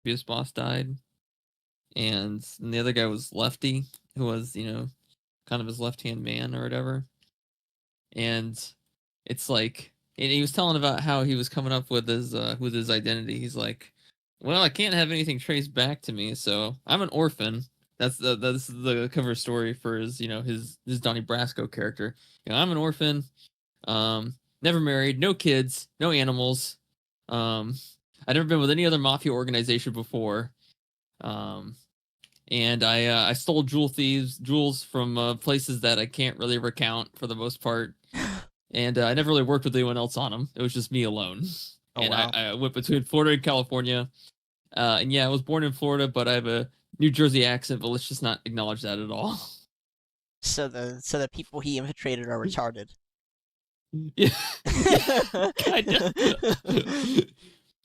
previous boss died, and the other guy was Lefty, who was kind of his left-hand man or whatever. And it's like, and he was telling about how he was coming up with his identity. He's like, well, I can't have anything traced back to me, so I'm an orphan. That's the cover story for his his Donnie Brasco character. I'm an orphan, never married, no kids, no animals. I've never been with any other mafia organization before. And I stole jewels from places that I can't really recount for the most part. And I never really worked with anyone else on them. It was just me alone. Oh, and wow. I went between Florida and California. And yeah, I was born in Florida, but I have a New Jersey accent, but let's just not acknowledge that at all. So the people he infiltrated are retarded. Yeah. Kinda.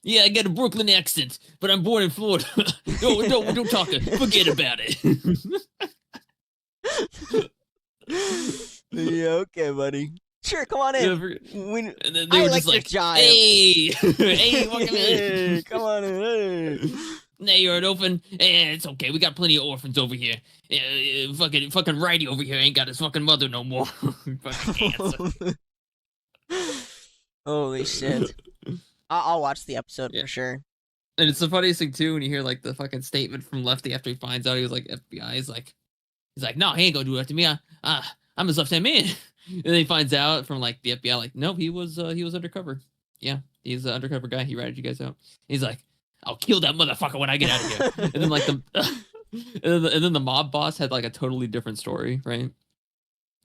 Yeah, I got a Brooklyn accent, but I'm born in Florida. Don't talk it. Forget about it. Yeah, okay, buddy. Sure, come on in. Yeah, and then they were just like, hey, hey, welcome in. Come on in. Hey. Now you're an orphan. It's okay. We got plenty of orphans over here. Fucking Righty over here ain't got his fucking mother no more. Fucking cancer. Holy shit. I'll watch the episode for sure. And it's the funniest thing too when you hear like the fucking statement from Lefty after he finds out he was like FBI. He's like, no, he ain't gonna do that to me. I'm his left-hand man. And then he finds out from like the FBI, like, nope, he was undercover. Yeah, he's an undercover guy. He ratted you guys out. He's like, I'll kill that motherfucker when I get out of here. And then like and then the mob boss had like a totally different story, right?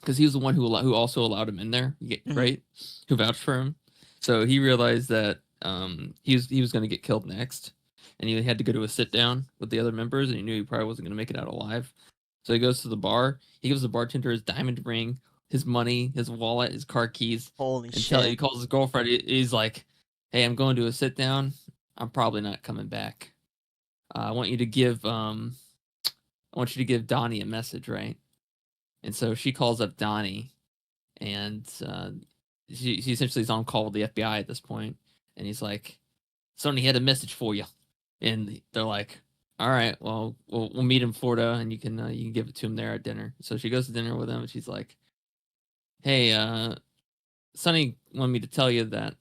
Because he was the one who also allowed him in there, right? Who vouched for him. So he realized that he was going to get killed next, and he had to go to a sit down with the other members, and he knew he probably wasn't going to make it out alive. So he goes to the bar. He gives the bartender his diamond ring, his money, his wallet, his car keys. Holy shit! He calls his girlfriend. He's like, "Hey, I'm going to a sit down. I'm probably not coming back. I want you to give Donnie a message, right?" And so she calls up Donnie, and she essentially is on call with the FBI at this point. And he's like, Sonny had a message for you. And they're like, all right, well, we'll meet in Florida, and you can give it to him there at dinner. So she goes to dinner with him, and she's like, hey, Sonny wanted me to tell you that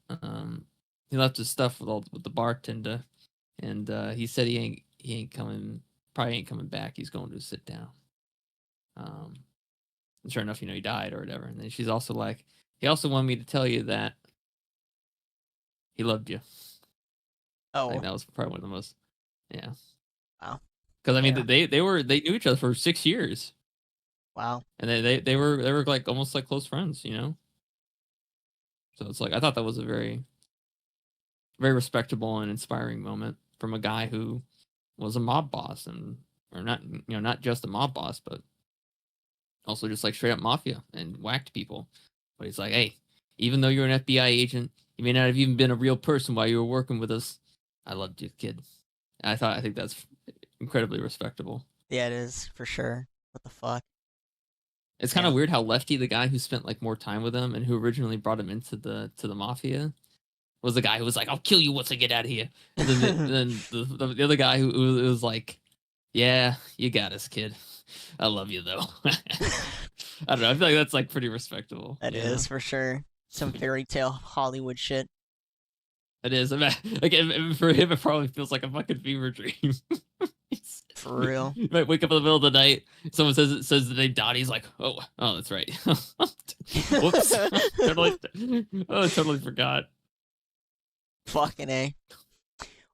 he left his stuff with the bartender, and he said he ain't coming back. He's going to sit down. And sure enough, he died or whatever. And then she's also like, he also wanted me to tell you that he loved you. Oh, like, that was probably one of the most, yeah. Wow. Because I mean, they knew each other for 6 years. Wow. And they were like almost like close friends, So it's like, I thought that was a very, very respectable and inspiring moment from a guy who was a mob boss, or not just a mob boss, but also just like straight up mafia and whacked people. But he's like, hey, even though you're an FBI agent, you may not have even been a real person while you were working with us. I loved you, kid. I think that's incredibly respectable. Yeah, it is for sure. What the fuck? It's kind of weird how Lefty, the guy who spent like more time with him and who originally brought him into the mafia, was the guy who was like, I'll kill you once I get out of here. And then the other guy who was like, yeah, you got us, kid. I love you though. I don't know. I feel like that's like pretty respectable. That is for sure. Some fairy tale Hollywood shit. It is. Like for him, it probably feels like a fucking fever dream. For real. You might wake up in the middle of the night. Someone says the name Donnie. He's like, oh, that's right. Whoops. Totally forgot. Fucking A.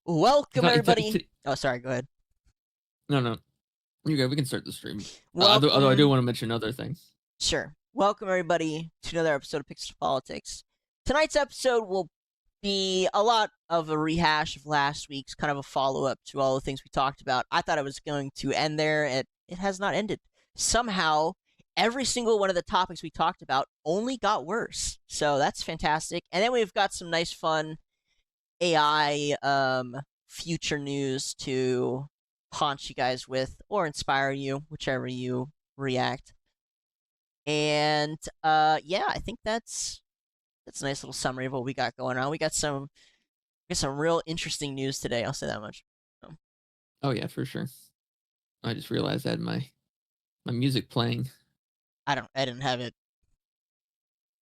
Welcome everybody. Oh, sorry. Go ahead. No. You're good. We can start the stream. Although I do want to mention another thing. Sure. Welcome everybody to another episode of Pixel Politics. Tonight's episode will be a lot of a rehash of last week's, kind of a follow-up to all the things we talked about. I thought it was going to end there. It has not ended. Somehow, every single one of the topics we talked about only got worse. So that's fantastic. And then we've got some nice, fun AI future news to haunt you guys with, or inspire you, whichever you react. And yeah, I think that's a nice little summary of what we got going on. We got some real interesting news today. I'll say that much. Oh yeah, for sure. I just realized I had my music playing. I didn't have it.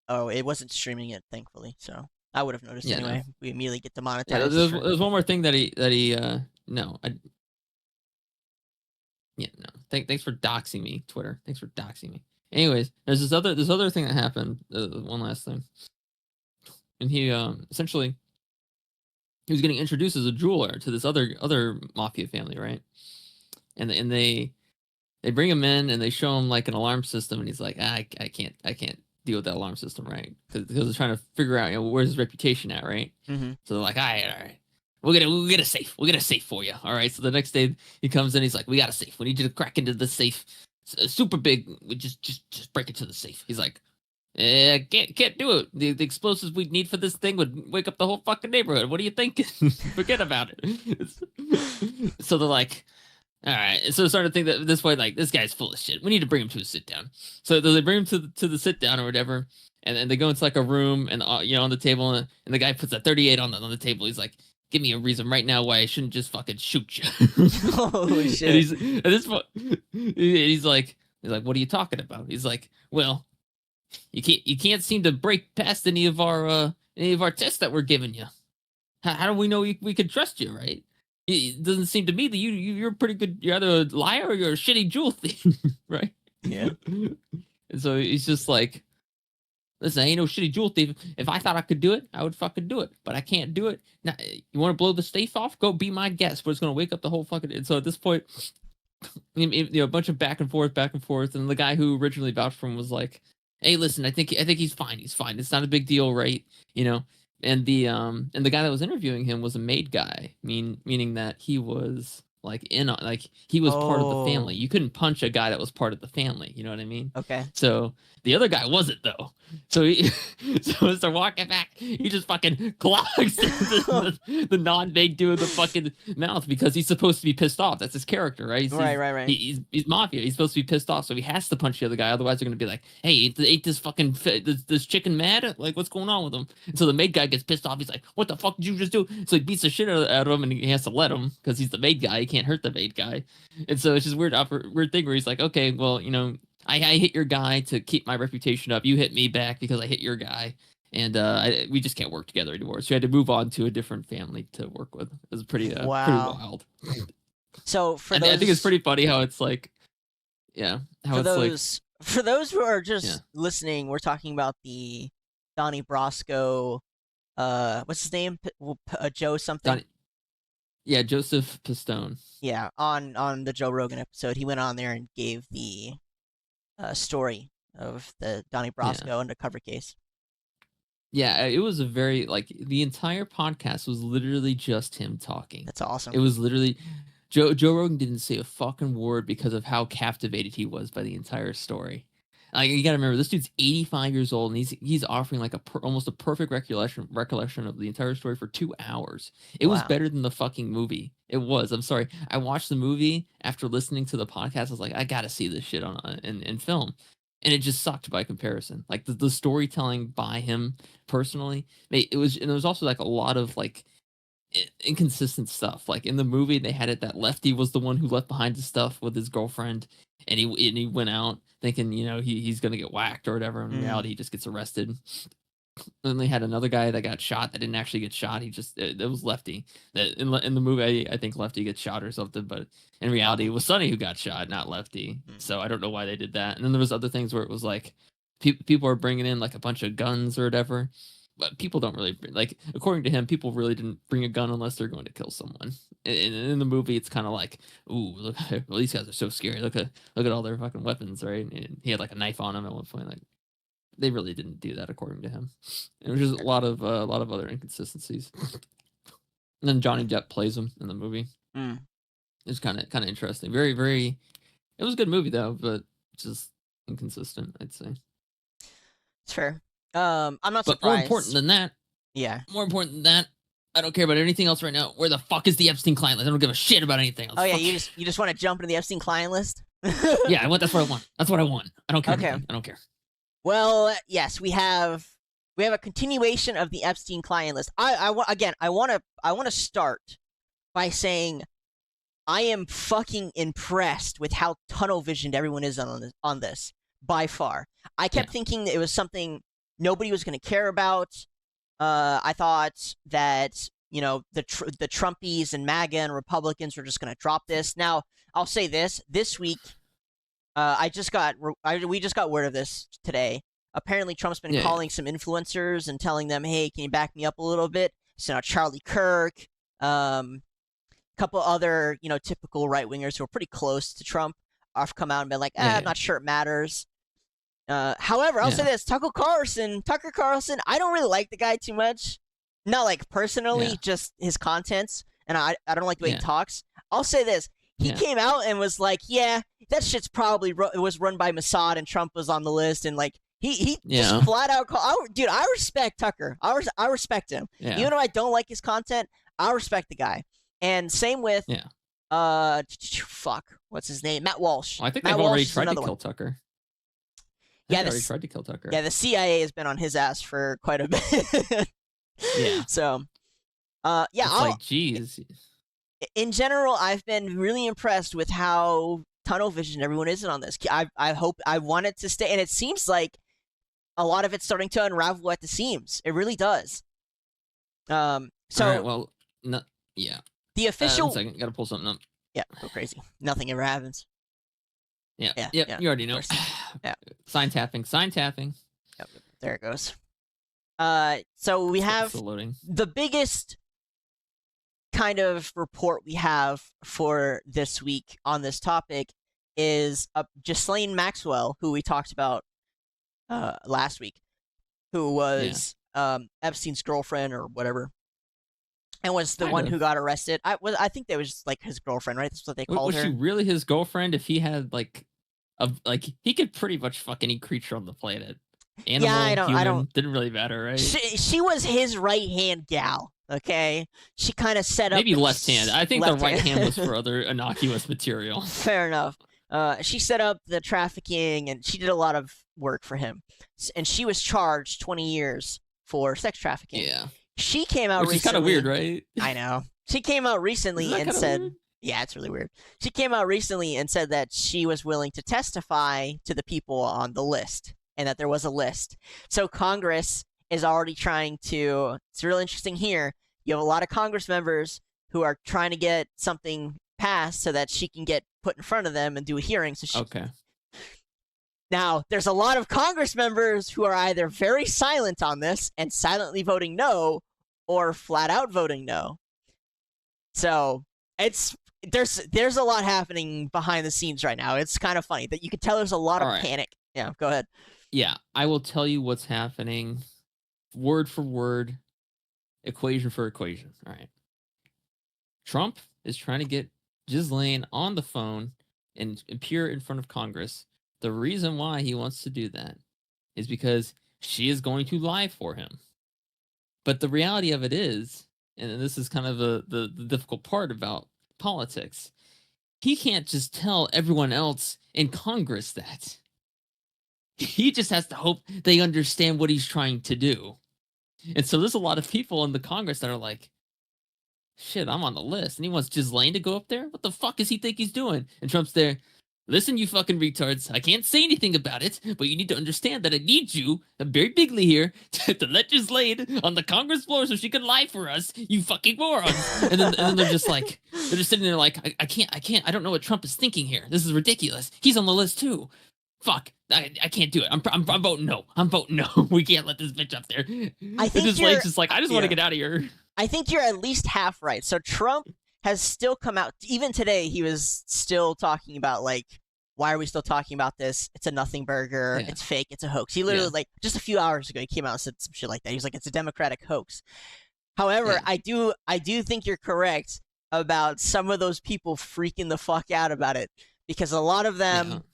Oh, it wasn't streaming it, thankfully. So I would have noticed Yeah, no. anyway. We immediately get Yeah, demonetized for. there's one more thing that he no, yeah, no. Thanks for doxing me, Twitter. Thanks for doxing me. Anyways, there's this other thing that happened. One last thing, and he essentially he was getting introduced as a jeweler to this other mafia family, right? And they bring him in and they show him like an alarm system, and he's like, I can't deal with that alarm system, right? Because they're trying to figure out, where's his reputation at, right? Mm-hmm. So they're like, all right, we'll get a safe, for you, all right. So the next day he comes in, he's like, we got a safe. We need you to crack into the safe, super big. We just break into the safe. He's like, can't do it. The explosives we need for this thing would wake up the whole fucking neighborhood. What are you thinking? Forget about it. So they're like, all right. So I started to think that this way, like, this guy's full of shit. We need to bring him to a sit down. So they bring him to the sit down or whatever, and then they go into like a room and on the table, and the guy puts a 38 on the table. He's like, give me a reason right now why I shouldn't just fucking shoot you. Holy shit! He's like, what are you talking about? He's like, well, you can't seem to break past any of our tests that we're giving you. How do we know we can trust you, right? It doesn't seem to me that you're pretty good. You're either a liar or you're a shitty jewel thief, right? Yeah. And so he's just like, listen, I ain't no shitty jewel thief. If I thought I could do it, I would fucking do it. But I can't do it. Now, you want to blow the safe off? Go be my guest. But it's gonna wake up the whole fucking. And so at this point, a bunch of back and forth, and the guy who originally vouched for him was like, "Hey, listen, I think he's fine. He's fine. It's not a big deal, right? And the guy that was interviewing him was a made guy, meaning that he was like he was part of the family. You couldn't punch a guy that was part of the family. You know what I mean? Okay. So the other guy wasn't though. So as they're walking back, he just fucking clocks the non-big dude in the fucking mouth because he's supposed to be pissed off. That's his character, right? Right. He's mafia. He's supposed to be pissed off, so he has to punch the other guy. Otherwise, they're gonna be like, "Hey, ate this fucking this chicken mad? Like, what's going on with him?" And so the maid guy gets pissed off. He's like, "What the fuck did you just do?" So he beats the shit out of him, and he has to let him because he's the maid guy. He can't hurt the maid guy. And so it's just weird thing where he's like, "Okay, well, I hit your guy to keep my reputation up. You hit me back because I hit your guy, and we just can't work together anymore." So you had to move on to a different family to work with. It was pretty wild. So I think it's pretty funny how it's like, for those who are just listening, we're talking about the Donnie Brasco, what's his name? Joe something. Joseph Pistone. Yeah, on the Joe Rogan episode, he went on there and gave the story of the Donnie Brasco undercover case. Yeah, it was a very the entire podcast was literally just him talking. That's awesome. It was literally Joe Rogan didn't say a fucking word because of how captivated he was by the entire story. Like, you gotta remember, this dude's 85 years old, and he's offering like almost a perfect recollection of the entire story for 2 hours. It was better than the fucking movie. It was. I'm sorry. I watched the movie after listening to the podcast. I was like, I gotta see this shit in film, and it just sucked by comparison. Like the storytelling by him personally, it was, and there was also like a lot of like inconsistent stuff. Like in the movie, they had it that Lefty was the one who left behind the stuff with his girlfriend, and he went out thinking he's gonna get whacked or whatever. In reality, he just gets arrested. Then they had another guy that got shot that didn't actually get shot. He just it was Lefty. That in the movie, I think Lefty gets shot or something, but in reality, it was Sonny who got shot, not Lefty. So I don't know why they did that. And then there was other things where it was like people are bringing in like a bunch of guns or whatever. But people don't really according to him, people really didn't bring a gun unless they're going to kill someone. And in the movie, it's kind of like, ooh, look, well, these guys are so scary. Look at all their fucking weapons, right? And he had like a knife on him at one point. Like, they really didn't do that according to him. It was just a lot of other inconsistencies. And then Johnny Depp plays him in the movie. It's kind of interesting. Very, very. It was a good movie though, but just inconsistent, I'd say. It's fair. I'm not surprised. But more important than that, I don't care about anything else right now. Where the fuck is the Epstein client list? I don't give a shit about anything else. Oh yeah, you just want to jump into the Epstein client list? Yeah, that's what I want. That's what I want. I don't care. Okay. I don't care. Well, yes, we have a continuation of the Epstein client list. I want to start by saying I am fucking impressed with how tunnel visioned everyone is on this by far. I kept thinking that it was something nobody was going to care about. I thought that the Trumpies and MAGA and Republicans were just going to drop this. Now I'll say this week, we just got word of this today. Apparently, Trump's been calling some influencers and telling them, "Hey, can you back me up a little bit?" So now Charlie Kirk, couple other, typical right wingers who are pretty close to Trump have come out and been like, I'm not sure it matters. However, I'll say this: Tucker Carlson, I don't really like the guy too much. Not like personally, just his contents, and I don't like the way he talks. I'll say this: he came out and was like, "Yeah, that shit's probably it was run by Mossad, and Trump was on the list," and like he just flat out dude, I respect Tucker. I respect him, even though I don't like his content. I respect the guy, and same with what's his name? Matt Walsh. Well, I think they've already tried to kill Tucker. Yeah, they already tried to kill Tucker. Yeah, the CIA has been on his ass for quite a bit. So, geez. In general, I've been really impressed with how tunnel vision everyone is on this. I want it to stay, and it seems like a lot of it's starting to unravel at the seams. It really does. All right, well, the official. 1 second, gotta pull something up. Yeah, go crazy. Nothing ever happens. Yeah. You already know. Sign tapping. Yep, there it goes. So we have the biggest kind of report we have for this week on this topic is Ghislaine Maxwell, who we talked about last week, who was Epstein's girlfriend or whatever, and was the one who got arrested. I think that was just like his girlfriend, right? That's what they called her. Was she really his girlfriend? If he had he could pretty much fuck any creature on the planet. Animal, I don't. Didn't really matter, right? She was his right hand gal. Okay, she kind of set up maybe left hand. I think the right hand was for other innocuous material. Fair enough. She set up the trafficking, and she did a lot of work for him. And she was charged 20 years for sex trafficking. Yeah. She came out recently. Which is kind of weird, right? I know. She came out recently and said, weird? Yeah, it's really weird. She came out recently and said that she was willing to testify to the people on the list, and that there was a list. So Congress is already trying to, it's real interesting here, you have a lot of Congress members who are trying to get something passed so that she can get put in front of them and do a hearing. So she, Now, there's a lot of Congress members who are either very silent on this and silently voting no, or flat out voting no. So there's a lot happening behind the scenes right now. It's kind of funny that you can tell there's a lot of panic. Yeah, go ahead. Yeah, I will tell you what's happening, word for word, equation for equation. All right. Trump is trying to get Ghislaine on the phone and appear in front of Congress. The reason why he wants to do that is because she is going to lie for him. But the reality of it is, and this is kind of the difficult part about politics, he can't just tell everyone else in Congress that. He just has to hope they understand what he's trying to do. And so there's a lot of people in the Congress that are like, shit, I'm on the list. And he wants Ghislaine to go up there? What the fuck does he think he's doing? And Trump's there, listen, you fucking retards, I can't say anything about it, but you need to understand that I need you, very bigly here, to let Ghislaine on the Congress floor so she can lie for us, you fucking morons. And then they're just like, they're just sitting there like, I can't, I don't know what Trump is thinking here. This is ridiculous. He's on the list too. Fuck, I can't do it. I'm voting no. I'm voting no. We can't let this bitch up there. I think Ghislaine's just like, I just want to get out of here. I think you're at least half right. So Trump has still come out, even today, he was still talking about, like, why are we still talking about this? It's a nothing burger. Yeah. It's fake. It's a hoax. He literally, like, just a few hours ago, he came out and said some shit like that. He was like, it's a Democratic hoax. However, I do think you're correct about some of those people freaking the fuck out about it, because a lot of them,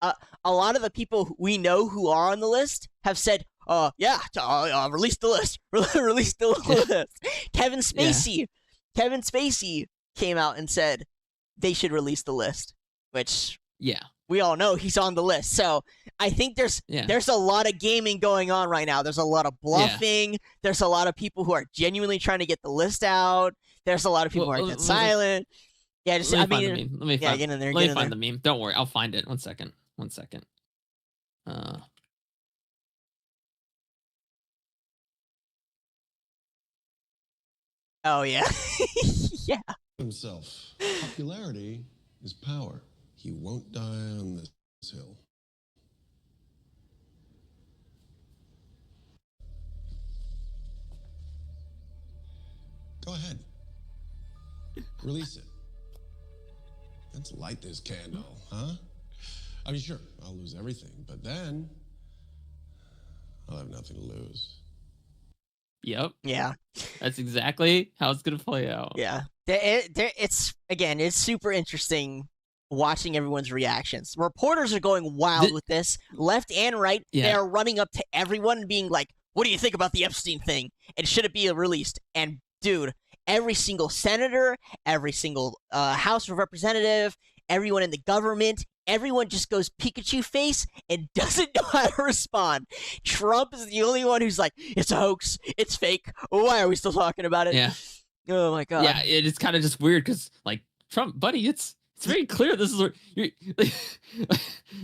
a lot of the people we know who are on the list have said, release the list. Release the list. Kevin Spacey came out and said they should release the list, which we all know he's on the list. So I think there's a lot of gaming going on right now. There's a lot of bluffing. Yeah. There's a lot of people who are genuinely trying to get the list out. There's a lot of people who are silent. Yeah, just, Let me I find the mean, meme. Let me yeah, find. get in there, Let get me in find there. the meme. Don't worry, I'll find it. One second. One second. Oh yeah, yeah. Himself. Popularity is power. He won't die on this hill. Go ahead. Release it. Let's light this candle, huh? I mean, sure, I'll lose everything, but then I'll have nothing to lose. Yep. Yeah. That's exactly how it's gonna play out. Yeah. It's super interesting watching everyone's reactions. Reporters are going wild with this, left and right. Yeah. They're running up to everyone and being like, "What do you think about the Epstein thing? And should it be released?" And dude, every single senator, every single House of Representative, everyone in the government, everyone just goes Pikachu face and doesn't know how to respond. Trump is the only one who's like, "It's a hoax. It's fake. Why are we still talking about it?" Yeah. Oh my god. Yeah, it's kind of just weird because, like, Trump, buddy, it's very clear this is what you're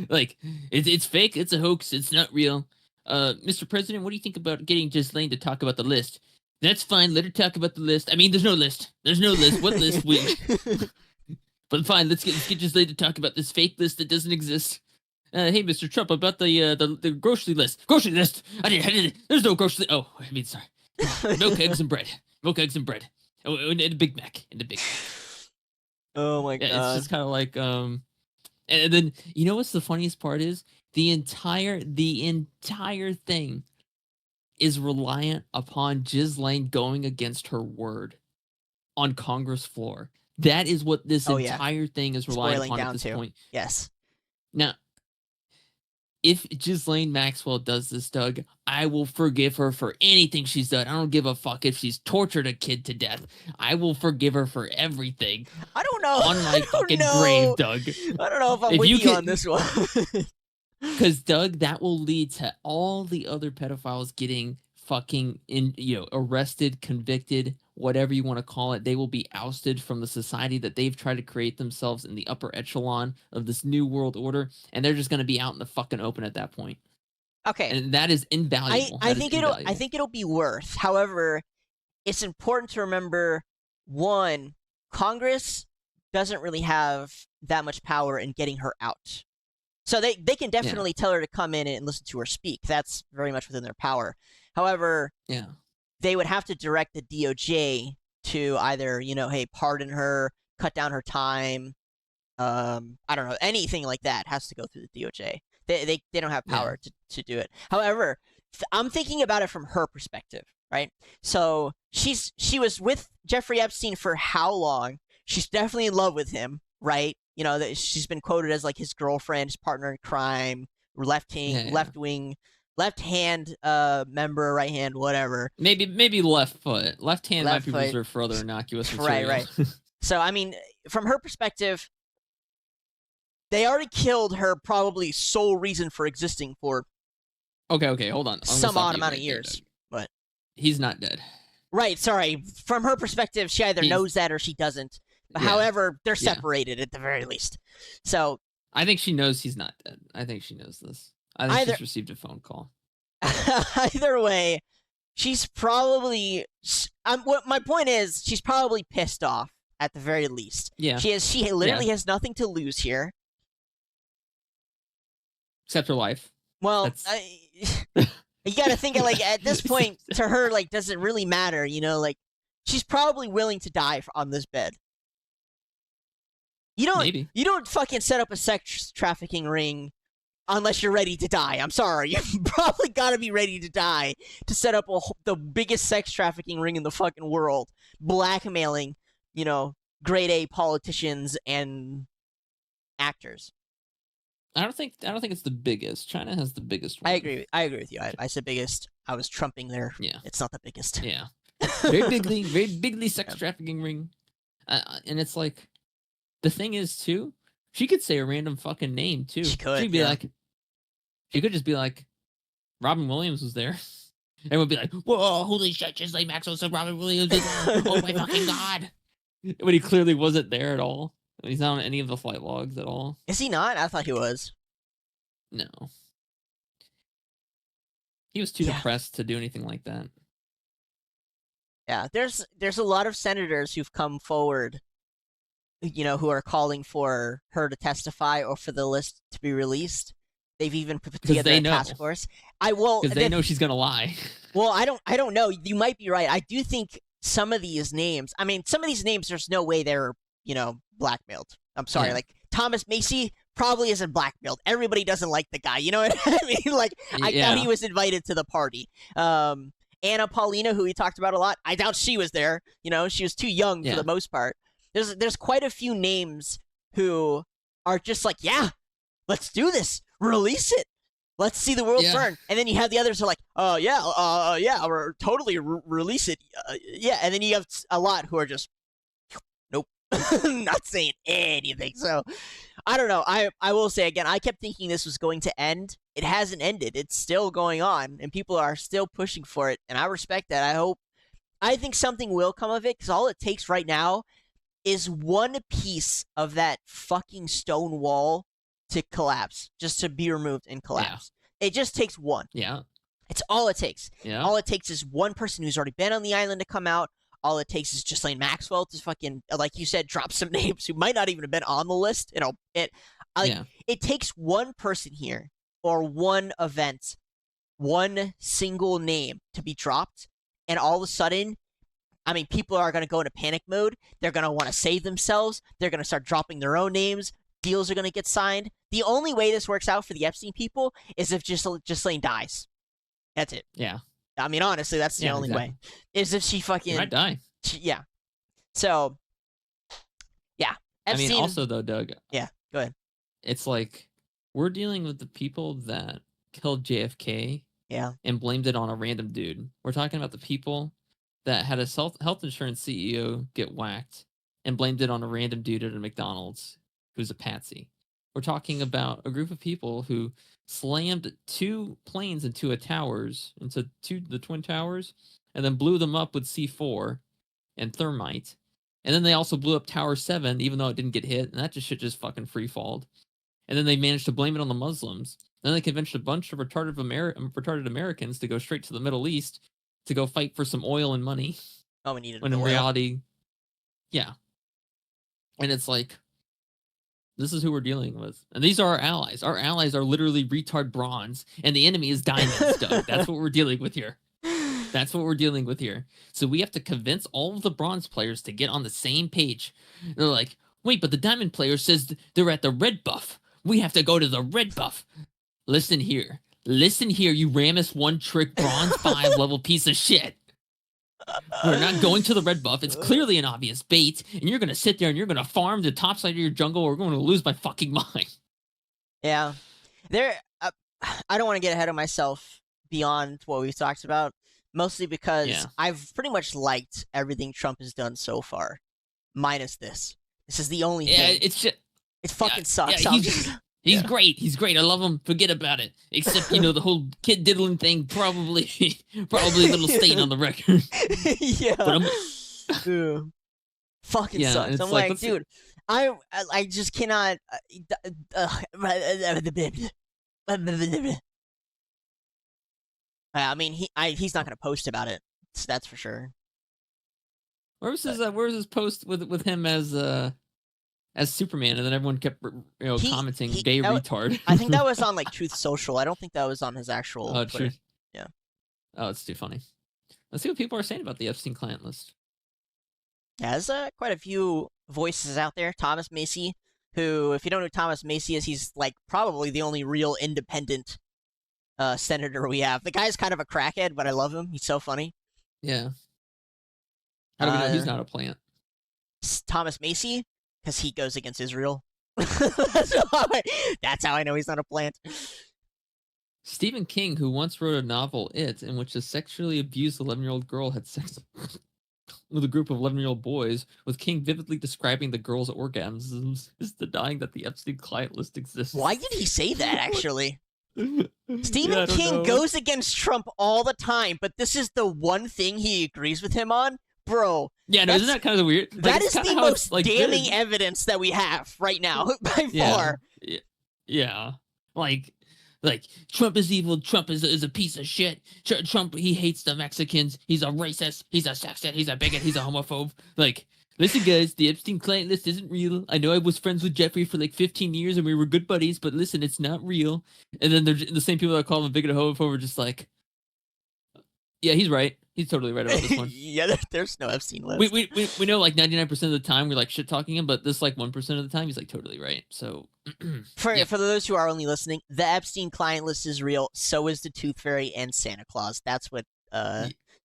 like. It's fake. It's a hoax. It's not real. Mr. President, what do you think about getting Ghislaine to talk about the list? That's fine. Let her talk about the list. I mean, there's no list. There's no list. What list? But fine. Let's get Ghislaine to talk about this fake list that doesn't exist. Hey, Mr. Trump, about the grocery list. Grocery list. I did. There's no grocery. Oh, I mean, sorry. Milk, eggs, and bread. Milk, eggs, and bread. Oh, and a Big Mac. And a Big Mac. Oh my god. It's just kind of like and then you know what's the funniest part is the entire thing is reliant upon Ghislaine going against her word on Congress floor. That is what this entire thing is reliant upon at this point. Yes. Now, if Ghislaine Maxwell does this, Doug, I will forgive her for anything she's done. I don't give a fuck if she's tortured a kid to death. I will forgive her for everything. I don't know. On my fucking grave, Doug. I don't know if I'm with you on this one. Because, Doug, that will lead to all the other pedophiles getting fucking arrested, convicted, whatever you want to call it. They will be ousted from the society that they've tried to create themselves in the upper echelon of this new world order, and they're just going to be out in the fucking open at that point. Okay, and that is invaluable. I think it'll be worth. However, it's important to remember: one, Congress doesn't really have that much power in getting her out. So they can definitely tell her to come in and listen to her speak. That's very much within their power. However, they would have to direct the DOJ to either, hey, pardon her, cut down her time. I don't know, anything like that has to go through the DOJ. They don't have power to do it. However, I'm thinking about it from her perspective, right? So she was with Jeffrey Epstein for how long? She's definitely in love with him, right? She's been quoted as like his girlfriend, his partner in crime, left hand member, right hand, whatever. Maybe left foot. Left hand might be reserved for other innocuous material. Right. So I mean, from her perspective, they already killed her probably sole reason for existing for Okay, hold on. Some odd amount of years. But he's not dead. Right, sorry. From her perspective, she either knows that or she doesn't. However, they're separated at the very least. So I think she knows he's not dead. I think she knows this. I think she's received a phone call. Either way, she's probably. What my point is, she's probably pissed off at the very least. Yeah, she literally has nothing to lose here, except her life. Well, you got to think of, like, at this point, to her, like, does it really matter? Like, she's probably willing to die on this bed. You don't fucking set up a sex trafficking ring unless you're ready to die. I'm sorry. You probably got to be ready to die to set up the biggest sex trafficking ring in the fucking world, blackmailing, grade A politicians and actors. I don't think it's the biggest. China has the biggest one. I agree with you. I said biggest. I was trumping there. Yeah. It's not the biggest. Yeah. Very bigly sex trafficking ring. And it's like, the thing is, too, she could say a random fucking name, too. She could. She'd be like, she could just be like, Robin Williams was there. Everyone would be like, whoa, holy shit, Ghislaine Maxwell said Robin Williams was there. Oh my fucking God. when he clearly wasn't there at all. He's not on any of the flight logs at all. Is he not? I thought he was. No. He was too depressed to do anything like that. Yeah, there's a lot of senators who've come forward, who are calling for her to testify or for the list to be released. They've even put together a task force. Because they know she's gonna lie. Well, I don't know. You might be right. I do think some of these names. I mean, some of these names. There's no way they're blackmailed. I'm sorry. Yeah. Like Thomas Macy probably isn't blackmailed. Everybody doesn't like the guy. You know what I mean? Like I doubt he was invited to the party. Anna Paulina, who we talked about a lot, I doubt she was there. She was too young for the most part. There's quite a few names who are just like, yeah, let's do this. Release it. Let's see the world burn. And then you have the others who are like, yeah, or totally release it. Yeah, and then you have a lot who are just, nope, not saying anything. So I don't know. I will say again, I kept thinking this was going to end. It hasn't ended. It's still going on, and people are still pushing for it, and I respect that. I think something will come of it, because all it takes right now is one piece of that fucking stone wall to collapse, just to be removed and collapse. Yeah. It just takes one. Yeah. It's all it takes. Yeah. All it takes is one person who's already been on the island to come out. All it takes is Ghislaine Maxwell to fucking, like you said, drop some names who might not even have been on the list. It takes one person here or one event, one single name to be dropped, and all of a sudden, I mean, people are going to go into panic mode. They're going to want to save themselves. They're going to start dropping their own names. Deals are going to get signed. The only way this works out for the Epstein people is if Ghislaine dies. That's it. Yeah. I mean, honestly, that's the only way. Is if she fucking... She might die. Yeah. So, yeah. Epstein... I mean, also, though, Doug... Yeah, go ahead. It's like, we're dealing with the people that killed JFK and blamed it on a random dude. We're talking about the people that had a health insurance CEO get whacked and blamed it on a random dude at a McDonald's who's a patsy. We're talking about a group of people who slammed 2 planes into the Twin Towers, and then blew them up with C4 and thermite. And then they also blew up Tower 7, even though it didn't get hit, and that shit just fucking free-falled. And then they managed to blame it on the Muslims. Then they convinced a bunch of retarded Americans to go straight to the Middle East to go fight for some oil and money. Oh, we needed when in reality, yeah. And it's like, this is who we're dealing with. And these are our allies. Our allies are literally retard bronze, and the enemy is diamonds, Doug. That's what we're dealing with here. That's what we're dealing with here. So we have to convince all of the bronze players to get on the same page. They're like, wait, but the diamond player says they're at the red buff. We have to go to the red buff. Listen here, you Ramus one-trick bronze 5 level piece of shit. We're not going to the red buff. It's clearly an obvious bait, and you're going to sit there and you're going to farm the top side of your jungle, or we're going to lose my fucking mind. Yeah. I don't want to get ahead of myself beyond what we've talked about, mostly because I've pretty much liked everything Trump has done so far, minus this. This is the only thing. It's just... It fucking sucks. He's great. He's great. I love him. Forget about it. Except, the whole kid diddling thing, probably a little stain on the record. Yeah. But fucking sucks. I'm like, dude, I just cannot. I mean, he's not going to post about it. That's for sure. Where was his post with him as Superman, and then everyone kept commenting gay retard. I think that was on Truth Social. I don't think that was on his actual Twitter. True. Yeah. Oh, it's too funny. Let's see what people are saying about the Epstein client list. Yeah, there's quite a few voices out there. Thomas Macy, who, if you don't know who Thomas Macy is, he's probably the only real independent senator we have. The guy's kind of a crackhead, but I love him. He's so funny. Yeah. How do we know he's not a plant? Thomas Macy? Because he goes against Israel. That's how I know he's not a plant. Stephen King, who once wrote a novel, It, in which a sexually abused 11-year-old girl had sex with a group of 11-year-old boys, with King vividly describing the girl's orgasms, is denying that the Epstein client list exists. Why did he say that, actually? Stephen King goes against Trump all the time, but this is the one thing he agrees with him on? Bro, Yeah, no, isn't that kind of weird? That is the most damning good. evidence that we have right now, by Yeah. far. Yeah. Like Trump is evil. Trump is a piece of shit. Trump, he hates the Mexicans. He's a racist. He's a sexist. He's a bigot. He's a homophobe. Like, listen, guys, the Epstein client list isn't real. I know I was friends with Jeffrey for like 15 years and we were good buddies, but listen, it's not real. And then the same people that call him a bigot and homophobe are just like, yeah, he's right. He's totally right about this one. Yeah, there's no Epstein list. We know like 99% of the time we're like shit talking him, but this like 1% of the time he's like totally right. So for those who are only listening, the Epstein client list is real. So is the Tooth Fairy and Santa Claus. That's what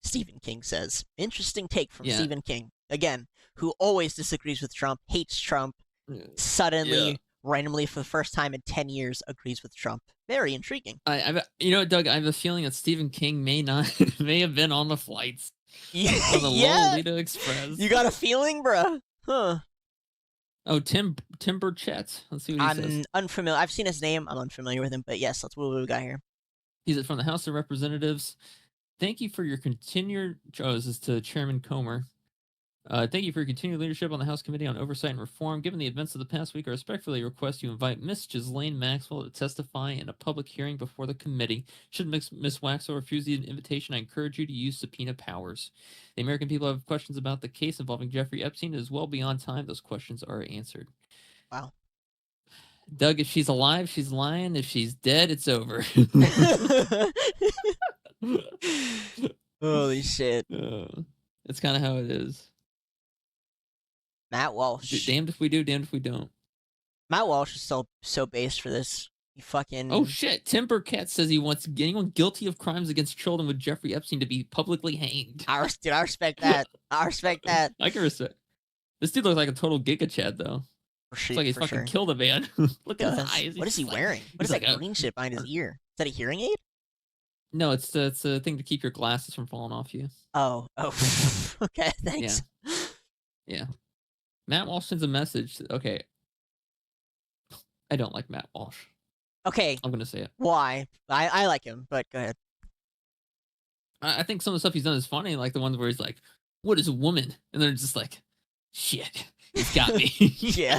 Stephen King says. Interesting take from Stephen King again, who always disagrees with Trump, hates Trump, suddenly, randomly for the first time in 10 years, agrees with Trump. Very intriguing. You know, Doug, I have a feeling that Stephen King may have been on the flights. On the Lolita Express. You got a feeling, bruh? Huh. Oh, Tim Burchett. Let's see what he says. I'm unfamiliar. I've seen his name. I'm unfamiliar with him, but yes, that's what we got here. He's from the House of Representatives. Thank you for your continued... Oh, this is to Chairman Comer. Thank you for your continued leadership on the House Committee on Oversight and Reform. Given the events of the past week, I respectfully request you invite Miss Ghislaine Maxwell to testify in a public hearing before the committee. Should Miss Maxwell refuse the invitation, I encourage you to use subpoena powers. The American people have questions about the case involving Jeffrey Epstein. It is well beyond time those questions are answered. Wow. Doug, if she's alive, she's lying. If she's dead, it's over. Holy shit. It's kind of how it is. Matt Walsh. Damned if we do, damned if we don't. Matt Walsh is so based for this. He fucking... Oh shit! Tim Burchett says he wants anyone guilty of crimes against children with Jeffrey Epstein to be publicly hanged. I respect that. I respect that. I can respect. This dude looks like a total Giga Chad, though. It's like he's fucking killed a man. Look at his eyes. What is he wearing? What is that green shit behind his ear? Is that a hearing aid? No, it's a thing to keep your glasses from falling off you. Oh. Okay, thanks. Yeah. Matt Walsh sends a message. Okay. I don't like Matt Walsh. Okay. I'm going to say it. Why? I like him, but go ahead. I think some of the stuff he's done is funny, like the ones where he's like, what is a woman? And they're just like, shit, he's got me. Yeah.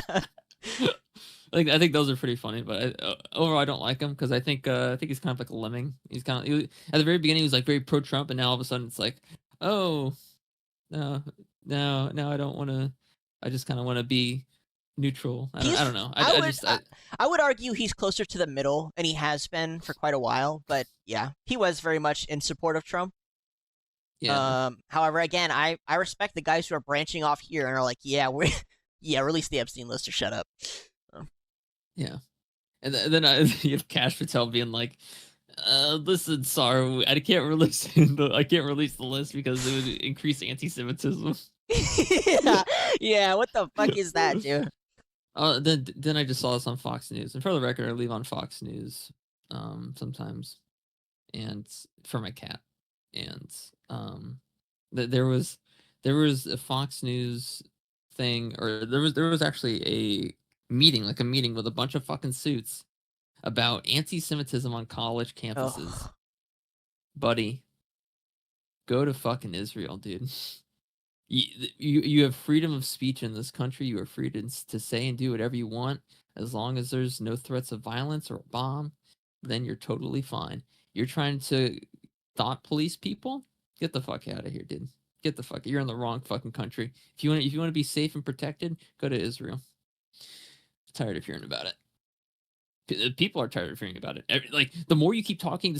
I think those are pretty funny, but overall I don't like him because I think he's kind of like a lemming. He's kind of at the very beginning he was like very pro-Trump, and now all of a sudden it's like, oh, no, I don't want to. I just kind of want to be neutral. I don't know. I would argue he's closer to the middle, and he has been for quite a while. But yeah, he was very much in support of Trump. Yeah. However, again, I respect the guys who are branching off here and are like, release the Epstein list or shut up. Yeah. And then you have Kash Patel being like, listen, sorry, I can't release the list because it would increase anti-Semitism. Yeah, what the fuck is that, dude? Then I just saw this on Fox News, and for the record, I leave on Fox News sometimes, and for my cat, and there was a Fox News thing, or there was actually a meeting with a bunch of fucking suits about anti-Semitism on college campuses. Oh. Buddy, go to fucking Israel, dude. You have freedom of speech in this country. You are free to say and do whatever you want, as long as there's no threats of violence or a bomb. Then you're totally fine. You're trying to thought police people? Get the fuck out of here, dude. Get the fuck. You're in the wrong fucking country. If you want to be safe and protected, go to Israel. I'm tired of hearing about it. People are tired of hearing about it. The more you keep talking,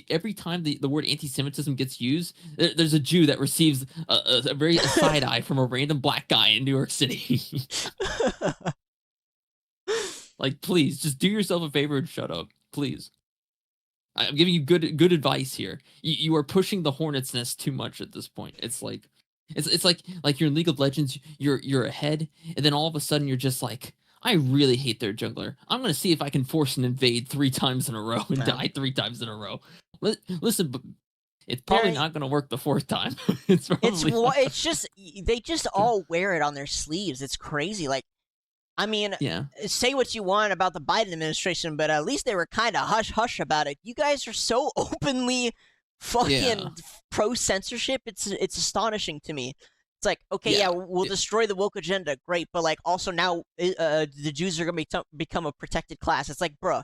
every time the word anti-Semitism gets used, there's a Jew that receives a very side eye from a random black guy in New York City. Please, just do yourself a favor and shut up, please. I'm giving you good advice here. You are pushing the hornet's nest too much at this point. It's like you're in League of Legends. You're ahead, and then all of a sudden you're just like, I really hate their jungler. I'm going to see if I can force an invade 3 times in a row and die 3 times in a row. Listen, but it's probably not going to work the 4th time. It's just, they just all wear it on their sleeves. It's crazy. Say what you want about the Biden administration, but at least they were kind of hush-hush about it. You guys are so openly fucking pro-censorship. It's astonishing to me. like, okay, Yeah. we'll destroy the woke agenda, great, but like also now the Jews are gonna become a protected class. It's like, bruh,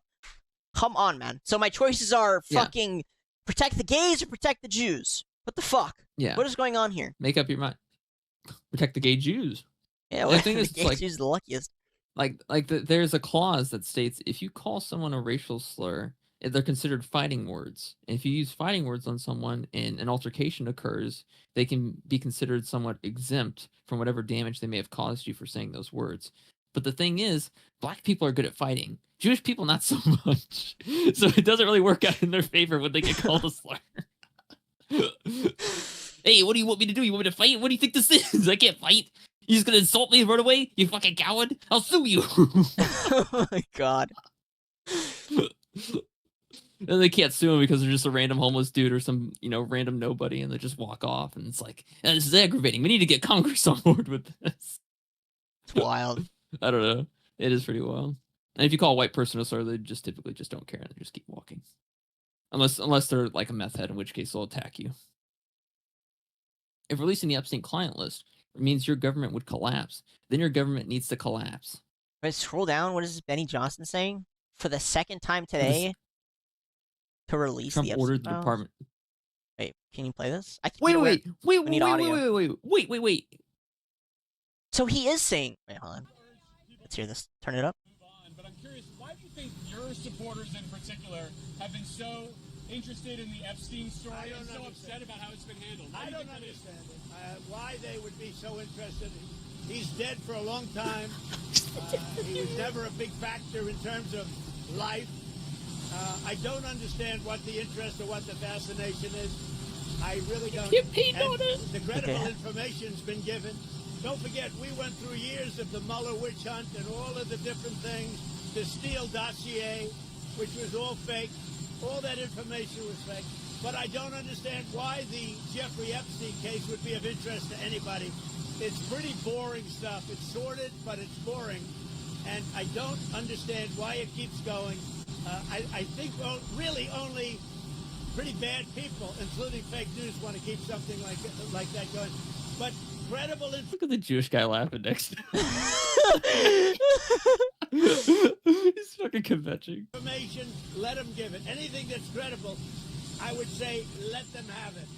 come on, man. So my choices are fucking protect the gays or protect the Jews. What the fuck? Yeah. What is going on here? Make up your mind. Protect the gay Jews. Yeah, The thing the is, gay like, Jews are the luckiest. There's a clause that states if you call someone a racial slur, they're considered fighting words. And if you use fighting words on someone and an altercation occurs, they can be considered somewhat exempt from whatever damage they may have caused you for saying those words. But the thing is, black people are good at fighting. Jewish people, not so much. So it doesn't really work out in their favor when they get called a slur. Hey, what do you want me to do? You want me to fight? What do you think this is? I can't fight. You just gonna insult me and run away? You fucking coward! I'll sue you! Oh my god. And they can't sue him because they're just a random homeless dude or some, random nobody, and they just walk off, and it's like, this is aggravating. We need to get Congress on board with this. It's wild. I don't know. It is pretty wild. And if you call a white person a slur, they just typically just don't care and they just keep walking. Unless they're like a meth head, in which case they'll attack you. If releasing the Epstein client list means your government would collapse, then your government needs to collapse. But scroll down. What is this Benny Johnson saying? For the second time today, to release Trump the ordered Epstein the files? department. Wait, can you play this? Wait. So he is saying. Wait, hold on. Let's hear this. Turn it up. But I'm curious, why do you think your supporters in particular have been so interested in the Epstein story and so upset about how it's been handled? I don't understand it. Why they would be so interested. He's dead for a long time. He was never a big factor in terms of life. I don't understand what the interest or what the fascination is. I really don't. The credible information's been given. Don't forget, we went through years of the Mueller witch hunt and all of the different things, the Steele dossier, which was all fake. All that information was fake. But I don't understand why the Jeffrey Epstein case would be of interest to anybody. It's pretty boring stuff. It's sordid, but it's boring. And I don't understand why it keeps going. I think really only pretty bad people, including fake news, want to keep something like that going. But credible Look at the Jewish guy laughing next to him. He's fucking kvetching. information, let them give it. Anything that's credible, I would say let them have it.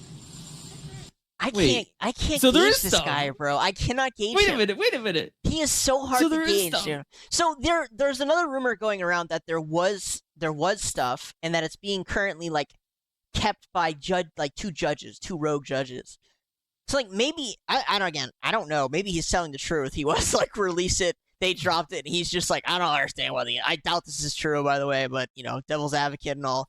I can't so there gauge is this stuff. guy, bro. I cannot gauge Wait him. a minute. He is so hard So to there is gauge. stuff. You know? So there's another rumor going around that there was stuff, and that it's being currently kept by two rogue judges. So maybe I don't know. Maybe he's telling the truth. He was release it. They dropped it, and he's just I don't understand why. I doubt this is true, by the way. But devil's advocate and all.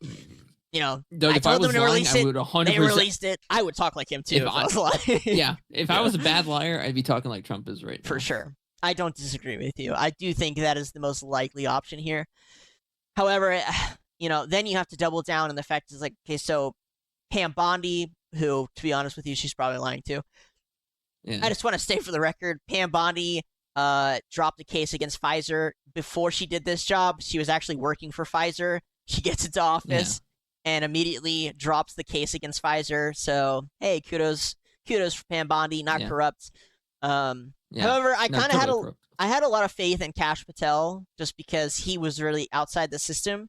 Doug, I if I told them was to lying, release I it. would 100%. They released it. I would talk like him too if I was lying. Yeah, if I was a bad liar, I'd be talking like Trump is right now. For sure. I don't disagree with you. I do think that is the most likely option here. However, then you have to double down on the fact is okay, so Pam Bondi, who, to be honest with you, she's probably lying too. Yeah. I just want to state for the record, Pam Bondi dropped a case against Pfizer. Before she did this job, she was actually working for Pfizer. She gets into office and immediately drops the case against Pfizer. So, hey, kudos for Pam Bondi, not corrupt. However, I kind of had a lot of faith in Kash Patel just because he was really outside the system.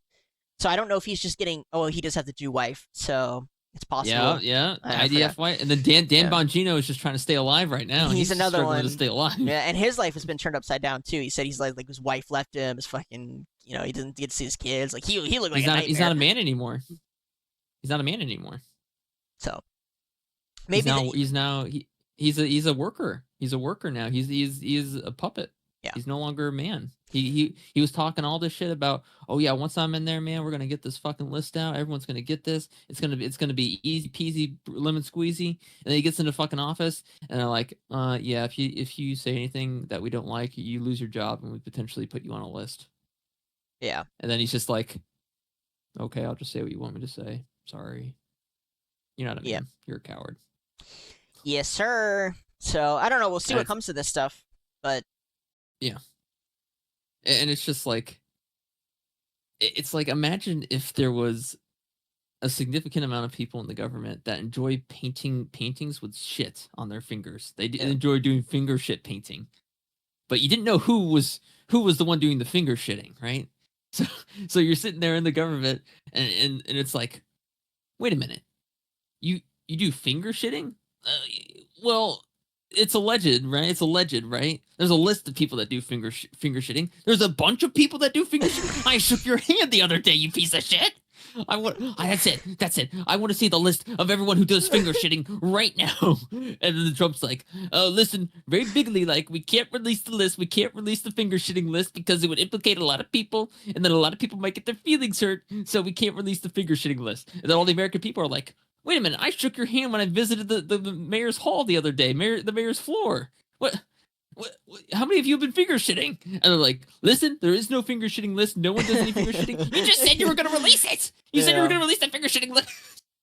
So I don't know if he's just getting. Oh, he does have the Jew wife, so it's possible. Yeah. IDF wife, and then Dan Bongino is just trying to stay alive right now. He's another struggling one to stay alive. Yeah, and his life has been turned upside down too. He said he's like his wife left him. His fucking, he doesn't get to see his kids. He looked like He's not a man anymore. So maybe he's a worker. He's a worker now. He's a puppet. Yeah. He's no longer a man. He was talking all this shit about, oh yeah, once I'm in there, man, we're gonna get this fucking list out. Everyone's gonna get this. It's gonna be easy peasy lemon squeezy. And then he gets into fucking office, and they're like, yeah, if you say anything that we don't like, you lose your job, and we potentially put you on a list. Yeah. And then he's just like, okay, I'll just say what you want me to say. Sorry. You're not a man. Yeah. You're a coward. Yes, sir. So I don't know. We'll see what comes to this stuff, but yeah. And it's just it's imagine if there was a significant amount of people in the government that enjoy painting paintings with shit on their fingers. They enjoy doing finger shit painting, but you didn't know who was the one doing the finger shitting, right? So you're sitting there in the government, and it's like, wait a minute, you do finger shitting? Well, it's alleged, right? It's alleged, right? There's a list of people that do finger shitting. There's a bunch of people that do finger shitting. I shook your hand the other day, you piece of shit. That's it. I want to see the list of everyone who does finger shitting right now. And then Trump's like, oh, listen, very bigly, like, we can't release the list. We can't release the finger shitting list because it would implicate a lot of people, and then a lot of people might get their feelings hurt. So we can't release the finger shitting list. And then all the American people are like, wait a minute, I shook your hand when I visited the mayor's hall the other day, the mayor's floor. What? How many of you have been finger shitting? And they're like, listen, there is no finger shitting list. No one does any finger shitting. You just said you were going to release it. You said you were going to release the finger shitting list.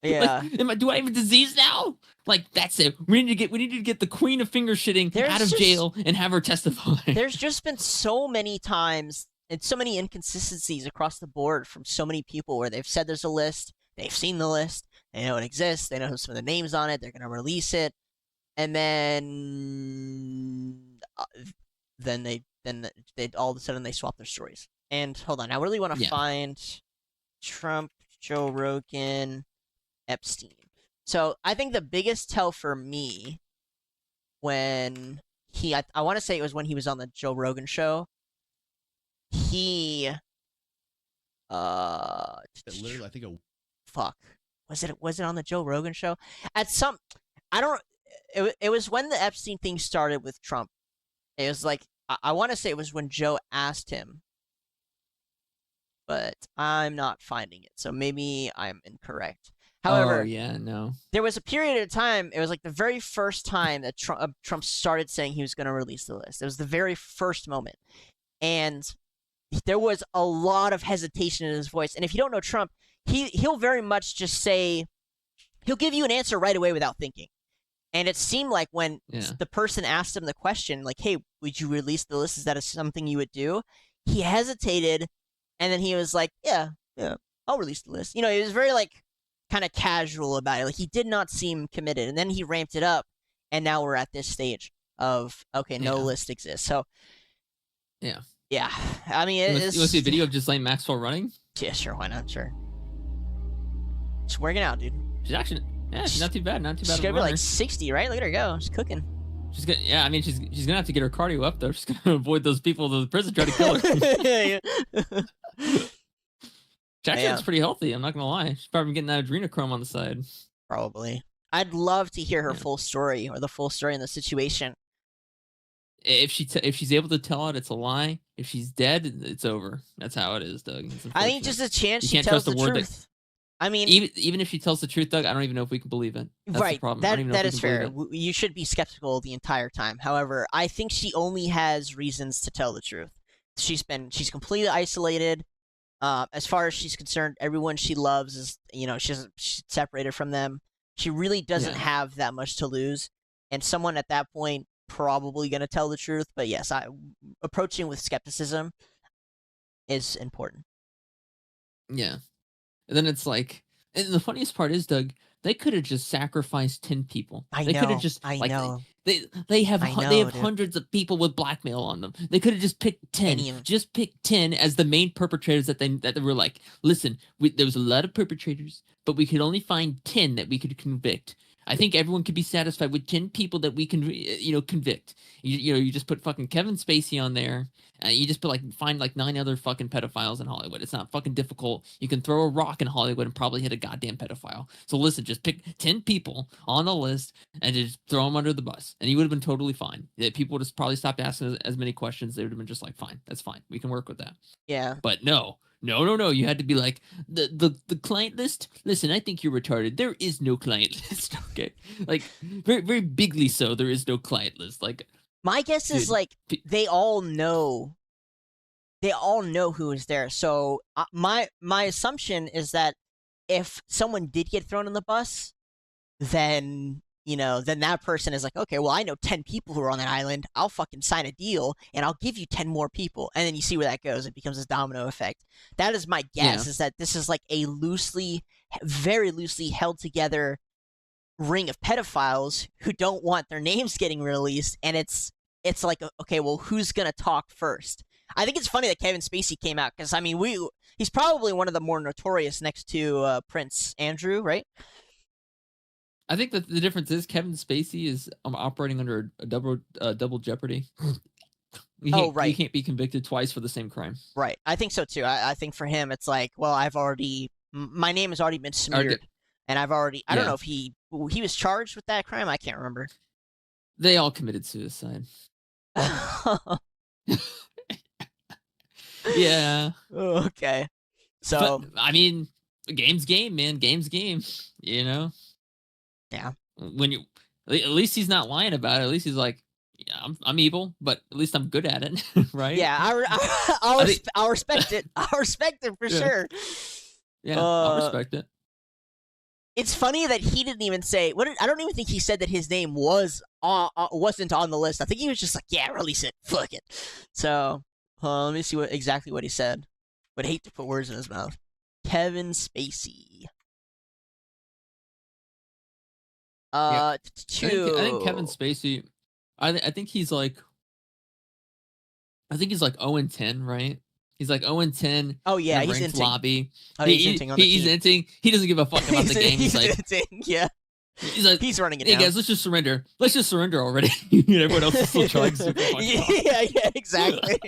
Yeah. Like, do I have a disease now? Like, that's it. We need to get the queen of finger shitting out of jail and have her testify. There's just been so many times and so many inconsistencies across the board from so many people where they've said there's a list, they've seen the list, they know it exists, they know some of the names on it, they're going to release it, and then they all of a sudden they swap their stories. And hold on, I really want to find Trump, Joe Rogan, Epstein. So I think the biggest tell for me when I want to say it was when he was on the Joe Rogan show. Literally, I think was it on the Joe Rogan show? It was when the Epstein thing started with Trump. It was like, I want to say it was when Joe asked him, but I'm not finding it, so maybe I'm incorrect. However, there was a period of time, it was like the very first time that Trump started saying he was going to release the list. It was the very first moment. And there was a lot of hesitation in his voice. And if you don't know Trump, he'll very much just say, he'll give you an answer right away without thinking. And it seemed like when the person asked him the question, like, hey, would you release the list? Is that something you would do? He hesitated, and then he was like, yeah, I'll release the list. You know, he was very, like, kind of casual about it. Like, he did not seem committed. And then he ramped it up, and now we're at this stage of, okay, no list exists. So, yeah. I mean, you want to see a video of Ghislaine Maxwell running? Yeah, sure, why not? Sure. She's working out, dude. She's not too bad. She's gonna be like 60, right? Look at her go. She's cooking. She's gonna have to get her cardio up though. She's gonna avoid those people in the prison trying to kill her. She actually looks pretty healthy. I'm not gonna lie. She's probably getting that adrenochrome on the side. Probably. I'd love to hear her full story, or the full story in the situation. If she's able to tell it, it's a lie. If she's dead, it's over. That's how it is, Doug. I think just a chance she tells the truth. I mean, even if she tells the truth, Doug, I don't even know if we can believe it. That's right. The problem. That is fair. You should be skeptical the entire time. However, I think she only has reasons to tell the truth. She's completely isolated. As far as she's concerned, everyone she loves is, she's separated from them. She really doesn't have that much to lose, and someone at that point probably going to tell the truth. But yes, approaching with skepticism is important. Yeah. And then it's like, and the funniest part is, Doug, they could have just sacrificed 10 people. I could have just, I know. They have hundreds of people with blackmail on them. They could have just picked 10. Just pick 10 as the main perpetrators that they were like, listen, there was a lot of perpetrators, but we could only find 10 that we could convict. I think everyone could be satisfied with 10 people that we can, convict. You just put fucking Kevin Spacey on there. You just find 9 other fucking pedophiles in Hollywood. It's not fucking difficult. You can throw a rock in Hollywood and probably hit a goddamn pedophile. So listen, just pick 10 people on the list and just throw them under the bus, and you would have been totally fine. People would have probably stopped asking as many questions. They would have been just like, fine, that's fine. We can work with that. Yeah. But no. You had to be like, the client list? Listen, I think you're retarded. There is no client list, okay? Like, very, very bigly so, there is no client list. Like, my guess is, they all know who is there. So, my assumption is that if someone did get thrown on the bus, then that person is like, okay, well, I know 10 people who are on that island. I'll fucking sign a deal, and I'll give you 10 more people. And then you see where that goes. It becomes this domino effect. That is my guess, is that this is like a loosely very loosely held together ring of pedophiles who don't want their names getting released, and it's like, okay, well, who's gonna talk first? I think it's funny that Kevin Spacey came out, because I mean, he's probably one of the more notorious next to Prince Andrew, right? I think that the difference is Kevin Spacey is operating under a double jeopardy. Right. You can't be convicted twice for the same crime. Right. I think so too. I think for him, it's like, well, my name has already been smeared, and I don't know if he was charged with that crime. I can't remember. They all committed suicide. Yeah. Okay. So, but, I mean, game's game, man. Game's game. You know. Yeah. When at least he's not lying about it. At least he's like, yeah, I'm evil, but at least I'm good at it, right? Yeah, I'll respect it. I'll respect it for sure. Yeah, I'll respect it. It's funny that he didn't even say. I don't even think he said that his name wasn't on the list. I think he was just like, "Yeah, release it, fuck it." So, let me see exactly what he said. Would hate to put words in his mouth. Kevin Spacey. I think Kevin Spacey. I think he's like 0-10, right? He's like 0-10. Oh yeah, he's inting. Lobby. Oh, he's inting on the he's team. inting. He doesn't give a fuck about the game. He's like, inting, yeah. He's like, he's running it hey down. guys, let's just surrender. Let's just surrender already. Everyone else is still trying super yeah, exactly.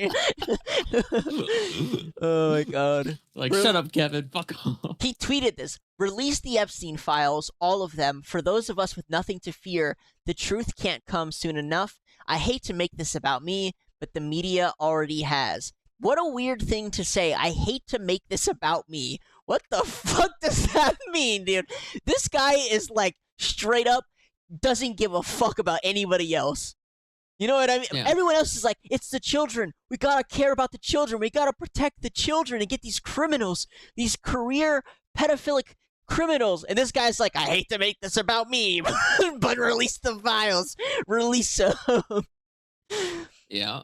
Oh my god. Like, shut up, Kevin. Fuck off. He tweeted this. Release the Epstein files, all of them. For those of us with nothing to fear, the truth can't come soon enough. I hate to make this about me, but the media already has. What a weird thing to say. I hate to make this about me. What the fuck does that mean, dude? This guy is like straight up doesn't give a fuck about anybody else. You know what I mean? Yeah. Everyone else is like, it's the children. We gotta care about the children. We gotta protect the children and get these criminals, these career pedophilic criminals. And this guy's like, I hate to make this about me, but release the files. Release them. Yeah.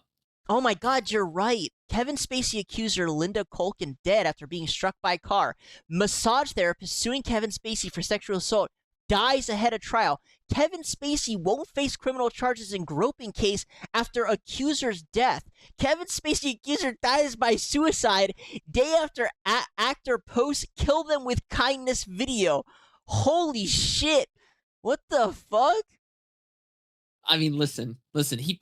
Oh my god, you're right. Kevin Spacey accuser Linda Colkin dead after being struck by car. Massage therapist suing Kevin Spacey for sexual assault dies ahead of trial. Kevin Spacey won't face criminal charges in groping case after accuser's death. Kevin Spacey accuser dies by suicide day after actor posts kill them with kindness video. Holy shit. What the fuck? I mean, listen. He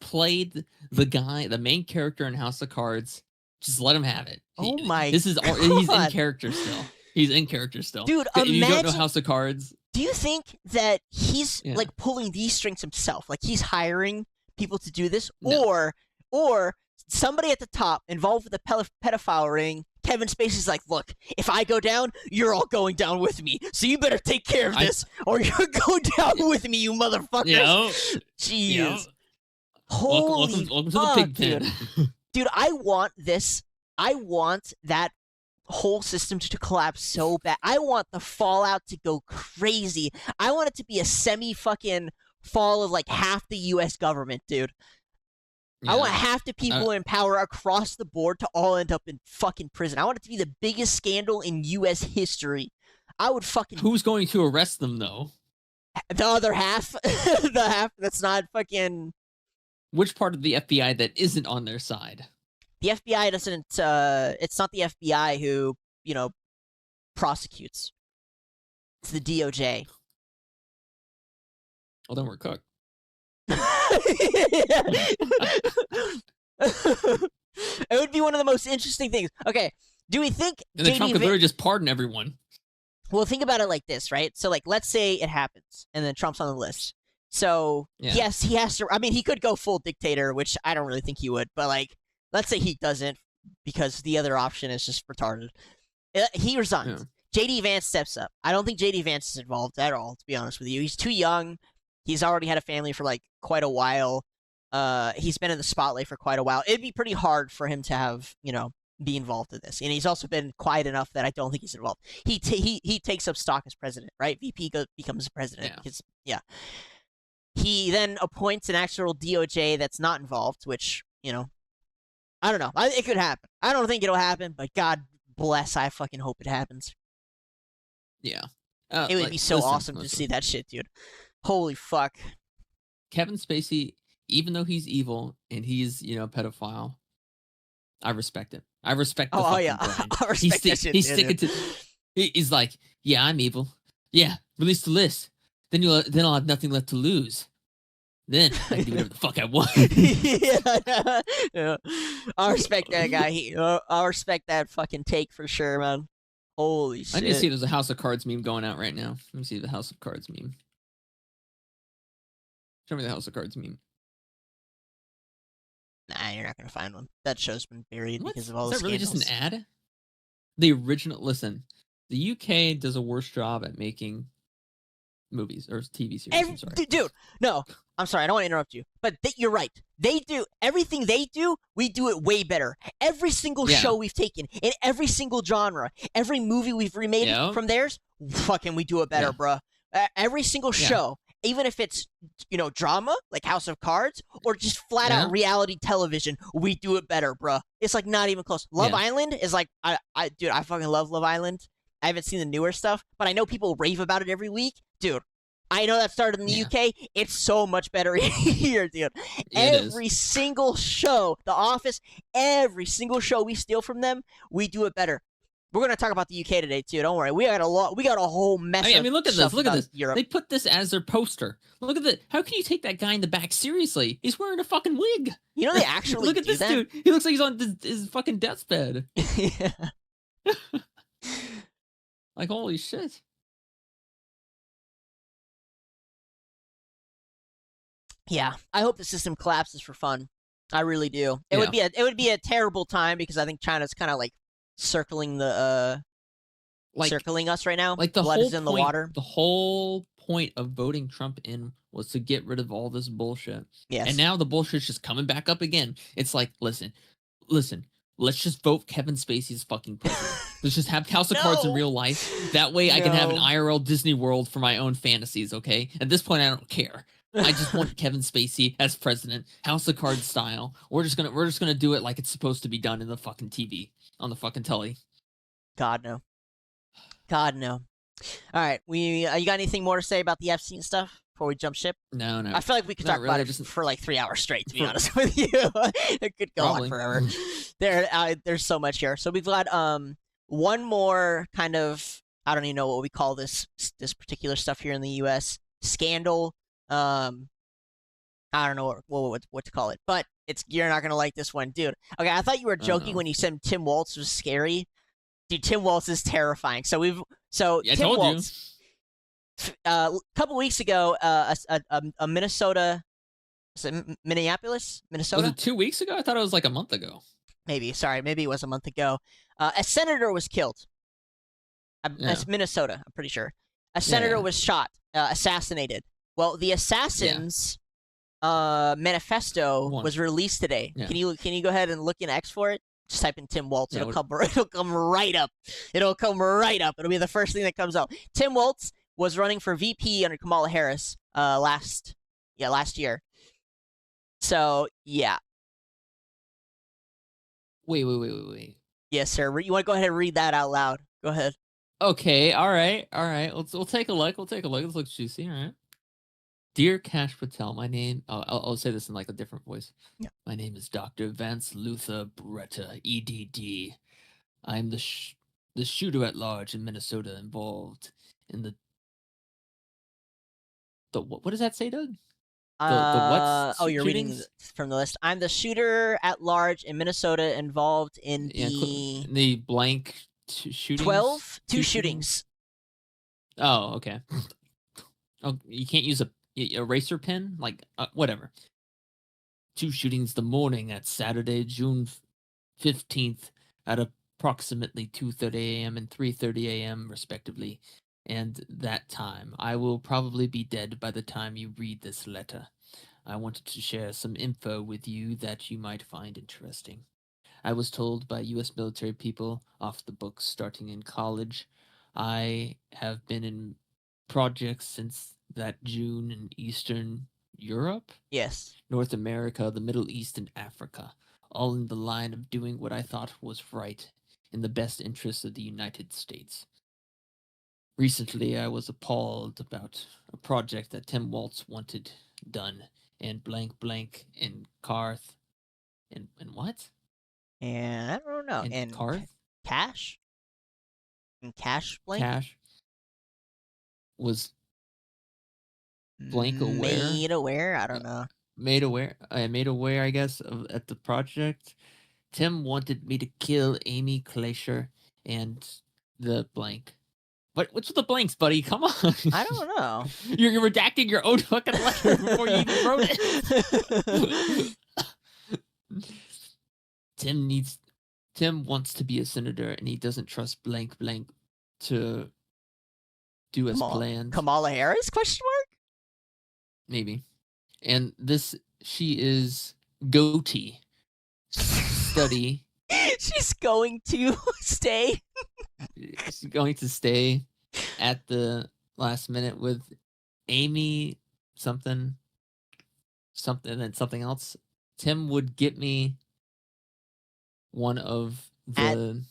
played the main character in House of Cards. Just let him have it. He's in character still. He's in character still. Dude, if you don't know House of Cards. Do you think that he's like pulling these strings himself? Like he's hiring people to do this? No. Or somebody at the top involved with the pedophile ring, Kevin Spacey's like, look, if I go down, you're all going down with me. So you better take care of this or you're going down with me, you motherfuckers. Yeah. Jeez. Yeah. Holy welcome fuck, to the pig pen. Dude, I want this. I want that whole system to collapse so bad. I want the fallout to go crazy. I want it to be a semi-fucking fall of like half the U.S. government, dude. Yeah. I want half the people in power across the board to all end up in fucking prison. I want it to be the biggest scandal in U.S. history. I would fucking... Who's going to arrest them, though? The other half. The half that's not fucking... Which part of the FBI that isn't on their side? The FBI doesn't... it's not the FBI who, prosecutes. It's the DOJ. Well, then we're cooked. It would be one of the most interesting things. Okay, do we think... And then Trump could literally just pardon everyone. Well, think about it like this, right? So, like, let's say it happens, and then Trump's on the list. So, yes, he has to... I mean, he could go full dictator, which I don't really think he would, but, like, let's say he doesn't, because the other option is just retarded. He resigns. Yeah. J.D. Vance steps up. I don't think J.D. Vance is involved at all, to be honest with you. He's too young. He's already had a family for, like, quite a while. He's been in the spotlight for quite a while. It'd be pretty hard for him to have, be involved in this. And he's also been quiet enough that I don't think he's involved. He takes up stock as president, right? VP becomes president. Yeah. He then appoints an actual DOJ that's not involved, which, I don't know. It could happen. I don't think it'll happen, but God bless, I fucking hope it happens. Yeah. It would like, be so listen, awesome to listen. see that shit, dude. Holy fuck. Kevin Spacey, even though he's evil and he's, a pedophile, I respect it. I respect the Oh fucking yeah, grind. I respect that shit. He's too, sticking dude. to. He's like, yeah, I'm evil. Yeah, release the list. Then I'll have nothing left to lose. Then I can do whatever the fuck I want. Yeah. I respect that guy. I respect that fucking take for sure, man. Holy shit. I need to see if there's a House of Cards meme going out right now. Let me see the House of Cards meme. Show me the House of Cards meme. Nah, you're not gonna find one. That show's been buried What? because of all Is the that really scandals. just an ad? The original. Listen, the UK does a worse job at making movies or TV series. I'm sorry. Dude, no, I'm sorry. I don't want to interrupt you, but you're right. They do everything they do. We do it way better. Every single show we've taken in every single genre, every movie we've remade from theirs, fucking we do it better, bruh. Every single show, even if it's drama like House of Cards or just flat out reality television, we do it better, bruh. It's like not even close. Love Island is like dude, I fucking love Love Island. I haven't seen the newer stuff, but I know people rave about it every week. Dude, I know that started in the UK. It's so much better here, dude. Every single show, The Office, every single show we steal from them, we do it better. We're gonna talk about the UK today too. Don't worry. We got a whole mess. I mean, look at this. Look at this. Europe. They put this as their poster. Look at that. How can you take that guy in the back seriously? He's wearing a fucking wig. You know they actually look at this dude. He looks like he's on his fucking deathbed. Yeah. Like, holy shit. Yeah, I hope the system collapses for fun. I really do. It would be a terrible time because I think China's kind of like circling the circling us right now. Like the blood whole is in the water. The whole point of voting Trump in was to get rid of all this bullshit. Yes. And now the bullshit's just coming back up again. It's like, listen. Let's just vote Kevin Spacey's fucking president. Let's just have House of Cards in real life. That way I can have an IRL Disney World for my own fantasies, okay? At this point, I don't care. I just want Kevin Spacey as president, House of Cards style. We're just gonna do it like it's supposed to be done in the fucking TV, on the fucking telly. God no. God no. All right, you got anything more to say about the Epstein stuff before we jump ship? No. I feel like we could talk about it for like 3 hours straight. To be honest with you, it could go on forever. There's so much here. So we've got one more kind of, I don't even know what we call this particular stuff here in the U.S. scandal. I don't know what to call it, but you're not gonna like this one, dude. Okay, I thought you were joking when you said Tim Walz was scary. Dude, Tim Walz is terrifying. So Tim Walz. A couple weeks ago, a Minnesota, Minneapolis, Minnesota. Was it 2 weeks ago? I thought it was like a month ago. Maybe it was a month ago. A senator was killed. It's Minnesota, I'm pretty sure. A senator was shot, assassinated. Well, the assassins' manifesto was released today. Yeah. Can you go ahead and look in X for it? Just type in Tim Walz. It'll come right up. It'll come right up. It'll be the first thing that comes up. Tim Walz was running for VP under Kamala Harris last year. So yeah. Wait. Yes, sir. You want to go ahead and read that out loud? Go ahead. Okay. All right. We'll take a look. It looks juicy. All right. Dear Kash Patel, my name. I'll say this in like a different voice. Yeah. My name is Dr. Vance Luther Beretta, EDD. I'm the shooter at large in Minnesota involved in the what does that say, Doug? You're reading from the list. I'm the shooter at large in Minnesota involved in the blank shootings. 12 shootings. Oh, okay. Oh, you can't use a eraser pen, like whatever. 2 shootings the morning at Saturday, June 15th, at approximately 2:30 a.m. and 3:30 a.m. respectively. And that time, I will probably be dead by the time you read this letter. I wanted to share some info with you that you might find interesting. I was told by U.S. military people off the books starting in college. I have been in projects since that June in Eastern Europe, yes, North America, the Middle East, and Africa, all in the line of doing what I thought was right in the best interests of the United States. Recently, I was appalled about a project that Tim Waltz wanted done, and blank blank in Carth, and what? And I don't know. In And Carth Cash? And Cash Blank? Cash was blank aware, Made aware? I don't know. made aware. I made aware, I guess, of at the project. Tim wanted me to kill Amy Glacier and the blank. What's with the blanks, buddy? Come on. I don't know. You're redacting your own fucking letter before you even wrote it. Tim wants to be a senator, and he doesn't trust blank blank to do as planned. Kamala Harris? Question mark? Maybe. And she is goatee study. She's going to stay. She's going to stay at the last minute with Amy something and something else. Tim would get me one of the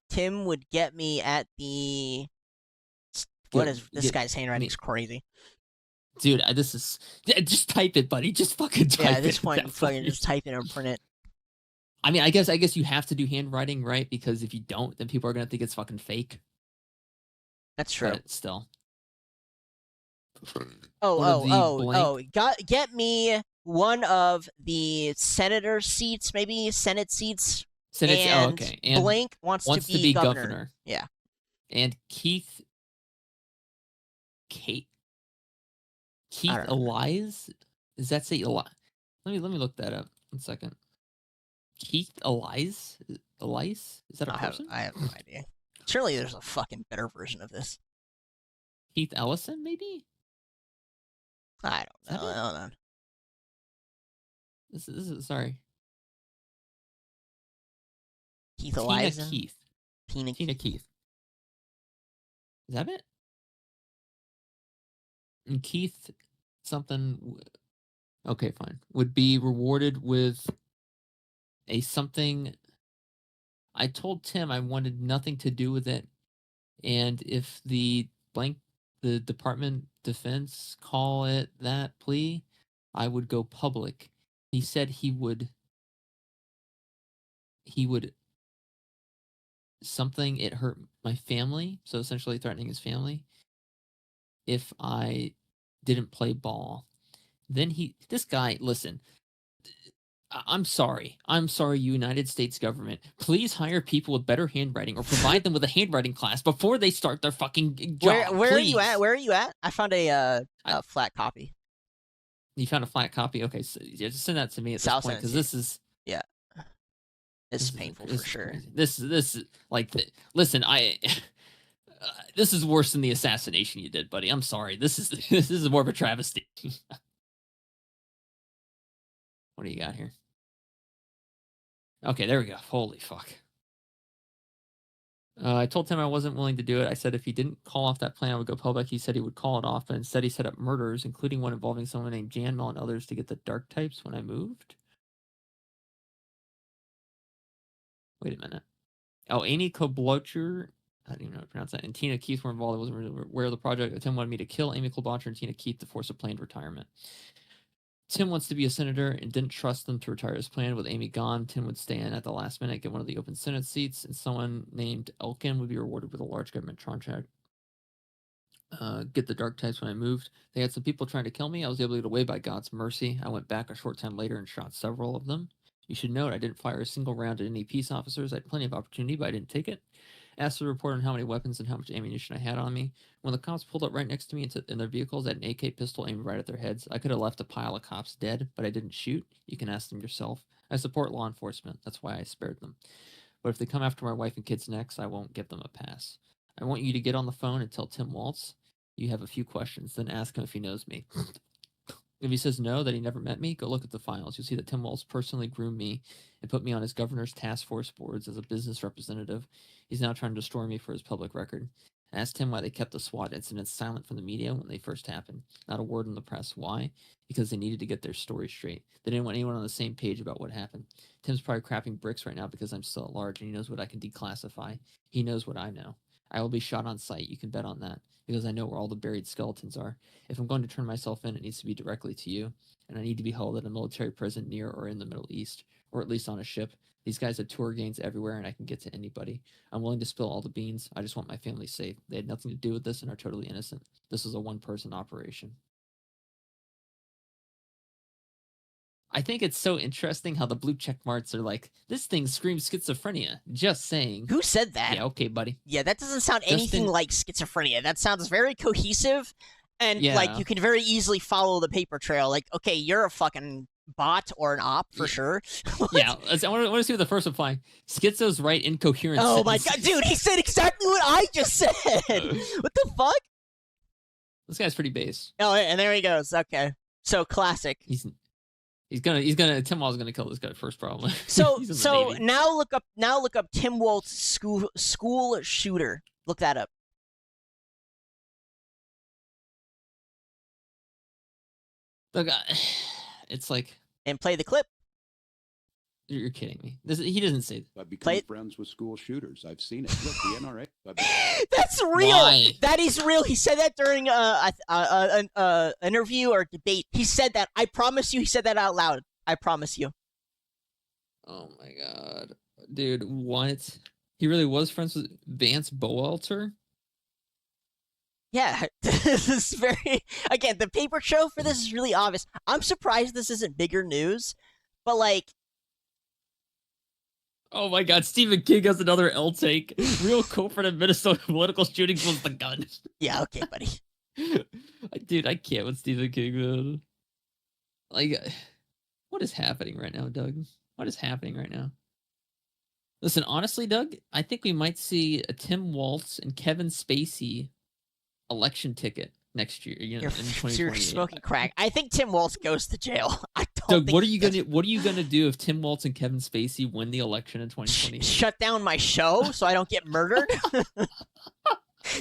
Tim would get me at the this guy's handwriting is crazy. Dude, just type it, buddy. Just fucking type it. Yeah, at this point, fucking just type it and print it. I mean, I guess you have to do handwriting, right? Because if you don't, then people are gonna think it's fucking fake. That's true. But still. Get me one of the senator seats, maybe Senate seats. And Blank wants to be governor. Yeah. And Keith Elias? Does that say Elias? Let me look that up. 1 second. Keith Elias? Is that a person? I have no idea. Surely there's a fucking better version of this. Keith Ellison, maybe? I don't know. Hold on. This is sorry. Keith Elias. Tina Keith. Is that it? And Keith something. Okay, fine. Would be rewarded with a something. I told Tim I wanted nothing to do with it, and if the Department Defense call it that plea, I would go public. He said he would something, it hurt my family, so essentially threatening his family if I didn't play ball. Then this guy, listen, I'm sorry, United States government. Please hire people with better handwriting or provide them with a handwriting class before they start their fucking job. Where are you at? Where are you at? I found a flat copy. You found a flat copy? Okay, so yeah, just send that to me at this point, because this is... Yeah. This is painful for sure. Crazy. This is like... Listen, this is worse than the assassination you did, buddy. I'm sorry. This is more of a travesty. What do you got here? Okay, there we go. Holy fuck. I told Tim I wasn't willing to do it. I said if he didn't call off that plan, I would go public. He said he would call it off, but instead he set up murders, including one involving someone named Janmel and others to get the dark types when I moved. Wait a minute. Oh, Amy Klobuchar, I don't even know how to pronounce that, and Tina Keith were involved. I wasn't really aware of the project. Tim wanted me to kill Amy Klobuchar and Tina Keith to force a planned retirement. Tim wants to be a senator and didn't trust them to retire his plan. With Amy gone, Tim would stay in at the last minute, get one of the open Senate seats, and someone named Elkin would be rewarded with a large government contract. Get the dark types when I moved. They had some people trying to kill me. I was able to get away by God's mercy. I went back a short time later and shot several of them. You should note I didn't fire a single round at any peace officers. I had plenty of opportunity, but I didn't take it. Asked the report on how many weapons and how much ammunition I had on me. When the cops pulled up right next to me in their vehicles, I had an AK pistol aimed right at their heads. I could have left a pile of cops dead, but I didn't shoot. You can ask them yourself. I support law enforcement. That's why I spared them. But if they come after my wife and kids next, I won't give them a pass. I want you to get on the phone and tell Tim Waltz you have a few questions, then ask him if he knows me. If he says no, that he never met me, go look at the files. You'll see that Tim Waltz personally groomed me and put me on his governor's task force boards as a business representative. He's now trying to destroy me for his public record. I asked him why they kept the SWAT incidents silent from the media when they first happened. Not a word in the press. Why? Because they needed to get their story straight. They didn't want anyone on the same page about what happened. Tim's probably crapping bricks right now because I'm still at large, and he knows what I can declassify. He knows what I know. I will be shot on sight. You can bet on that, because I know where all the buried skeletons are. If I'm going to turn myself in, it needs to be directly to you, and I need to be held at a military prison near or in the Middle East, or at least on a ship. These guys have tour gains everywhere, and I can get to anybody. I'm willing to spill all the beans. I just want my family safe. They had nothing to do with this and are totally innocent. This is a one-person operation. I think it's so interesting how the blue check marks are like, this thing screams schizophrenia. Just saying. Who said that? Yeah, okay, buddy. Yeah, that doesn't sound anything like schizophrenia. That sounds very cohesive, and like you can very easily follow the paper trail. Like, okay, you're a fucking bot or an op for sure. Yeah, I want to see what the first reply. Schizo's right incoherent. Oh my god, dude, he said exactly what I just said. What the fuck? This guy's pretty base. Oh, and there he goes. Okay, so classic. He's gonna Tim Wall's gonna kill this guy first, probably. So now look up Tim Walt's school shooter. Look that up. Look, it's like, and play the clip. You're kidding me. He doesn't say I've become friends with school shooters. I've seen it. Look, the NRA. That's real. Why? That is real. He said that during an interview or debate. He said that. I promise you. He said that out loud. I promise you. Oh my god, dude! What? He really was friends with Vance Boelter? Yeah, this is very. Again, the paper trail for this is really obvious. I'm surprised this isn't bigger news, but like. Oh my god, Stephen King has another L take. Real culprit of Minnesota political shootings was the gun. Yeah, okay, buddy. Dude, I can't with Stephen King, man. Like, what is happening right now, Doug? What is happening right now? Listen, honestly, Doug, I think we might see a Tim Waltz and Kevin Spacey election ticket next year. You know, in 2028. You're smoking crack. I think Tim Waltz goes to jail. I don't. Doug, what are you gonna do if Tim Waltz and Kevin Spacey win the election in 2028? Shut down my show so I don't get murdered.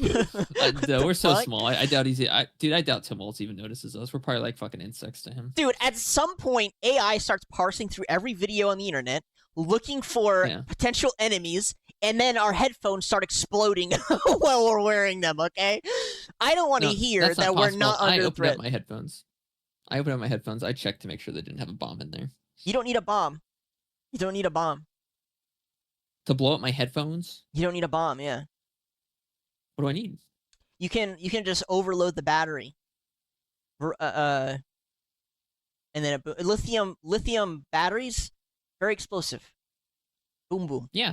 We're so small. I doubt dude, I doubt Tim Waltz even notices us. We're probably like fucking insects to him. Dude, at some point, AI starts parsing through every video on the internet, looking for potential enemies, and then our headphones start exploding while we're wearing them, okay? I don't want to hear that we're not under threat. I opened up my headphones. I checked to make sure they didn't have a bomb in there. You don't need a bomb. You don't need a bomb. To blow up my headphones? You don't need a bomb, yeah. What do I need? You can just overload the battery. And then lithium batteries, very explosive. Boom boom. Yeah.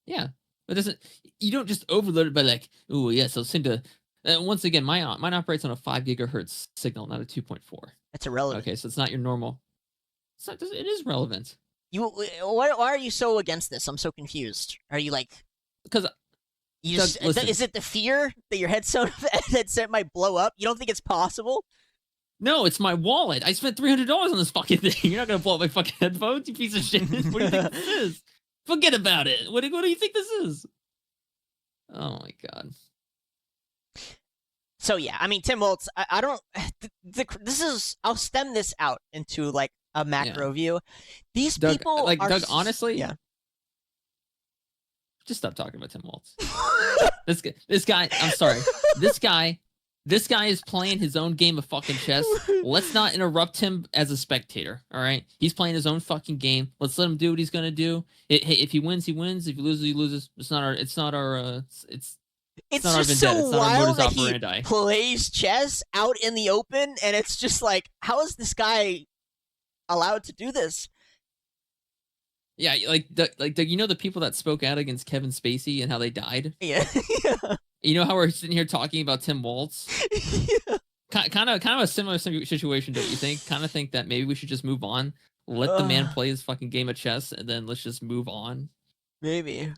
Yeah. You don't just overload it by like, oh yes, I'll send a once again, mine operates on a 5 gigahertz signal, not a 2.4. That's irrelevant. Okay, so it's not your normal. It is relevant. Why are you so against this? I'm so confused. Are you like? Because is it the fear that your headset might blow up? You don't think it's possible? No, it's my wallet. I spent $300 on this fucking thing. You're not gonna blow up my fucking headphones, you piece of shit. What do you think this is? Forget about it. What do you think this is? Oh my god. So yeah, I mean, Tim Waltz. I don't. This is. I'll stem this out into like a macro view. These people, like are Doug. Honestly, yeah. Just stop talking about Tim Waltz. This guy. I'm sorry. This guy is playing his own game of fucking chess. Let's not interrupt him as a spectator. All right, he's playing his own fucking game. Let's let him do what he's gonna do. Hey, if he wins, he wins. If he loses, he loses. It's not our. It's not just our vendetta. so wild that operandi. He plays chess out in the open, and it's just like, how is this guy allowed to do this? Yeah, like you know the people that spoke out against Kevin Spacey and how they died. Yeah. You know how we're sitting here talking about Tim Waltz. Yeah. Kind of a similar situation, don't you think? Kind of think that maybe we should just move on, let the man play his fucking game of chess, and then let's just move on. Maybe.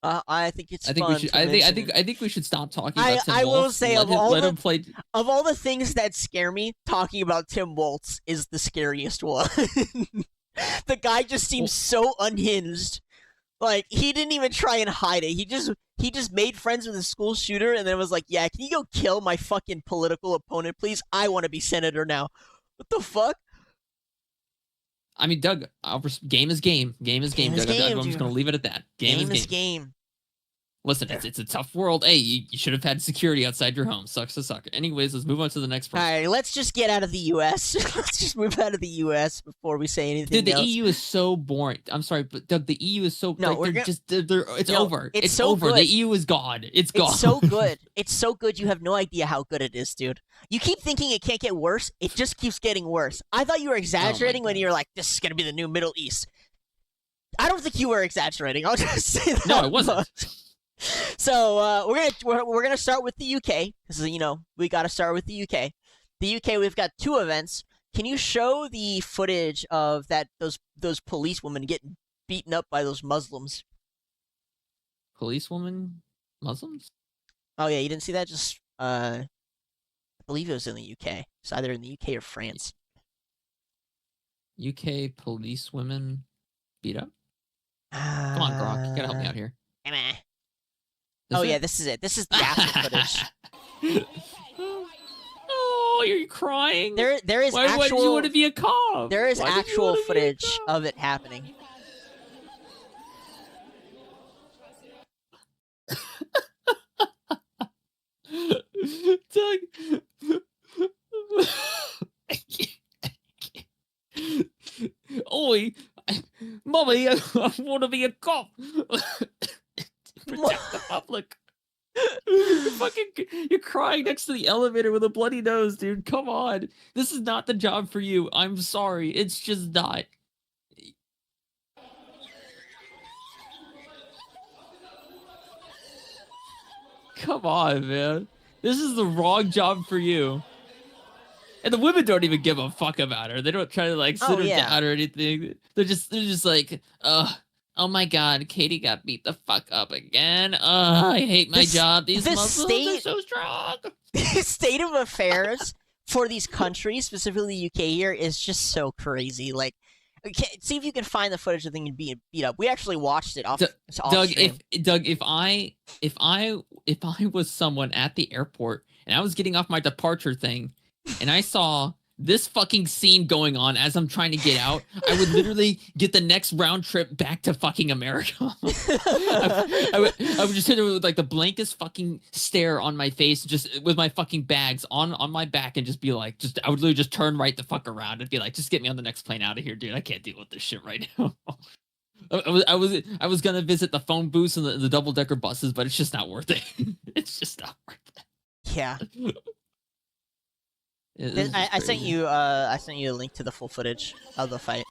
I think it's. I think we should stop talking about Tim Waltz. I will say of all the things that scare me, talking about Tim Waltz is the scariest one. The guy just seems so unhinged. Like, he didn't even try and hide it. He just made friends with a school shooter and then was like, yeah, can you go kill my fucking political opponent, please? I want to be senator now. What the fuck? I mean, Doug, game is game. Game is game, Doug. I'm just going to leave it at that. Game is game. Listen, it's a tough world. Hey, you should have had security outside your home. Sucks to suck. Anyways, let's move on to the next person. All right, let's just get out of the U.S. Let's just move out of the U.S. before we say anything Dude, the else. EU is so boring. I'm sorry, but Doug, the EU is so No, like, it's over. It's so over. good. The EU is gone. It's gone. It's so good. It's so good. You have no idea how good it is, dude. You keep thinking it can't get worse. It just keeps getting worse. I thought you were exaggerating when you were like, "This is gonna be the new Middle East." I don't think you were exaggerating. I'll just say that. No, it wasn't. So we're gonna start with the UK because we got to start with the UK. The UK, we've got two events. Can you show the footage of those policewomen getting beaten up by those Muslims? Policewoman, Muslims? Oh yeah, you didn't see that? Just I believe it was in the UK. It's either in the UK or France. UK policewomen beat up. Come on, Grok, you gotta help me out here. Oh yeah, this is it. This is the after footage. Oh, are you crying? There is Why actual. did you want to be a cop? There is Why did you actual wanna be a footage cop? of it happening. Doug. Oi, mommy, I want to be a cop. Protect the public. You're crying next to the elevator with a bloody nose, dude. Come on. This is not the job for you. I'm sorry. It's just not. Come on, man. This is the wrong job for you. And the women don't even give a fuck about her. They don't try to like sit her down or anything. They're just like, oh my god, Katie got beat the fuck up again. I hate my job. These Muslims are so strong. The state of affairs for these countries, specifically the UK here, is just so crazy. Like, see if you can find the footage of them being beat up. We actually watched it off. Doug, stream. if I was someone at the airport and I was getting off my departure thing, and I saw this fucking scene going on as I'm trying to get out, I would literally get the next round trip back to fucking America. I would just sit there with like the blankest fucking stare on my face, just with my fucking bags on my back, and just be like, I would literally just turn right the fuck around and be like, just get me on the next plane out of here, dude. I can't deal with this shit right now. I was gonna visit the phone booths and the double decker buses, but it's just not worth it. It's just not worth it. Yeah. I sent you a link to the full footage of the fight.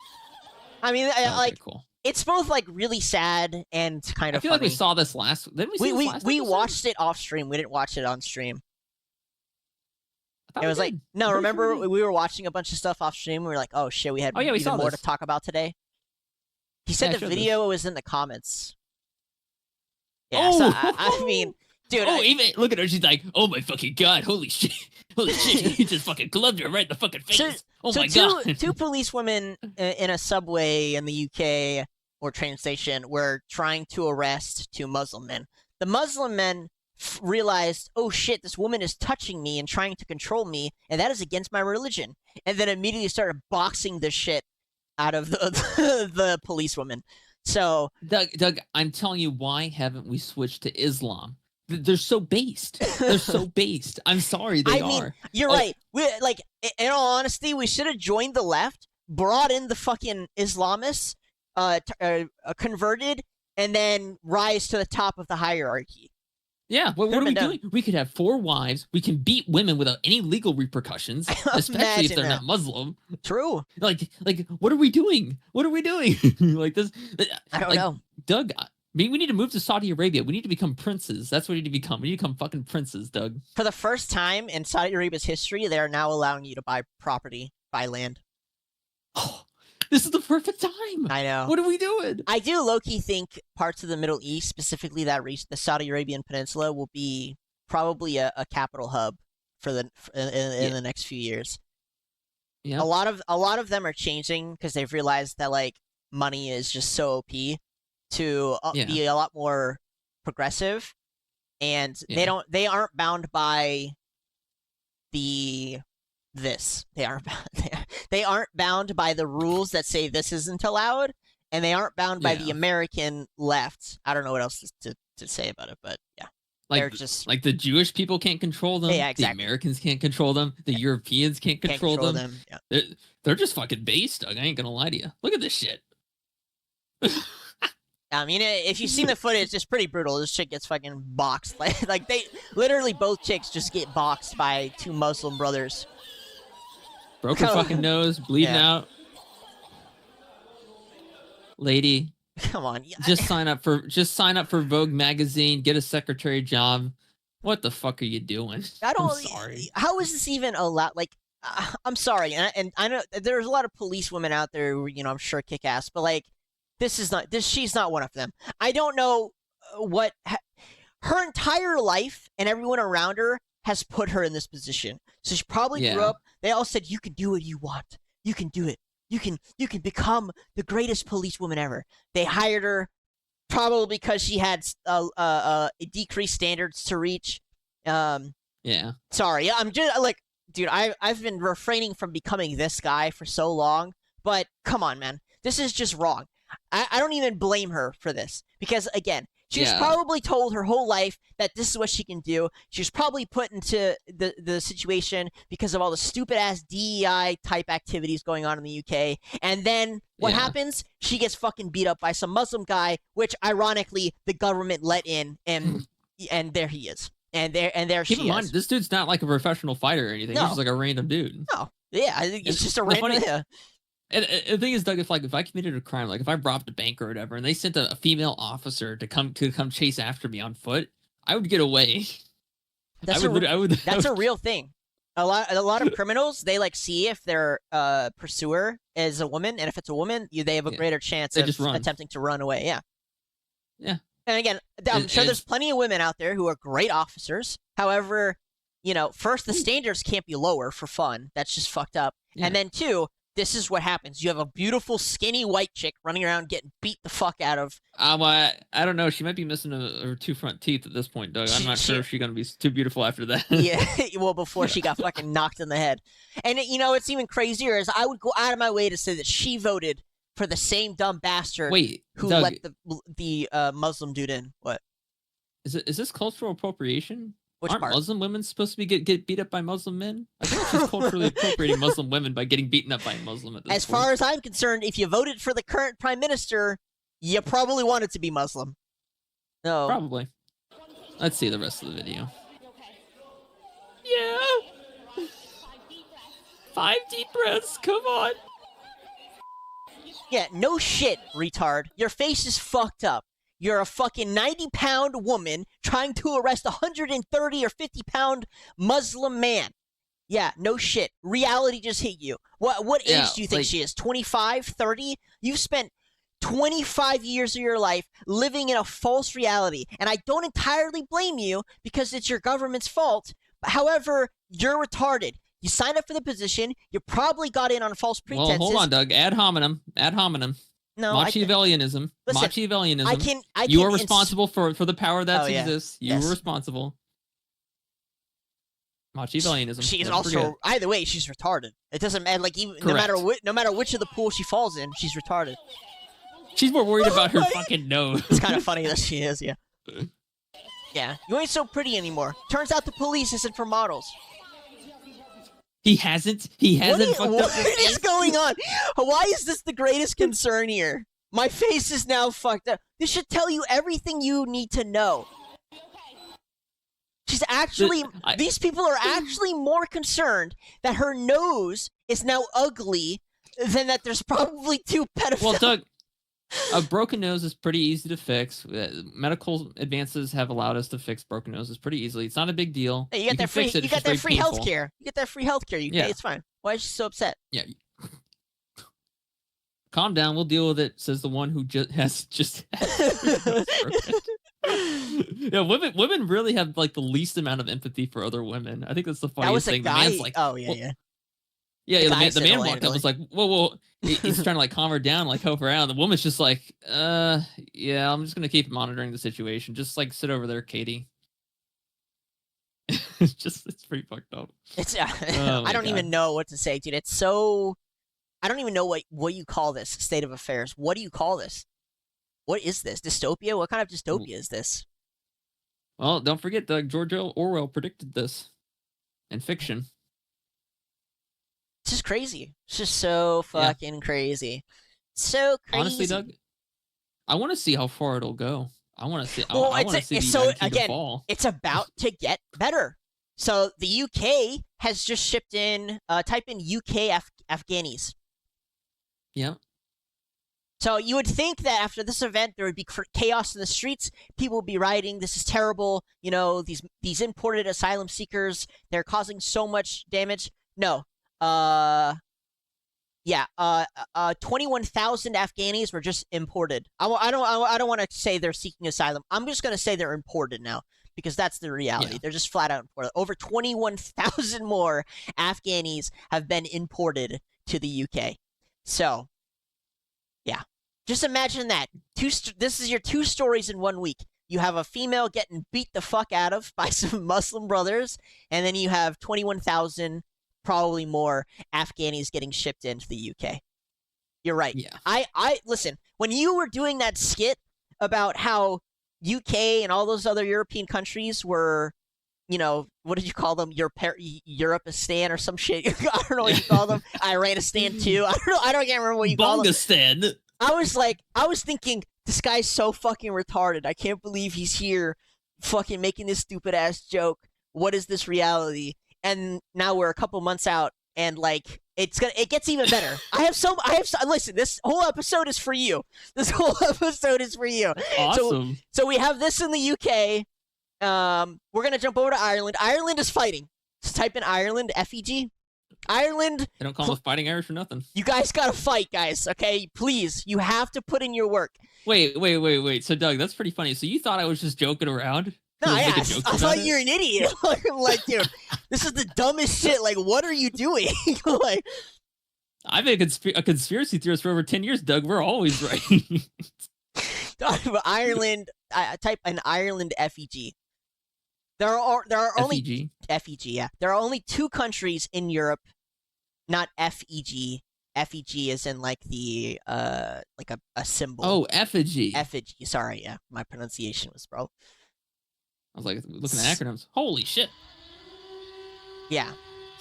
I mean, cool. It's both like really sad and kind of. I feel funny. like we saw this last. Didn't we see this last we episode? watched it off stream. We didn't watch it on stream. It was like no. I'm Remember, sure we were watching a bunch of stuff off stream. We were like, oh shit, we had we even saw more this. to talk about today. He said Yeah, the I showed video was in the comments. Yeah, Oh! so I mean, dude. Even look at her. She's like, "Oh my fucking god! Holy shit! Holy shit! He just fucking clubbed her right in the fucking face! Oh my god!" Two policewomen in a subway in the UK or train station were trying to arrest two Muslim men. The Muslim men realized, "Oh shit! This woman is touching me and trying to control me, and that is against my religion." And then immediately started boxing the shit out of the policewoman. So, Doug, I'm telling you, why haven't we switched to Islam? They're so based. They're so based. I'm sorry, they I mean, are. you're right. We like, in all honesty, we should have joined the left, brought in the fucking Islamists, converted, and then rise to the top of the hierarchy. Yeah, what are we been doing? We could have 4 wives. We can beat women without any legal repercussions, especially if they're not Muslim. True. Like, what are we doing? What are we doing? Like this? I don't know. Doug, we need to move to Saudi Arabia. We need to become princes. That's what we need to become. We need to become fucking princes, Doug. For the first time in Saudi Arabia's history, they are now allowing you to buy property, buy land. Oh, this is the perfect time. I know. What are we doing? I do low-key think parts of the Middle East, specifically that region, the Saudi Arabian Peninsula, will be probably a capital hub for in the next few years. Yeah. A lot of them are changing because they've realized that like money is just so OP to be a lot more progressive, and they aren't bound by they aren't bound by the rules that say this isn't allowed, and they aren't bound by the Yeah. American left. I don't know what else to say about it, but yeah. They're just like the Jewish people can't control them. Yeah, exactly. The Americans can't control them. The Europeans can't control them. Yeah. They're just fucking based, Doug. I ain't gonna lie to you. Look at this shit. I mean, if you've seen the footage, it's pretty brutal. This chick gets fucking boxed. Like they literally both chicks just get boxed by two Muslim brothers. Broke her fucking nose, bleeding out. Lady, come on. just sign up for Vogue magazine. Get a secretary job. What the fuck are you doing? I'm sorry. How is this even allowed? Like, I'm sorry, and I know there's a lot of police women out there who, I'm sure kick ass, but like, she's not one of them. I don't know what her entire life and everyone around her has put her in this position. So she probably grew up. They all said, "You can do what you want. You can do it. You can become the greatest policewoman ever." They hired her probably because she had decreased standards to reach. Sorry, I'm just like, dude, I've been refraining from becoming this guy for so long, but come on, man, this is just wrong. I don't even blame her for this because, again, she was probably told her whole life that this is what she can do. She was probably put into the situation because of all the stupid-ass DEI type activities going on in the UK. And then what happens? She gets fucking beat up by some Muslim guy, which, ironically, the government let in, and there he is. And there she is. Keep in mind, this dude's not like a professional fighter or anything. No. He's just like a random dude. No. Yeah, I think it's just a random... And the thing is, Doug, if I committed a crime, like if I robbed a bank or whatever, and they sent a female officer to come chase after me on foot, I would get away. That's a real thing. A lot of criminals, they like see if their pursuer is a woman, and if it's a woman, they have a greater chance of attempting to run away. Yeah. Yeah. And again, I'm sure there's plenty of women out there who are great officers. However, first, the standards can't be lower for fun. That's just fucked up. Yeah. And then two, this is what happens. You have a beautiful, skinny white chick running around getting beat the fuck out of. I don't know. She might be missing her two front teeth at this point, Doug. I'm not sure if she's going to be too beautiful after that. Yeah, well, before she got fucking knocked in the head. And, it's even crazier is I would go out of my way to say that she voted for the same dumb bastard who Doug, let the Muslim dude in. What? Is this cultural appropriation? Which Aren't part? Muslim women supposed to get beat up by Muslim men? I think she's culturally appropriating Muslim women by getting beaten up by a Muslim at this point. As far as I'm concerned, if you voted for the current prime minister, you probably wanted to be Muslim. No. Probably. Let's see the rest of the video. Yeah. 5 deep breaths. Come on. Yeah, no shit, retard. Your face is fucked up. You're a fucking 90-pound woman trying to arrest a 130 or 50-pound Muslim man. Yeah, no shit. Reality just hit you. What age do you think she is? 25, 30? You've spent 25 years of your life living in a false reality. And I don't entirely blame you because it's your government's fault. However, you're retarded. You signed up for the position. You probably got in on false pretenses. Well, hold on, Doug. Ad hominem. No, Machiavellianism. Listen, Machiavellianism. I you are responsible for the power that exists. Yes. You were responsible. Machiavellianism. She is also either way. She's retarded. It doesn't matter. Like no matter which of the pool she falls in, she's retarded. She's more worried about her fucking nose. It's kind of funny that she is. Yeah. Yeah. You ain't so pretty anymore. Turns out the police isn't for models. He hasn't. What is going on? Why is this the greatest concern here? My face is now fucked up. This should tell you everything you need to know. She's actually. These people are actually more concerned that her nose is now ugly than that there's probably 2 pedophiles. Well, Doug, a broken nose is pretty easy to fix. Medical advances have allowed us to fix broken noses pretty easily. It's not a big deal. Hey, you got that free healthcare. You get that free healthcare. It's fine. Why is she so upset? Yeah. Calm down. We'll deal with it. Says the one who has. Yeah, women really have like the least amount of empathy for other women. I think that's the funniest thing. That was a guy. The man's like, oh yeah, yeah. Yeah, the man walked up, was like, whoa. He's trying to like calm her down, like help her out. And the woman's just like, yeah, I'm just gonna keep monitoring the situation. Just like sit over there, Katie. It's pretty fucked up. It's I don't even know what to say, dude. It's so. I don't even know what you call this state of affairs. What do you call this? What is this? Dystopia? What kind of dystopia is this? Well, don't forget that George Orwell predicted this in fiction. It's just crazy. It's just so fucking crazy. So crazy. Honestly, Doug, I want to see how far it'll go. I want to see. Well, I want to see the so United Kingdom again, fall. it's about to get better. So the UK has just shipped in. Type in UK Afghanis. Yeah. So you would think that after this event there would be chaos in the streets. People would be rioting. This is terrible. You know, these imported asylum seekers, they're causing so much damage. No. 21,000 Afghanis were just imported. I don't want to say they're seeking asylum. I'm just gonna say they're imported now because that's the reality. Yeah. They're just flat out imported. Over 21,000 more Afghanis have been imported to the UK. So, yeah, just imagine that. This is your 2 stories in 1 week. You have a female getting beat the fuck out of by some Muslim brothers, and then you have 21,000. Probably more Afghanis getting shipped into the UK. You're right. Yeah. I listen, when you were doing that skit about how UK and all those other European countries were, you know, what did you call them? Europistan or some shit. I don't know what you call them. Iranistan too. I don't remember what you call them. Bongistan. I was thinking, this guy's so fucking retarded. I can't believe he's here fucking making this stupid ass joke. What is this reality? And now we're a couple months out, and like it gets even better. Listen, this whole episode is for you. This whole episode is for you. Awesome. So we have this in the UK. We're gonna jump over to Ireland. Ireland is fighting. Just type in Ireland, FEG. Ireland. They don't call them Fighting Irish for nothing. You guys gotta fight, guys. Okay, please. You have to put in your work. Wait. So Doug, that's pretty funny. So you thought I was just joking around? No, I I thought you were an idiot. I'm like, dude, this is the dumbest shit. Like, what are you doing? Like, I've been a conspiracy theorist for over 10 years, Doug. We're always right. Ireland. I type in Ireland FEG. There are only FEG. Yeah, there are only 2 countries in Europe, not FEG. FEG is in like the like a symbol. Oh, effigy. Effigy. Sorry, yeah, my pronunciation was bro. I was like looking at acronyms. Holy shit. Yeah.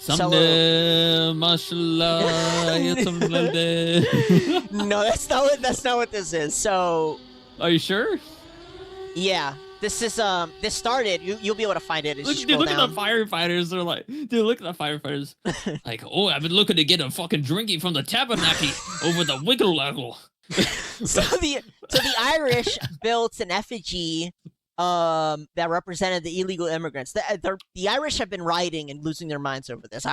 Someday, mashallah, someday. No, that's not what this is. So. Are you sure? Yeah. This is this started. You'll be able to find it. Look at the firefighters. They're like, dude, look at the firefighters. Like, oh, I've been looking to get a fucking drinky from the tabernacle over the wiggle level. So the Irish built an effigy that represented the illegal immigrants. The Irish have been rioting and losing their minds over this.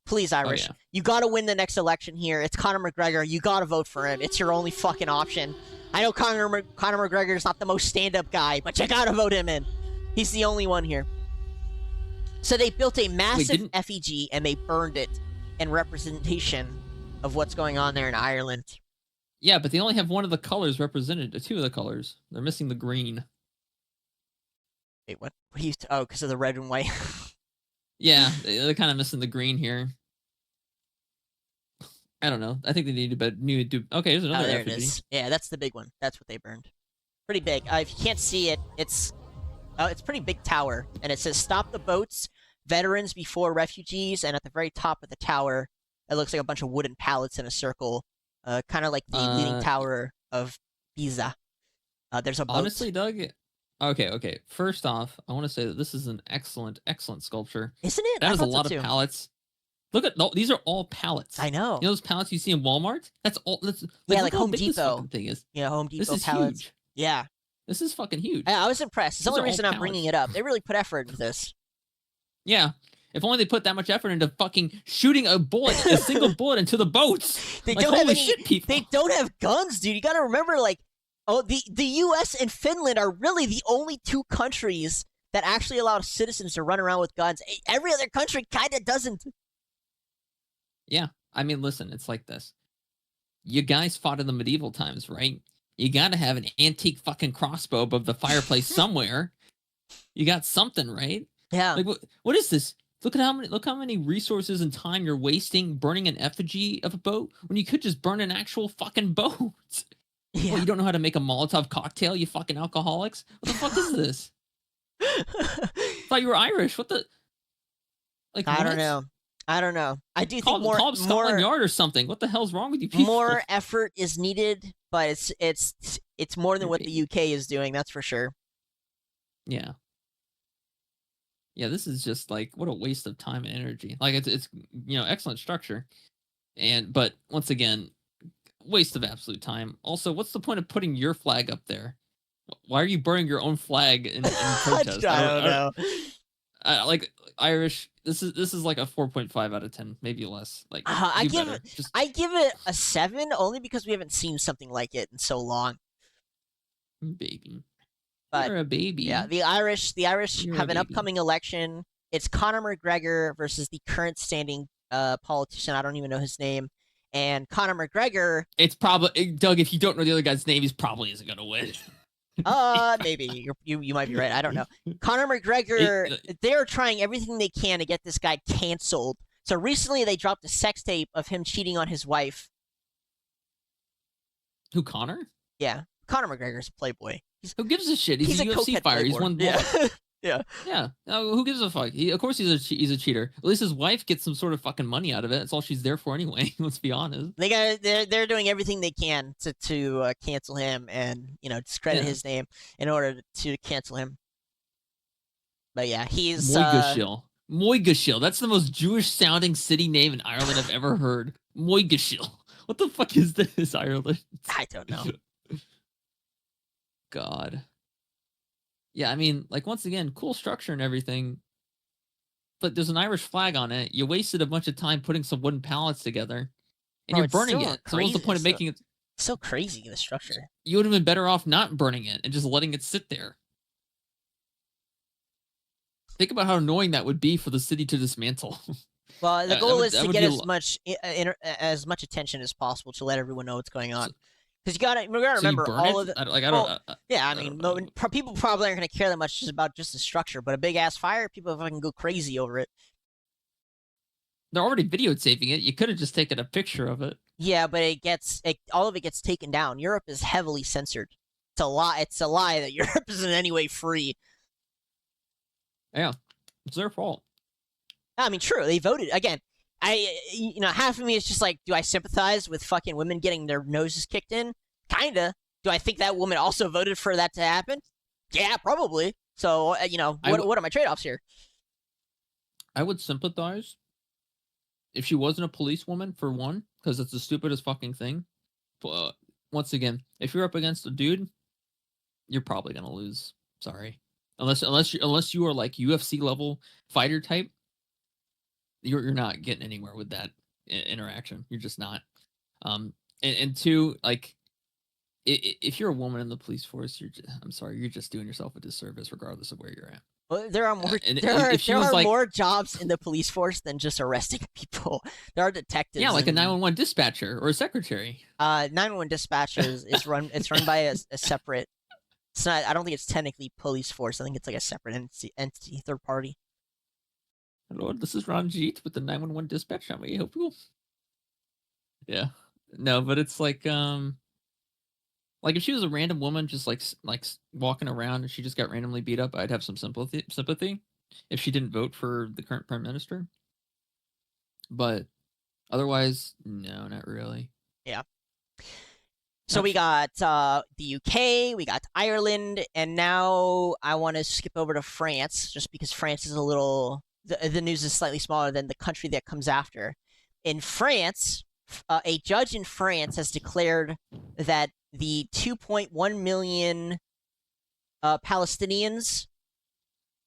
Please, Irish, you got to win the next election here. It's Conor McGregor. You got to vote for him. It's your only fucking option. I know Conor McGregor is not the most stand-up guy, but you got to vote him in. He's the only one here. So they built a massive effigy and they burned it in representation of what's going on there in Ireland. Yeah, but they only have one of the colors represented. 2 of the colors. They're missing the green. Wait, what? What are you? Oh, because of the red and white. Yeah, they're kind of missing the green here. I don't know. I think they need to do. Okay, there's another there effigy. It is. Yeah, that's the big one. That's what they burned. Pretty big. If you can't see it, it's a pretty big tower, and it says "Stop the boats, veterans before refugees." And at the very top of the tower, it looks like a bunch of wooden pallets in a circle, kind of like the Leaning Tower of Pisa. There's a boat. Honestly, Doug. Okay. First off, I want to say that this is an excellent sculpture. Isn't it? That has a lot of pallets. Look at these are all pallets. I know. You know those pallets you see in Walmart? That's all. Like Home Depot. Thing is. Yeah, Home Depot this is pallets. Huge. Yeah. This is fucking huge. I was impressed. It's the only reason I'm bringing it up. They really put effort into this. Yeah. If only they put that much effort into fucking shooting a single bullet into the boats. They like, don't have holy shit, people. They don't have guns, dude. You got to remember, like, the U.S. and Finland are really the only 2 countries that actually allow citizens to run around with guns. Every other country kind of doesn't. Yeah. I mean, listen, it's like this. You guys fought in the medieval times, right? You got to have an antique fucking crossbow above the fireplace somewhere. You got something, right? Yeah. Like, what is this? Look how many resources and time you're wasting burning an effigy of a boat when you could just burn an actual fucking boat. Yeah. Well, you don't know how to make a Molotov cocktail, you fucking alcoholics. What the fuck is this? Thought you were Irish. What the? Like, I what? don't know. I do think Call up Scotland more Yard or something. What the hell's wrong with you people? more effort is needed, but it's more than what the UK is doing. That's for sure. Yeah. Yeah, this is just like what a waste of time and energy. Like it's excellent structure, but once again, waste of absolute time. Also, what's the point of putting your flag up there? Why are you burning your own flag in protest? I don't know. Like Irish, this is like a 4.5 out of 10, maybe less. Like I do give better. it I give it a 7 only because we haven't seen something like it in so long. Baby. But You're a baby. yeah, the Irish You're a have an baby. upcoming election. It's Conor McGregor versus the current standing politician. I don't even know his name. And Conor McGregor, It's probably Doug. If you don't know the other guy's name, he's probably isn't gonna win. maybe you might be right. I don't know. Conor McGregor, they're trying everything they can to get this guy canceled. So recently they dropped a sex tape of him cheating on his wife. Who, Connor? Yeah, Conor McGregor's a playboy. Who gives a shit? He's a UFC cokehead fighter. He's playboy. won. Yeah. Yeah. Yeah. Who gives a fuck? Of course he's a cheater. At least his wife gets some sort of fucking money out of it. That's all she's there for anyway. Let's be honest. They're doing everything they can to cancel him and discredit his name in order to cancel him. But yeah, he's Moigashil. That's the most Jewish sounding city name in Ireland I've ever heard. Moigashil. What the fuck is this, Ireland? I don't know. God. Yeah, I mean, like, once again, cool structure and everything, but there's an Irish flag on it. You wasted a bunch of time putting some wooden pallets together, and you're burning it. So what's the point of making it? So crazy, the structure. You would have been better off not burning it and just letting it sit there. Think about how annoying that would be for the city to dismantle. Well, the goal is to get as much attention as possible to let everyone know what's going on. Because you gotta remember all of the. Yeah, I mean, people probably aren't gonna care that much about just the structure, but a big ass fire, people fucking go crazy over it. They're already videotaping it. You could have just taken a picture of it. Yeah, but all of it gets taken down. Europe is heavily censored. It's a lie. It's a lie that Europe is in any way free. Yeah, it's their fault. I mean, true. They voted again. Half of me is just like, do I sympathize with fucking women getting their noses kicked in? Kinda. Do I think that woman also voted for that to happen? Yeah, probably. So, what are my trade-offs here? I would sympathize if she wasn't a policewoman, for one, because it's the stupidest fucking thing. Once again, if you're up against a dude, you're probably gonna lose. Sorry, unless you are like UFC level fighter type. You're not getting anywhere with that interaction. You're just not. And two, like, if you're a woman in the police force, I'm sorry, you're just doing yourself a disservice, regardless of where you're at. Well, there are more more jobs in the police force than just arresting people. There are detectives. Yeah, like a 911 dispatcher or a secretary. 911 dispatcher is run. It's run by a separate. It's not. I don't think it's technically police force. I think it's like a separate entity, third party. Hello, this is Ranjit with the 911 dispatch. How may I help you? Yeah. No, but it's like if she was a random woman just like walking around and she just got randomly beat up, I'd have some sympathy if she didn't vote for the current prime minister. But otherwise, no, not really. Yeah. So we got the UK, we got Ireland, and now I want to skip over to France, just because France is a little... The news is slightly smaller than the country that comes after. In France, a judge in France has declared that the 2.1 million Palestinians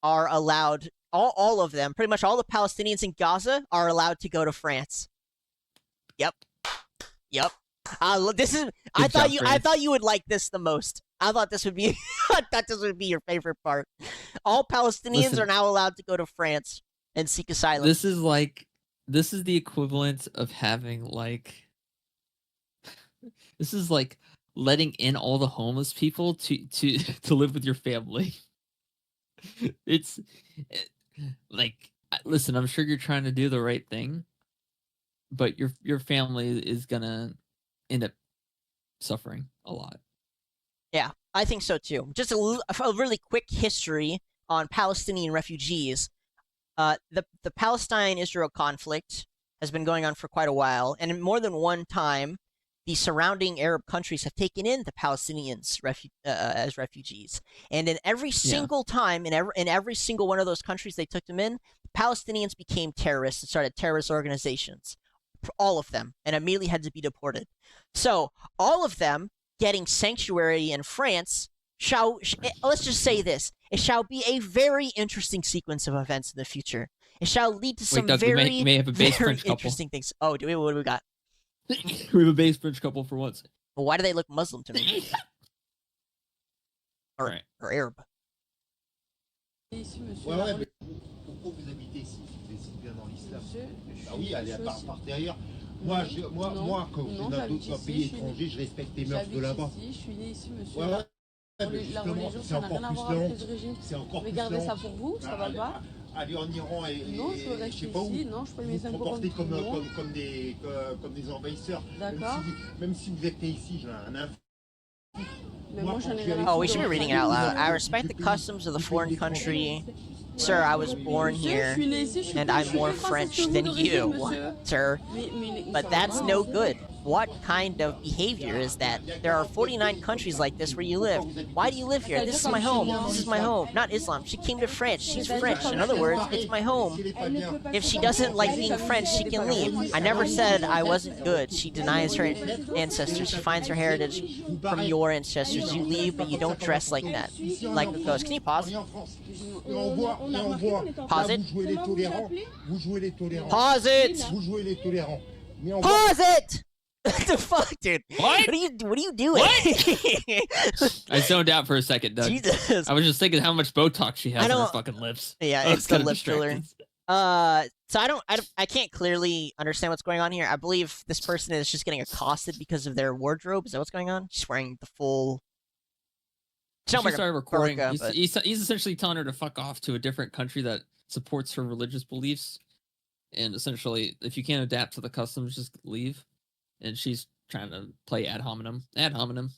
are allowed, all of them, pretty much all the Palestinians in Gaza are allowed to go to France. Yep. I thought you would like this the most. I thought this would be your favorite part. All Palestinians are now allowed to go to France and seek asylum. This is the equivalent of having this is like letting in all the homeless people to live with your family. It's like Listen, I'm sure you're trying to do the right thing, but your family is gonna end up suffering a lot. Yeah, I think so too. Just a really quick history on Palestinian refugees. The Palestine-Israel conflict has been going on for quite a while, and more than one time, the surrounding Arab countries have taken in the Palestinians as refugees. And in every single time, in every single one of those countries they took them in, Palestinians became terrorists and started terrorist organizations. All of them, and immediately had to be deported. So all of them getting sanctuary in France let's just say this: it shall be a very interesting sequence of events in the future. It shall lead to some Doug, very, may have a base very French couple. interesting things. Oh, do we? What do we got? We have a base French couple for once. Well, why do they look Muslim to me? Or Arab? Pourquoi vous habitez ici? Vous êtes bien dans l'islam. Ah oui, allez par derrière. Moi, quand je suis dans un pays étranger, je respecte les mœurs de là-bas. Je suis né ici, monsieur. Ouais, la religion, ça n'a rien à voir avec le régime. Vous pouvez garder ça pour vous, ça va pas. Aller en Iran et non, je veux rester ici. Non, je peux me comporter comme des envahisseurs. D'accord. Même si vous êtes né ici, j'ai un info. Oh, we should be reading it out loud. I respect the customs of the foreign country. Sir, I was born here, and I'm more French than you, sir. But that's no good. What kind of behavior is that? There are 49 countries like this where you live. Why do you live here? This is my home. This is my home. Not Islam. She came to France. She's French. In other words, it's my home. If she doesn't like being French, she can leave. I never said I wasn't good. She denies her ancestors. She finds her heritage from your ancestors. You leave, but you don't dress like that. Like a ghost. Can you pause? Pause it. Pause it. Pause it. What the fuck, dude? What? What are you doing? What? I zoned out for a second, Doug. Jesus. I was just thinking how much Botox she has on her fucking lips. Yeah, it's the lip filler. So I can't clearly understand what's going on here. I believe this person is just getting accosted because of their wardrobe. Is that what's going on? She's wearing the full. She started recording. Burqa, he's essentially telling her to fuck off to a different country that supports her religious beliefs, and essentially, if you can't adapt to the customs, just leave. And she's trying to play ad hominem. Ad hominem.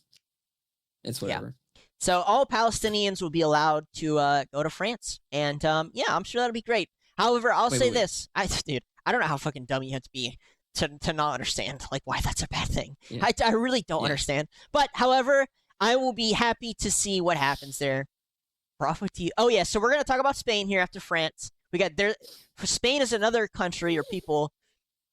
It's whatever. Yeah. So all Palestinians will be allowed to go to France, and yeah, I'm sure that'll be great. However, I'll say this, dude, I don't know how fucking dumb you have to be to not understand like why that's a bad thing. Yeah. I really don't understand. But however, I will be happy to see what happens there. Bravo to you. Oh yeah, so we're gonna talk about Spain here after France. We got there. Spain is another country or people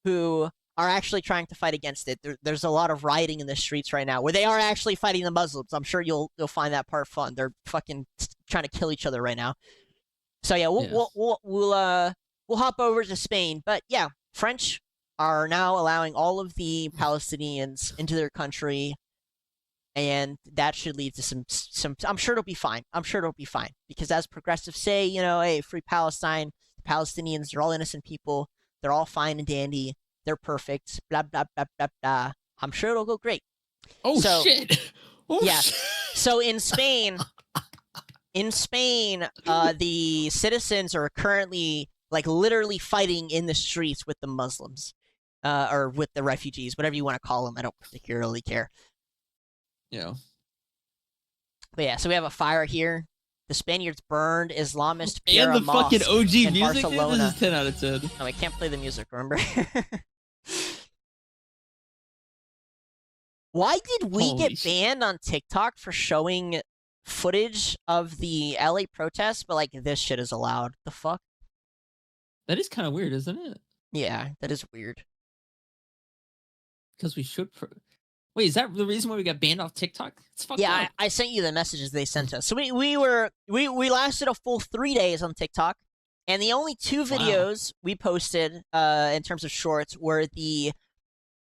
who are actually trying to fight against it. There's a lot of rioting in the streets right now where they are actually fighting the Muslims. I'm sure you'll find that part fun. They're fucking trying to kill each other right now. So yeah, we'll hop over to Spain. But yeah, French are now allowing all of the Palestinians into their country, and that should lead to some. I'm sure it'll be fine. I'm sure it'll be fine because as progressives say, you know, hey, free Palestine. The Palestinians, they're all innocent people. They're all fine and dandy. They're perfect. Blah blah blah blah blah. I'm sure it'll go great. Oh shit! Oh, yeah. Shit. So in Spain, the citizens are currently like literally fighting in the streets with the Muslims, or with the refugees, whatever you want to call them. I don't particularly care. Yeah. But yeah, so we have a fire here. The Spaniards burned Islamist and the fucking OG music. Barcelona. This is 10 out of 10. No, I can't play the music. Remember? Why did we get banned on TikTok for showing footage of the LA protests, but like this shit is allowed? The fuck? That is kind of weird, isn't it? Yeah, that is weird. Because we should. Wait, is that the reason why we got banned off TikTok? It's fucked yeah, up. I sent you the messages they sent us. So we lasted a full 3 days on TikTok, and the only 2 videos we posted in terms of shorts were the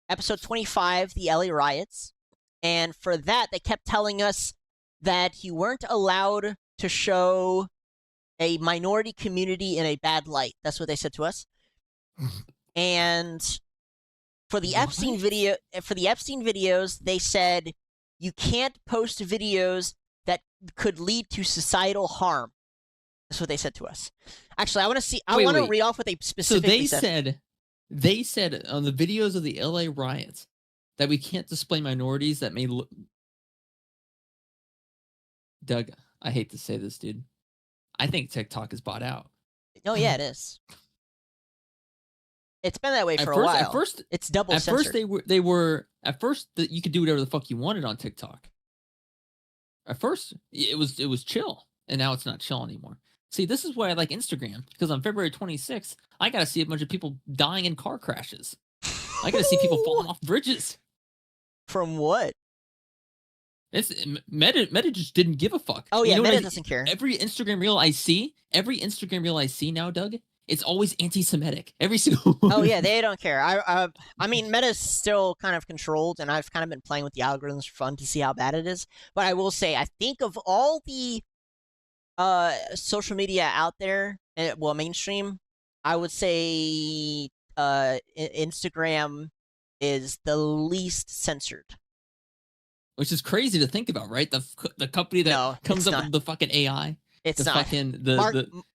episode 25, the LA riots, and for that they kept telling us that you weren't allowed to show a minority community in a bad light. That's what they said to us. And for the Epstein videos, they said you can't post videos that could lead to societal harm. That's what they said to us. Actually, I want to see. I Wait, want to wait. read off what they So specifically said. they said on the videos of the LA riots that we can't display minorities that may look. Doug, I hate to say this, dude. I think TikTok is bought out. Oh yeah, it is. It's been that way for a while. At first, it's double censored. First they were at first that you could do whatever the fuck you wanted on TikTok. At first, it was chill, and now it's not chill anymore. See, this is why I like Instagram, because on February 26th, I got to see a bunch of people dying in car crashes. I got to see people falling off bridges. From what? It's Meta just didn't give a fuck. Oh yeah, you know Meta doesn't care. Every Instagram reel I see now, Doug, it's always anti-Semitic. Every single one. Oh yeah, they don't care. I mean, Meta's still kind of controlled, and I've kind of been playing with the algorithms for fun to see how bad it is. But I will say, I think of all the social media out there, well, mainstream, I would say Instagram is the least censored. Which is crazy to think about, right? The company that comes up with the fucking AI. It's not. Fucking,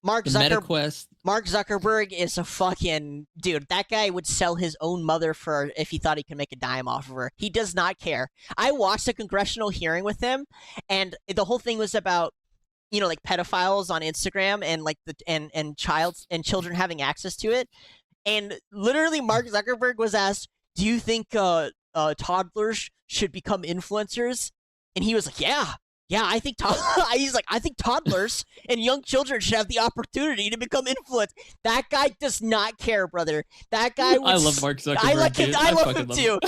Mark MetaQuest. Mark Zuckerberg is a fucking dude. That guy would sell his own mother for if he thought he could make a dime off of her. He does not care. I watched a congressional hearing with him, and the whole thing was about, you know, like pedophiles on Instagram and like and children having access to it. And literally, Mark Zuckerberg was asked, "Do you think toddlers should become influencers?" And he was like, "Yeah, I think he's like, I think toddlers and young children should have the opportunity to become influenced." That guy does not care, brother. That guy. I love Mark Zuckerberg. I love him too.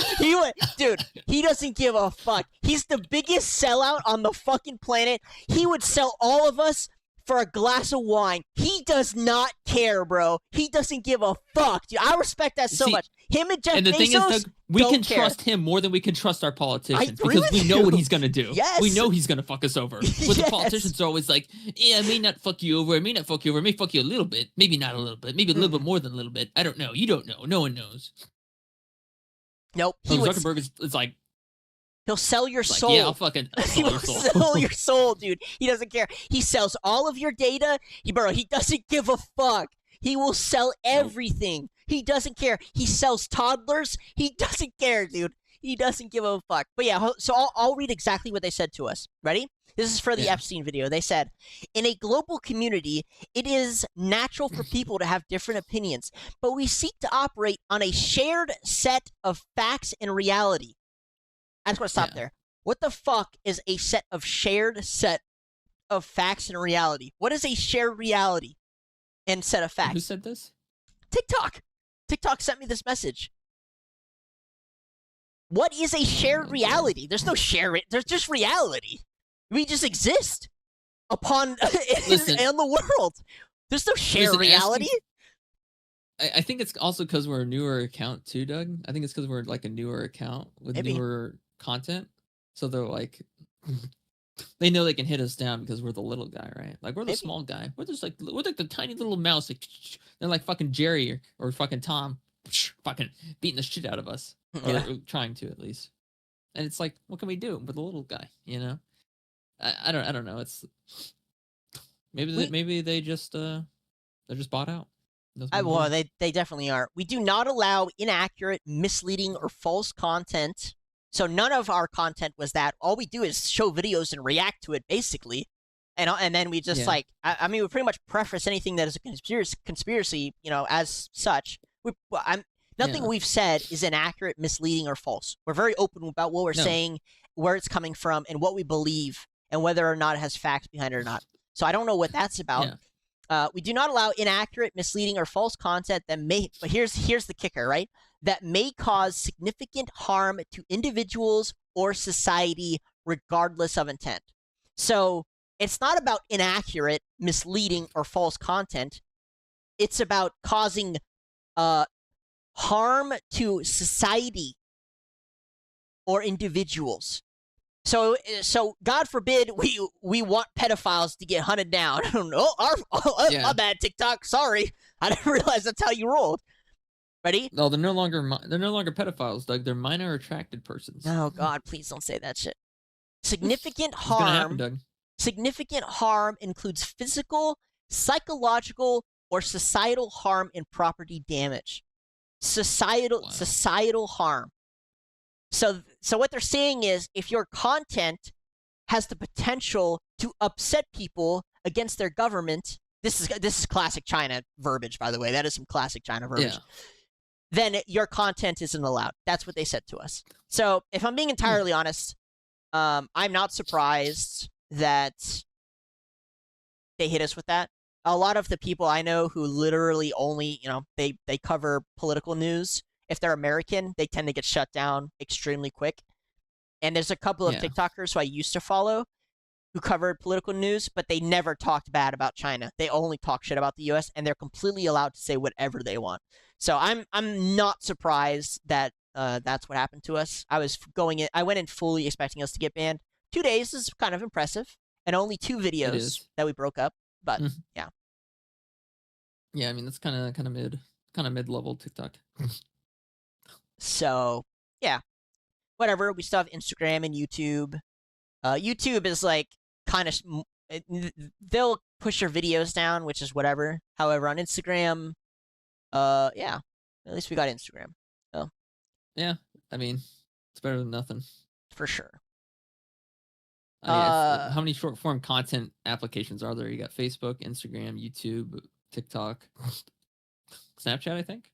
Dude, he doesn't give a fuck. He's the biggest sellout on the fucking planet. He would sell all of us for a glass of wine. He does not care, bro. He doesn't give a fuck, dude. I respect that so much. Him and Jeff and the Bezos thing is, Doug, we can care. trust him more than we can trust our politicians agree because with we know you. what he's gonna do. Yes. We know he's gonna fuck us over. But the politicians are always like, "Yeah, I may not fuck you over. I may not fuck you over. I may fuck you a little bit. Maybe not a little bit. Maybe a little bit more than a little bit. I don't know. You don't know. No one knows." Nope. Zuckerberg is like, he'll sell your soul. Yeah, I'll sell your soul. Sell your soul, dude. He doesn't care. He sells all of your data. He doesn't give a fuck. He will sell everything. He doesn't care. He sells toddlers. He doesn't care, dude. He doesn't give a fuck. But yeah, so I'll read exactly what they said to us. Ready? This is for the Epstein video. They said, "In a global community, it is natural for people to have different opinions, but we seek to operate on a shared set of facts and reality." I just want to stop there. What the fuck is a shared set of facts and reality? What is a shared reality and set of facts? Who said this? TikTok. TikTok sent me this message. What is a shared reality? There's no there's just reality. We just exist upon in the world. There's no shared reality. I think it's also because we're a newer account too, Doug. I think it's because we're like a newer account with newer content. So they're like, they know they can hit us down because we're the little guy, right? Like we're the small guy. We're like the tiny little mouse. Like, they're like fucking Jerry or fucking Tom, fucking beating the shit out of us, or trying to at least. And it's like, what can we do with a little guy? You know, I don't know. It's maybe they just they're just bought out. Well, they definitely are. We do not allow inaccurate, misleading, or false content. So none of our content was that. All we do is show videos and react to it, basically. And then we just I mean, we pretty much preface anything that is a conspiracy, you know, as such. Nothing we've said is inaccurate, misleading, or false. We're very open about what we're saying, where it's coming from, and what we believe, and whether or not it has facts behind it or not. So I don't know what that's about. We do not allow inaccurate, misleading, or false content that may. But here's the kicker, right? That may cause significant harm to individuals or society, regardless of intent. So it's not about inaccurate, misleading, or false content. It's about causing harm to society or individuals. So God forbid we want pedophiles to get hunted down. I don't know. My bad, TikTok. Sorry, I didn't realize that's how you rolled. Ready? No, they're no longer pedophiles, Doug. They're minor attracted persons. Oh God, please don't say that shit. Significant harm. Doug. Significant harm includes physical, psychological or societal harm and property damage. Societal harm. So what they're saying is, if your content has the potential to upset people against their government, this is classic China verbiage, by the way. That is some classic China verbiage. Yeah. Then your content isn't allowed. That's what they said to us. So if I'm being entirely honest, I'm not surprised that they hit us with that. A lot of the people I know who literally only, they cover political news, if they're American, they tend to get shut down extremely quick. And there's a couple of TikTokers who I used to follow who covered political news, but they never talked bad about China. They only talk shit about the US, and they're completely allowed to say whatever they want. So I'm not surprised that that's what happened to us. I went in fully expecting us to get banned. 2 days is kind of impressive, and only 2 videos that we broke up. But yeah. Yeah, I mean that's kind of mid-level TikTok. So yeah, whatever. We still have Instagram and YouTube. YouTube is like kind of they'll push your videos down, which is whatever. However, on Instagram, yeah, at least we got Instagram. So yeah, I mean it's better than nothing for sure. How many short form content applications are there? You got Facebook, Instagram, YouTube, TikTok, Snapchat, I think.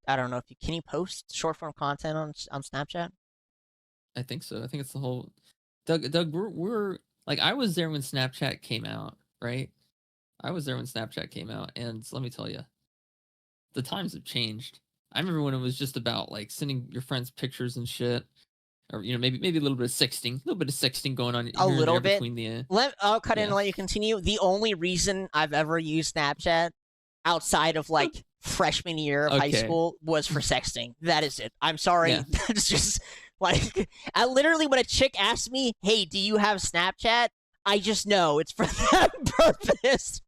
I don't know if can you post short form content on Snapchat? I think so. I think it's the whole. Doug, we're like, I was there when Snapchat came out, right? I was there when Snapchat came out, and let me tell you, the times have changed. I remember when it was just about like sending your friends pictures and shit, or maybe a little bit of sexting, going on. A little bit. Between the. I'll cut in and let you continue. The only reason I've ever used Snapchat outside of like freshman year of high school was for sexting. That is it. I'm sorry. Yeah. It's just like I literally, when a chick asks me, "Hey, do you have Snapchat?" I just know it's for that purpose,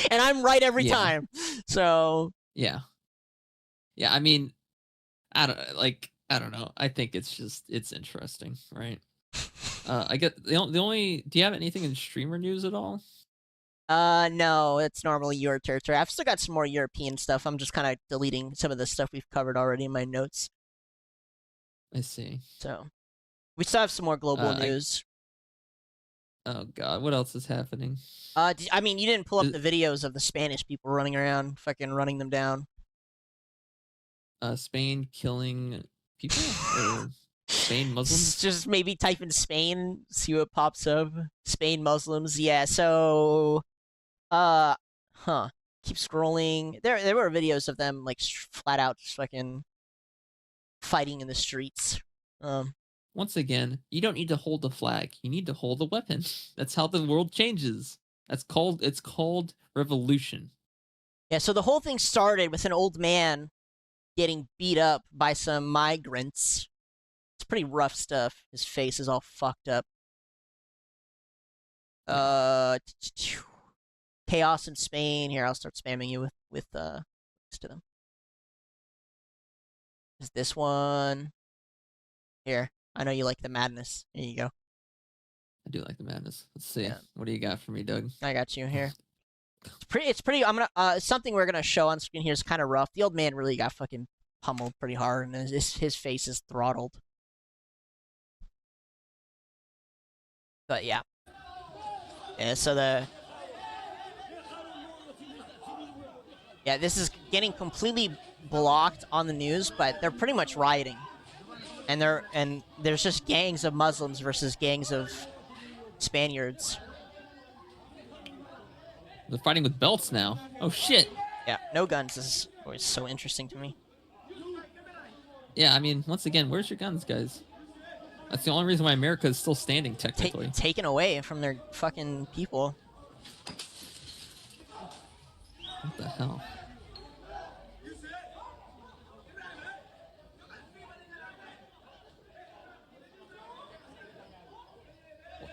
and I'm right every time. So yeah. I mean, I don't know. I think it's interesting, right? I get the only. Do you have anything in streamer news at all? No, it's normally your territory. I've still got some more European stuff. I'm just kind of deleting some of the stuff we've covered already in my notes. I see. So, we still have some more global news. Oh God, what else is happening? I mean, you didn't pull up the videos of the Spanish people running around, fucking running them down. Spain killing people? Or Spain Muslims? Just maybe type in Spain, see what pops up. Spain Muslims, yeah. So, keep scrolling. There were videos of them like flat out just fucking fighting in the streets. Once again, you don't need to hold the flag. You need to hold the weapon. That's how the world changes. It's called revolution. Yeah. So the whole thing started with an old man getting beat up by some migrants. It's pretty rough stuff. His face is all fucked up. Chaos in Spain. Here, I'll start spamming you with links to them. Is this one? Here, I know you like the madness. Here you go. I do like the madness. Let's see. Yeah. What do you got for me, Doug? I got you here. It's pretty. I'm gonna something we're gonna show on screen here is kind of rough. The old man really got fucking pummeled pretty hard, and his face is throttled. But yeah. So this is getting completely blocked on the news, but they're pretty much rioting, and there's just gangs of Muslims versus gangs of Spaniards. They're fighting with belts now. Oh shit. Yeah, no guns is always so interesting to me. Yeah, I mean, once again, where's your guns, guys? That's the only reason why America is still standing, technically. Taken away from their fucking people. What the hell?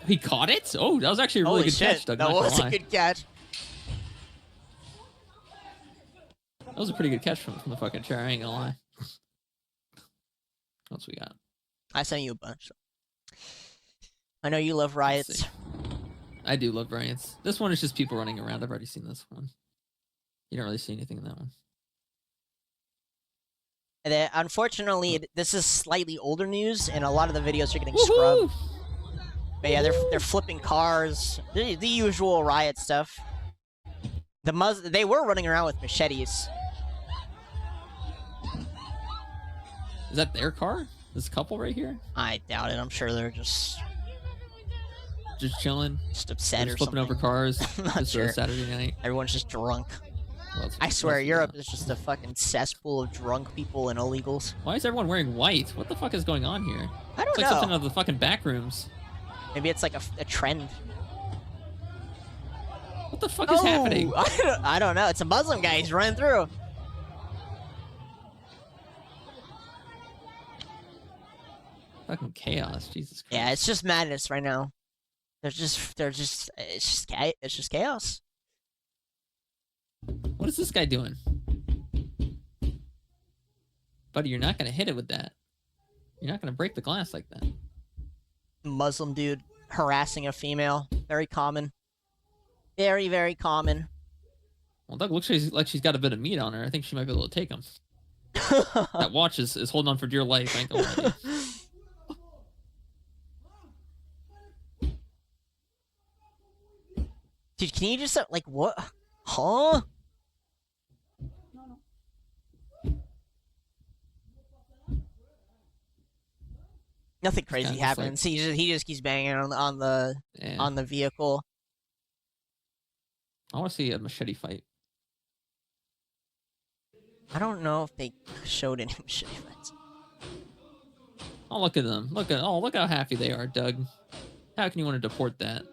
He caught it? Oh, that was actually a really good catch, Doug. That was a good catch. That was a pretty good catch from the fucking chair, I ain't gonna lie. What else we got? I sent you a bunch. I know you love riots. I do love variants. This one is just people running around. I've already seen this one. You don't really see anything in that one. And then, unfortunately, this is slightly older news, and a lot of the videos are getting scrubbed. But yeah, they're flipping cars, the usual riot stuff. They were running around with machetes. Is that their car? This couple right here? I doubt it. I'm sure they're just chilling, just upset or flipping something. over cars. I'm not just sure. a Saturday night. Everyone's just drunk. Well, I swear, Europe is just a fucking cesspool of drunk people and illegals. Why is everyone wearing white? What the fuck is going on here? I don't it's like know. something out of the fucking back rooms. Maybe it's like a trend. What the fuck is happening? I don't know. It's a Muslim guy. He's running through. Fucking chaos, Jesus Christ. Yeah, it's just madness right now. It's just chaos. What is this guy doing? Buddy, you're not gonna hit it with that. You're not gonna break the glass like that. Muslim dude harassing a female. Very common. Very, very common. Well, Doug looks like she's got a bit of meat on her. I think she might be able to take him. That watch is holding on for dear life. I ain't gonna lie to you. Dude, can you just, like, what? Huh? Nothing crazy happens. Like... He just keeps banging on the vehicle. I want to see a machete fight. I don't know if they showed any machete fights. Oh, look at them! Look how happy they are, Doug. How can you want to deport that?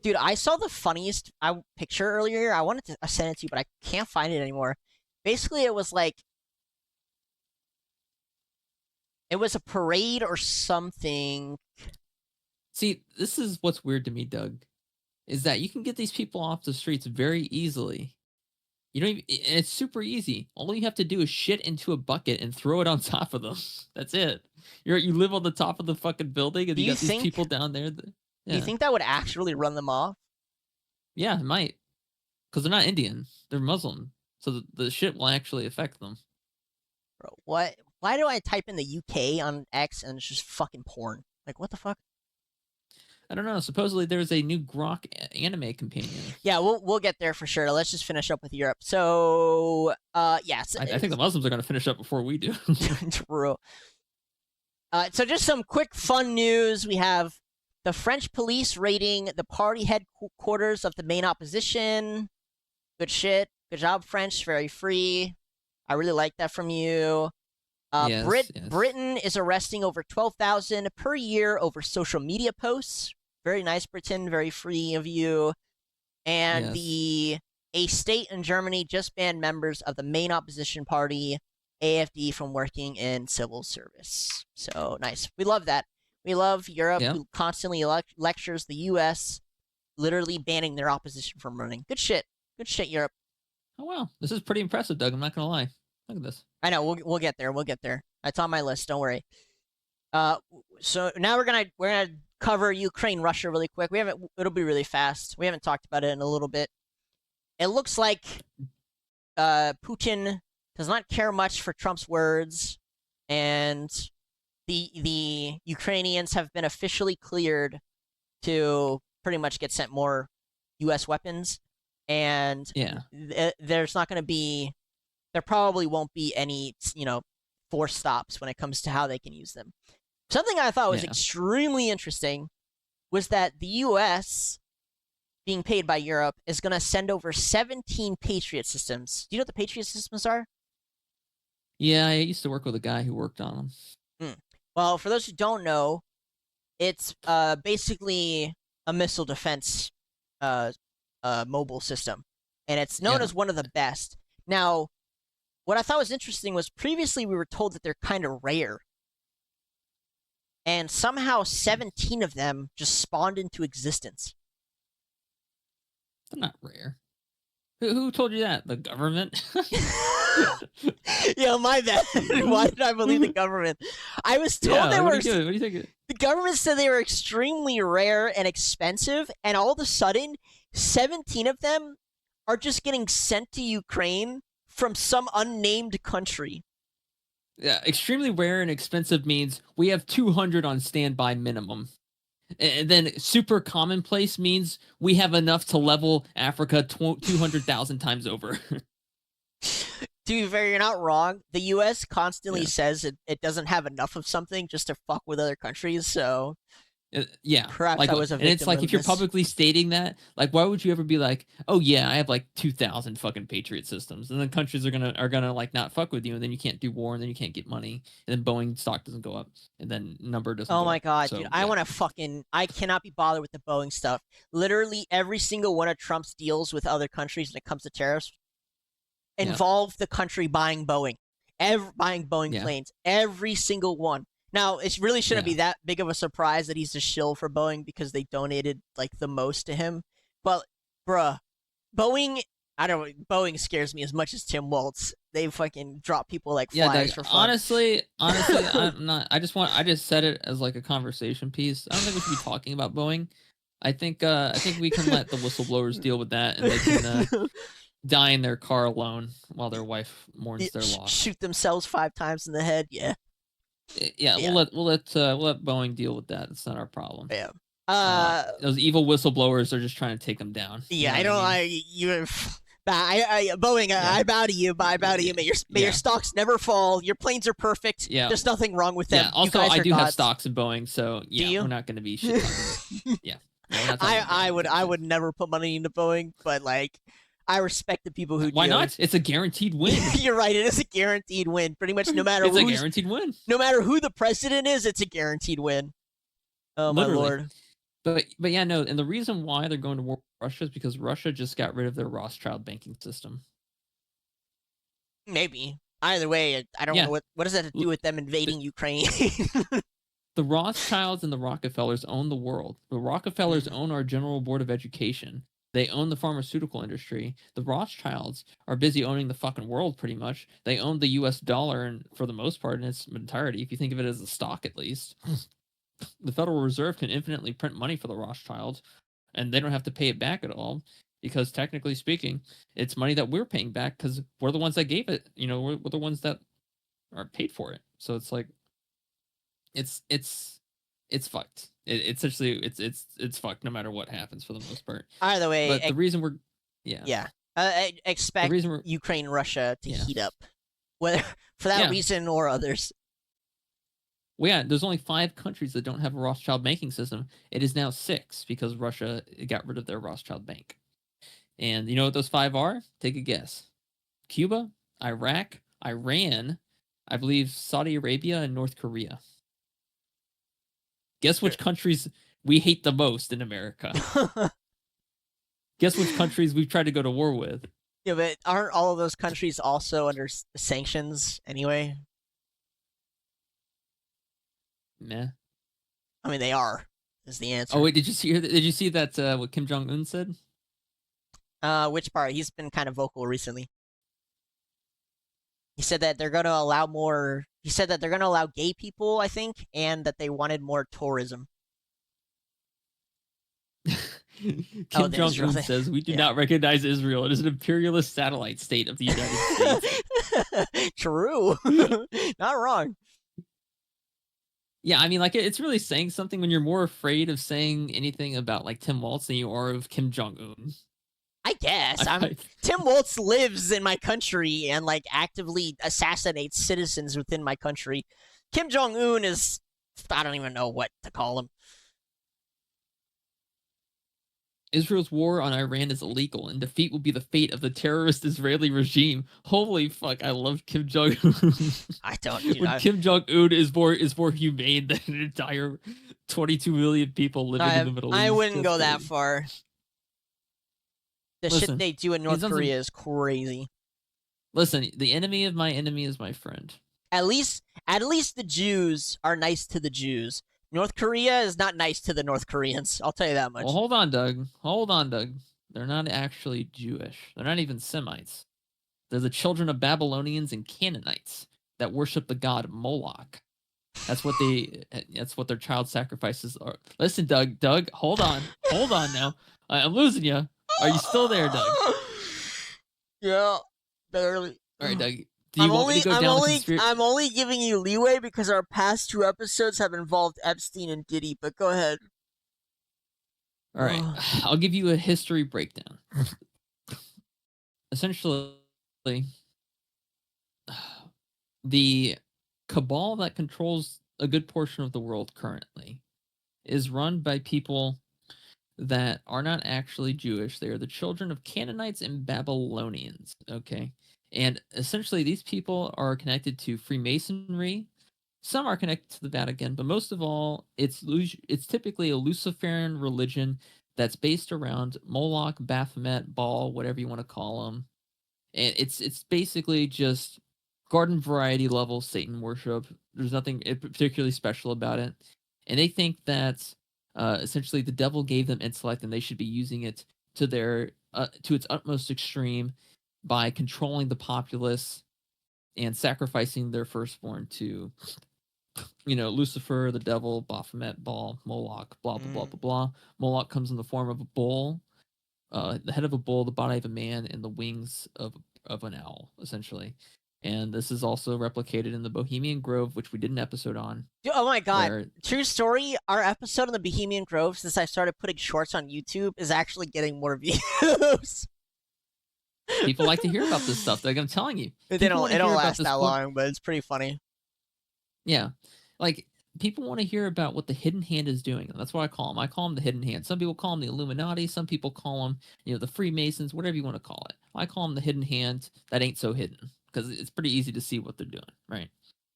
Dude, I saw the funniest picture earlier. I wanted to send it to you, but I can't find it anymore. Basically, it was like... It was a parade or something. See, this is what's weird to me, Doug. Is that you can get these people off the streets very easily. You don't even... And it's super easy. All you have to do is shit into a bucket and throw it on top of them. That's it. You live on the top of the fucking building, and you got these people down there... Do you think that would actually run them off? Yeah, it might. Because they're not Indian. They're Muslim. So the shit will actually affect them. Bro, what? Why do I type in the UK on X and it's just fucking porn? Like, what the fuck? I don't know. Supposedly there's a new Grok anime companion. Yeah, we'll get there for sure. Let's just finish up with Europe. So, yes. I think the Muslims are going to finish up before we do. True. So just some quick fun news. We have the French police raiding the party headquarters of the main opposition. Good shit. Good job, French. Very free. I really like that from you. Yes. Britain is arresting over 12,000 per year over social media posts. Very nice, Britain. Very free of you. And a state in Germany just banned members of the main opposition party, AfD, from working in civil service. So nice. We love that. We love Europe, who constantly lectures the U.S., literally banning their opposition from running. Good shit. Good shit, Europe. Oh, wow. This is pretty impressive, Doug. I'm not going to lie. Look at this. I know. We'll get there. We'll get there. That's on my list. Don't worry. So now we're gonna cover Ukraine, Russia really quick. It'll be really fast. We haven't talked about it in a little bit. It looks like Putin does not care much for Trump's words, and the Ukrainians have been officially cleared to pretty much get sent more U.S. weapons, and there's not going to be, there probably won't be any, forced stops when it comes to how they can use them. Something I thought was extremely interesting was that the U.S., being paid by Europe, is going to send over 17 Patriot systems. Do you know what the Patriot systems are? Yeah, I used to work with a guy who worked on them. Well, for those who don't know, it's basically a missile defense mobile system, and it's known as one of the best. Now, what I thought was interesting was previously we were told that they're kind of rare, and somehow 17 of them just spawned into existence. They're not rare. Who told you that? The government? Yo, my bad. Why did I believe the government? I was told they were. What do you think? The government said they were extremely rare and expensive, and all of a sudden, 17 of them are just getting sent to Ukraine from some unnamed country. Yeah, extremely rare and expensive means we have 200 on standby minimum. And then super commonplace means we have enough to level Africa 200,000 times over. To be fair, you're not wrong. The U.S. constantly says it doesn't have enough of something just to fuck with other countries, so... Yeah, perhaps like, I was a victim and it's like of if you're this. publicly stating that, like, why would you ever be like, oh yeah, I have like 2,000 fucking Patriot systems, and then countries are gonna like not fuck with you, and then you can't do war, and then you can't get money, and then Boeing stock doesn't go up, and then number doesn't. Oh go my up. god, So, dude! I want to I cannot be bothered with the Boeing stuff. Literally every single one of Trump's deals with other countries when it comes to tariffs involve the country buying Boeing, buying Boeing planes. Every single one. Now, it really shouldn't be that big of a surprise that he's a shill for Boeing because they donated like the most to him. But, bruh, Boeing, Boeing scares me as much as Tim Waltz. They fucking drop people like flies for fun. Honestly, I'm not. I just said it as like a conversation piece. I don't think we should be talking about Boeing. I think we can let the whistleblowers deal with that, and they can die in their car alone while their wife mourns their loss. Shoot themselves 5 times in the head. Yeah. Yeah, we'll let Boeing deal with that. It's not our problem. Yeah. Those evil whistleblowers are just trying to take them down. Yeah, you know Boeing, I bow to you. I bow to you. May your stocks never fall. Your planes are perfect. Yeah. There's nothing wrong with them. Yeah. Also, I do have stocks in Boeing, so yeah, we're not going to be shit. Yeah. I would never put money into Boeing, but like, I respect the people who do. Why not? It's a guaranteed win. You're right. It is a guaranteed win. Pretty much, no matter it's a guaranteed win. No matter who the president is, it's a guaranteed win. Oh Literally. my lord. But yeah, no. And the reason why they're going to war with Russia is because Russia just got rid of their Rothschild banking system. Maybe. Either way, I don't know what does that have to do with them invading Ukraine. The Rothschilds and the Rockefellers own the world. The Rockefellers own our General Board of Education. They own the pharmaceutical industry. The Rothschilds are busy owning the fucking world, pretty much. They own the U.S. dollar, and for the most part, in its entirety, if you think of it as a stock, at least. The Federal Reserve can infinitely print money for the Rothschilds, and they don't have to pay it back at all, because technically speaking, it's money that we're paying back because we're the ones that gave it. You know, we're the ones that are paid for it. So it's like, it's fucked. It's actually it's fucked no matter what happens for the most part. Either way, but the reason we're I expect Ukraine Russia to heat up, whether for that reason or others. Well, yeah, there's only 5 countries that don't have a Rothschild banking system. It is now 6 because Russia got rid of their Rothschild bank. And you know what those 5 are? Take a guess. Cuba, Iraq, Iran, I believe Saudi Arabia, and North Korea. Guess which countries we hate the most in America. Guess which countries we've tried to go to war with. Yeah, but aren't all of those countries also under sanctions anyway? Nah. I mean, they are. Is the answer. Oh wait, did you see that what Kim Jong-un said? Which part? He's been kind of vocal recently. He said that they're going to allow more. He said that they're going to allow gay people, I think, and that they wanted more tourism. Kim Jong-un says, we do not recognize Israel. It is an imperialist satellite state of the United States. True. Not wrong. Yeah, I mean, like, it's really saying something when you're more afraid of saying anything about, like, Tim Walz than you are of Kim Jong-un. I guess. Tim Walz lives in my country and, like, actively assassinates citizens within my country. Kim Jong-un is... I don't even know what to call him. Israel's war on Iran is illegal, and defeat will be the fate of the terrorist Israeli regime. Holy fuck, I love Kim Jong-un. I don't. Kim Jong-un is more humane than an entire 22 million people living in the Middle East. I wouldn't go that far. The shit they do in North Korea is crazy. Listen, the enemy of my enemy is my friend. At least the Jews are nice to the Jews. North Korea is not nice to the North Koreans. I'll tell you that much. Well, hold on, Doug. Hold on, Doug. They're not actually Jewish. They're not even Semites. They're the children of Babylonians and Canaanites that worship the god Moloch. That's what their child sacrifices are. Listen, Doug, hold on now. I'm losing you. Are you still there, Doug? Yeah, barely. All right, Doug. Do you want me to go down the conspiracy? I'm only giving you leeway because our past 2 episodes have involved Epstein and Diddy, but go ahead. All right, I'll give you a history breakdown. Essentially, the cabal that controls a good portion of the world currently is run by people that are not actually Jewish. They are the children of Canaanites and Babylonians, okay? And essentially, these people are connected to Freemasonry. Some are connected to the Vatican, but most of all, it's typically a Luciferian religion that's based around Moloch, Baphomet, Baal, whatever you want to call them. And it's basically just garden variety level Satan worship. There's nothing particularly special about it. And they think that essentially the devil gave them intellect and they should be using it to its utmost extreme by controlling the populace and sacrificing their firstborn to, Lucifer, the devil, Baphomet, Baal, Moloch, blah, blah, blah, blah, blah. Moloch comes in the form of a bull, the head of a bull, the body of a man, and the wings of an owl, essentially. And this is also replicated in the Bohemian Grove, which we did an episode on. Oh my god. True story, our episode on the Bohemian Grove, since I started putting shorts on YouTube, is actually getting more views. People like to hear about this stuff. Like I'm telling you. It don't last that long, but it's pretty funny. Yeah. Like, people want to hear about what the hidden hand is doing. And that's what I call them. I call them the hidden hand. Some people call them the Illuminati. Some people call them, the Freemasons, whatever you want to call it. I call them the hidden hand that ain't so hidden because it's pretty easy to see what they're doing, right?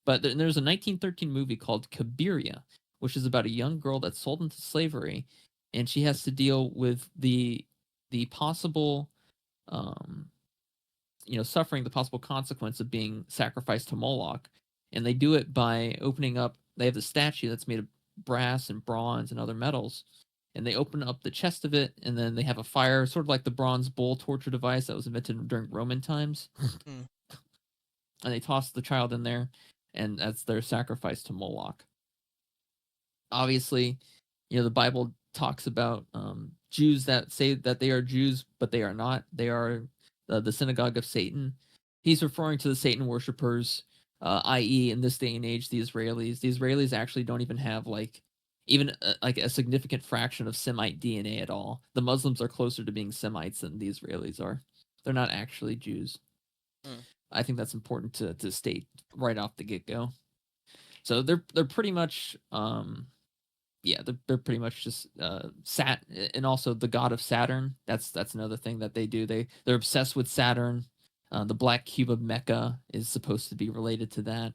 But there's a 1913 movie called Cabiria, which is about a young girl that's sold into slavery, and she has to deal with the possible suffering, the possible consequence of being sacrificed to Moloch. And they do it by opening up, they have the statue that's made of brass and bronze and other metals, and they open up the chest of it, and then they have a fire, sort of like the bronze bull torture device that was invented during Roman times. And they toss the child in there, and that's their sacrifice to Moloch. Obviously, the Bible talks about Jews that say that they are Jews, but they are not. They are the synagogue of Satan. He's referring to the Satan worshippers, i.e., in this day and age, the Israelis. The Israelis actually don't even have a significant fraction of Semite DNA at all. The Muslims are closer to being Semites than the Israelis are. They're not actually Jews. I think that's important to state right off the get-go. So they're pretty much they're pretty much just and also the god of Saturn. That's another thing that they do. They're obsessed with Saturn. The black cube of Mecca is supposed to be related to that.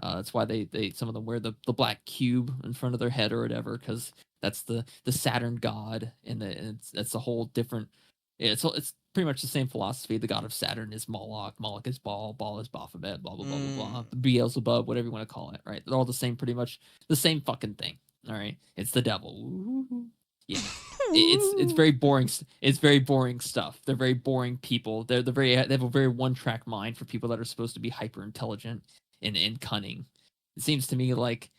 That's why they some of them wear the black cube in front of their head or whatever, because that's the Saturn god, and it's a whole different. It's pretty much the same philosophy. The god of Saturn is Moloch. Moloch is Baal. Baal is Baphomet. Blah blah blah blah blah. Beelzebub, whatever you want to call it. Right? They're all the same, pretty much the same fucking thing. All right, it's the devil. Ooh. Yeah, it's very boring. It's very boring stuff. They're very boring people. They have a very one-track mind for people that are supposed to be hyper intelligent and cunning. It seems to me like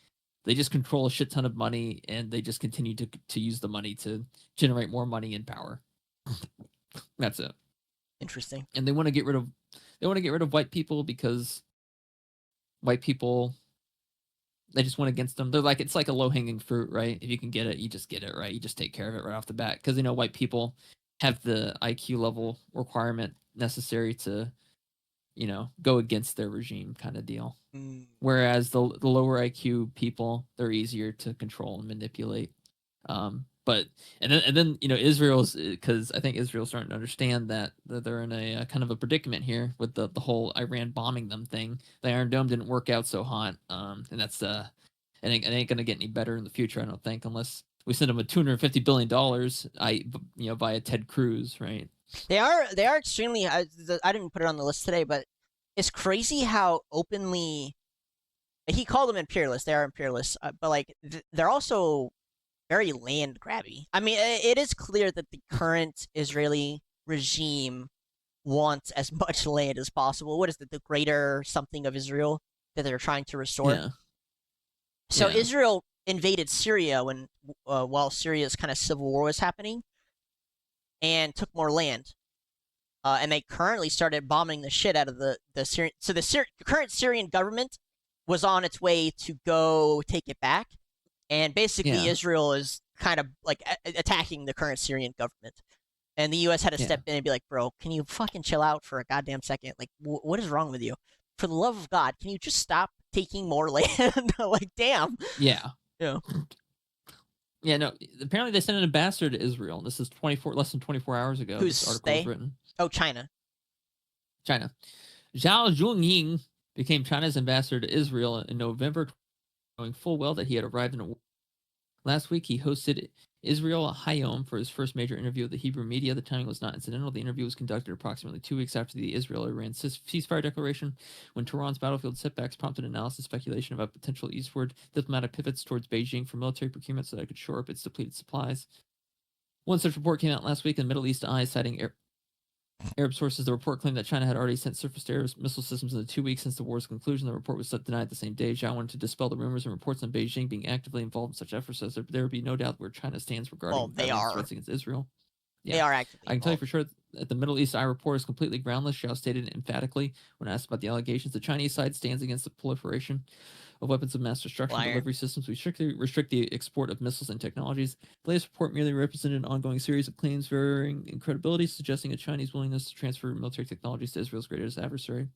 they just control a shit ton of money, and they just continue to use the money to generate more money and power. That's it. Interesting. And they want to get rid of white people because white people, they just went against them. They're like, it's like a low-hanging fruit, right? If you can get it, you just get it, right? You just take care of it right off the bat. Because, white people have the IQ level requirement necessary to, go against their regime kind of deal. Whereas the lower IQ people, they're easier to control and manipulate. But then Israel's, because I think Israel's starting to understand that they're in a kind of a predicament here with the whole Iran bombing them thing. The Iron Dome didn't work out so hot, and that's it ain't gonna get any better in the future, I don't think, unless we send them a $250 billion, via Ted Cruz, right? They are extremely. I didn't put it on the list today, but it's crazy how openly he called them imperialists. They are imperialists, but they're also very land grabby. I mean, it is clear that the current Israeli regime want as much land as possible. What is it? The greater something of Israel that they're trying to restore. Yeah. So Yeah. Israel invaded Syria while Syria's kind of civil war was happening, and took more land. And they currently started bombing the shit out of the Syrian. So the current Syrian government was on its way to go take it back, and basically Israel is kind of like attacking the current Syrian government. And the U.S. had to step in and be like, "Bro, can you fucking chill out for a goddamn second? Like, what is wrong with you? For the love of God, can you just stop taking more land?" Like, damn. Yeah. Yeah. Yeah, no. Apparently, they sent an ambassador to Israel. This is less than 24 hours ago. Who's this article was written. Oh, China. China. Zhao Zhongying became China's ambassador to Israel in November, knowing full well that he had arrived in a. Last week, he hosted Israel Hayom for his first major interview with the Hebrew media. The timing was not incidental. The interview was conducted approximately 2 weeks after the Israel-Iran ceasefire declaration, when Tehran's battlefield setbacks prompted analysis and speculation about potential eastward diplomatic pivots towards Beijing for military procurement so that it could shore up its depleted supplies. One such report came out last week in Middle East Eye, citing Arab sources. The report claimed that China had already sent surface-to-air missile systems in the 2 weeks since the war's conclusion. The report was denied the same day. Zhao wanted to dispel the rumors and reports on Beijing being actively involved in such efforts, as there would be no doubt where China stands regarding threats against Israel. Yeah. They are actively I can tell you for sure that the Middle East Eye report is completely groundless. Zhao stated emphatically when asked about the allegations. The Chinese side stands against the proliferation of weapons of mass destruction delivery systems. We strictly restrict the export of missiles and technologies. The latest report merely represented an ongoing series of claims varying in credibility, suggesting a Chinese willingness to transfer military technologies to Israel's greatest adversary.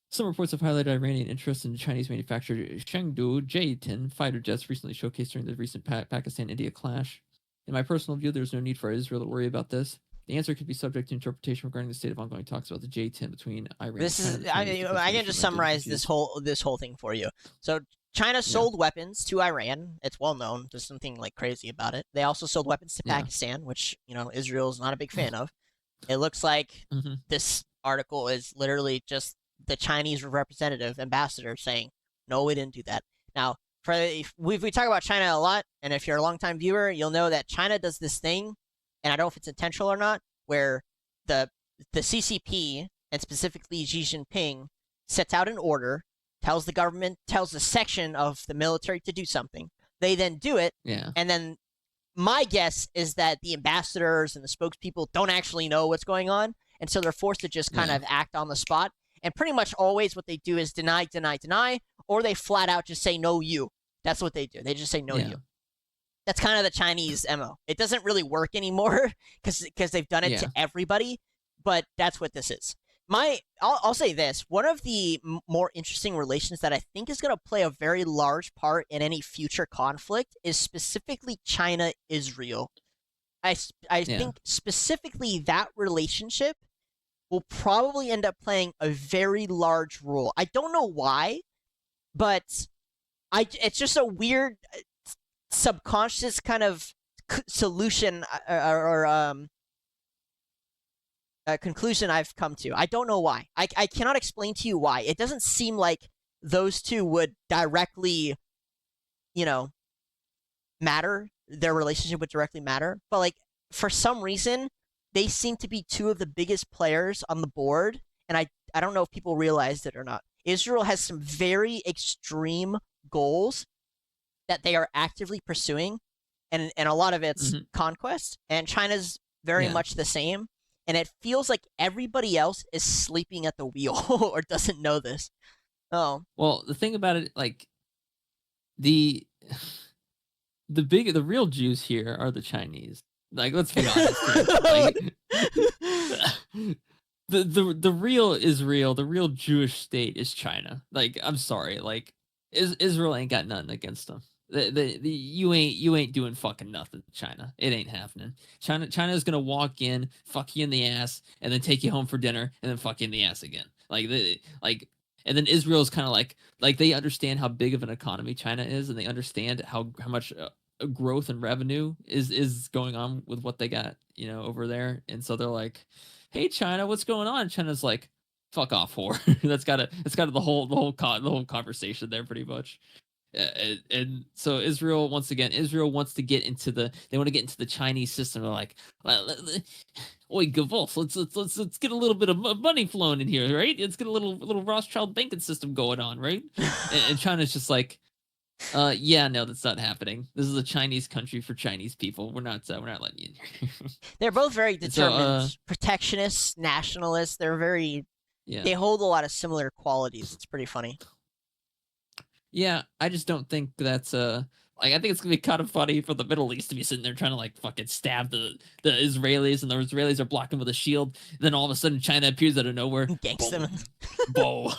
Some reports have highlighted Iranian interest in Chinese manufactured Chengdu J-10 fighter jets recently showcased during the recent Pakistan-India clash. In my personal view, there's no need for Israel to worry about this. The answer could be subject to interpretation regarding the state of ongoing talks about the J-10 between Iran and China. I can just summarize this whole thing for you. So China sold weapons to Iran. It's well known. There's something like crazy about it. They also sold weapons to Pakistan, which Israel's not a big fan of. It looks like this article is literally just the Chinese representative ambassador saying, "No, we didn't do that." Now, we talk about China a lot, and if you're a longtime viewer, you'll know that China does this thing. And I don't know if it's intentional or not, where the CCP, and specifically Xi Jinping, sets out an order, tells the government, tells a section of the military to do something. They then do it, and then my guess is that the ambassadors and the spokespeople don't actually know what's going on, and so they're forced to just kind of act on the spot. And pretty much always what they do is deny, or they flat out just say, "No, you." That's what they do. They just say, "No, you." That's kind of the Chinese MO. It doesn't really work anymore because they've done it to everybody, but that's what this is. I'll say this. One of the more interesting relations that I think is going to play a very large part in any future conflict is specifically China-Israel. I think specifically that relationship will probably end up playing a very large role. I don't know why, but it's just a weird subconscious kind of solution or conclusion I've come to. I don't know why. I cannot explain to you why. It doesn't seem like those two would directly, matter. Their relationship would directly matter. But like for some reason, they seem to be two of the biggest players on the board. And I don't know if people realized it or not. Israel has some very extreme goals that they are actively pursuing, and a lot of it's conquest, and China's very much the same, and it feels like everybody else is sleeping at the wheel or doesn't know this. Oh. Well, the thing about it, like, the real Jews here are the Chinese. Like, let's be honest here. Like, the real Israel, the real Jewish state is China. Like, I'm sorry, like, Israel ain't got nothing against them. You ain't doing fucking nothing, China. It ain't happening. China is gonna walk in, fuck you in the ass, and then take you home for dinner, and then fuck you in the ass again. And then Israel's kind of like they understand how big of an economy China is, and they understand how much growth and revenue is going on with what they got, over there. And so they're like, "Hey, China, what's going on?" China's like, "Fuck off, whore." That's got the whole conversation there, pretty much. And so Israel wants to get into the Chinese system. They're like, oi, Gewolf, let's get a little bit of money flowing in here, right? Let's get a little Rothschild banking system going on, right? and China's just like, yeah, no, that's not happening. This is a Chinese country for Chinese people. We're not letting you in here. They're both very determined, So, protectionists, nationalists. They're very, they hold a lot of similar qualities. It's pretty funny. Yeah, I just don't think that's like, I think it's gonna be kind of funny for the Middle East to be sitting there trying to like fucking stab the Israelis, and the Israelis are blocking with a shield. Then all of a sudden China appears out of nowhere, ganks them. Boom.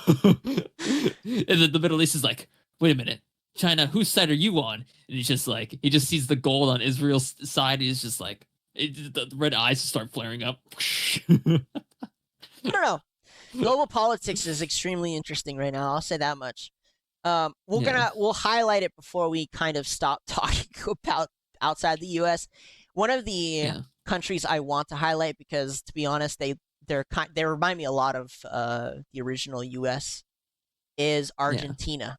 And then the Middle East is like, wait a minute, China, whose side are you on? And he's just like, he just sees the gold on Israel's side. He's just like, the red eyes start flaring up. I don't know. Global politics is extremely interesting right now. I'll say that much. We'll highlight it before we kind of stop talking about outside the U.S. One of the countries I want to highlight, because to be honest, they remind me a lot of the original U.S., is Argentina. Yeah.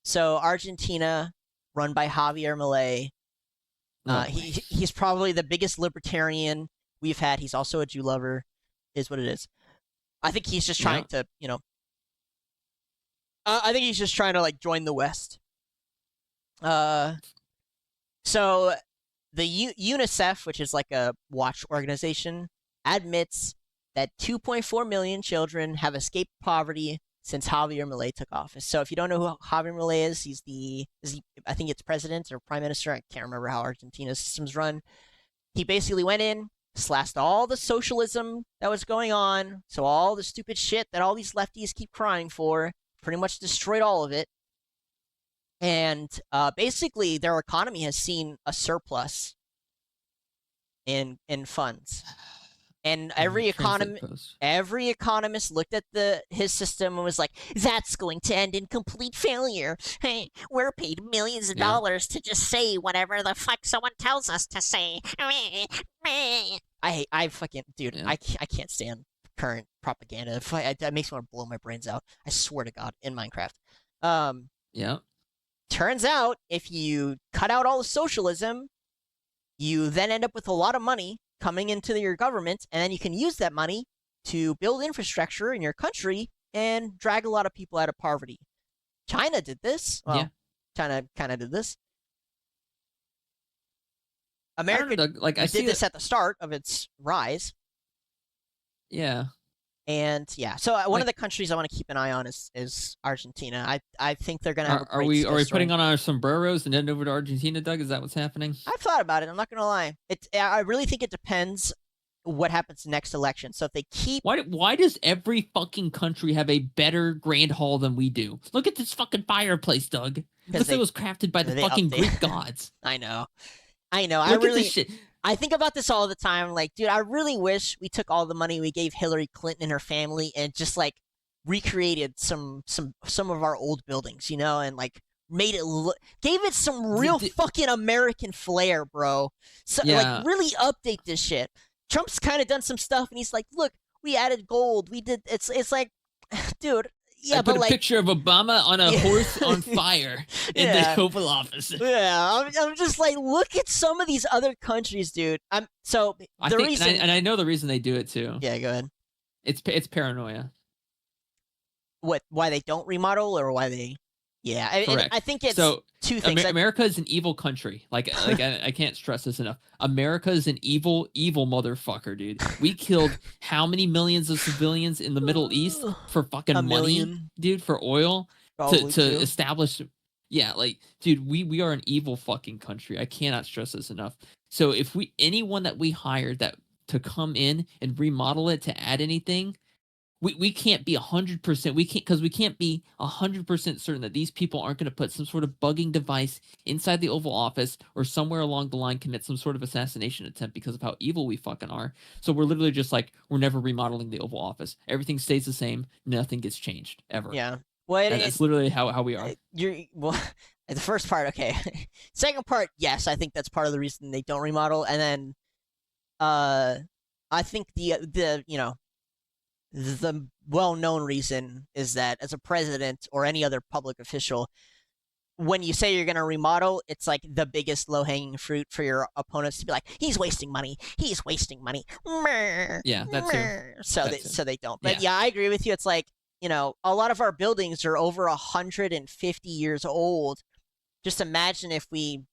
So Argentina, run by Javier Milei. He's probably the biggest libertarian we've had. He's also a Jew lover, is what it is. I think he's just trying to, I think he's just trying to like join the West. So the UNICEF, which is like a watch organization, admits that 2.4 million children have escaped poverty since Javier Milei took office. So if you don't know who Javier Milei is, I think it's president or prime minister. I can't remember how Argentina's systems run. He basically went in, slashed all the socialism that was going on. So all the stupid shit that all these lefties keep crying for, pretty much destroyed all of it. And basically their economy has seen a surplus in funds. And every economist looked at his system and was like, that's going to end in complete failure. Hey, we're paid millions of dollars to just say whatever the fuck someone tells us to say. I fucking, dude, I can't stand current propaganda. That makes me want to blow my brains out. I swear to God, in Minecraft. Turns out, if you cut out all the socialism, you then end up with a lot of money coming into your government, and then you can use that money to build infrastructure in your country and drag a lot of people out of poverty. China did this. Well, China kind of did this. America did this at the start of its rise. Yeah. And so one of the countries I want to keep an eye on is Argentina. I think they're gonna have. Are we putting on our sombreros and heading over to Argentina, Doug? Is that what's happening? I've thought about it. I'm not gonna lie. I really think it depends what happens next election. So if they keep, why does every fucking country have a better grand hall than we do? Look at this fucking fireplace, Doug. Because it was crafted by the fucking Greek gods. I know. Look at this shit. I think about this all the time. Like, dude, I really wish we took all the money we gave Hillary Clinton and her family and just like recreated some of our old buildings, and like made it gave it some real fucking American flair, bro. So like really update this shit. Trump's kind of done some stuff, and he's like, look, we added gold. We did. It's like, dude. Yeah, I put a picture of Obama on a horse on fire in the Oval Office. Yeah, I'm just like, look at some of these other countries, dude. I know the reason they do it too. Yeah, go ahead. It's paranoia. Why they don't remodel, or why they? Yeah, I think it's two things. America is an evil country. Like I can't stress this enough. America is an evil motherfucker, dude. We killed how many millions of civilians in the Middle East for fucking money, dude, for oil to establish. Yeah, like, dude, we are an evil fucking country. I cannot stress this enough. So if anyone that we hired to come in and remodel it to add anything, we can't be 100%. We can't be 100% certain that these people aren't going to put some sort of bugging device inside the Oval Office or somewhere along the line commit some sort of assassination attempt because of how evil we fucking are. So we're literally just like, we're never remodeling the Oval Office. Everything stays the same. Nothing gets changed ever. Yeah. Well, that's literally how we are. The first part, okay. Second part, yes, I think that's part of the reason they don't remodel. And then, I think the well-known reason is that as a president or any other public official, when you say you're going to remodel, it's like the biggest low-hanging fruit for your opponents to be like, he's wasting money. He's wasting money. Yeah, that's true. So they don't. But yeah, I agree with you. It's like, you know, a lot of our buildings are over 150 years old. Just imagine if we.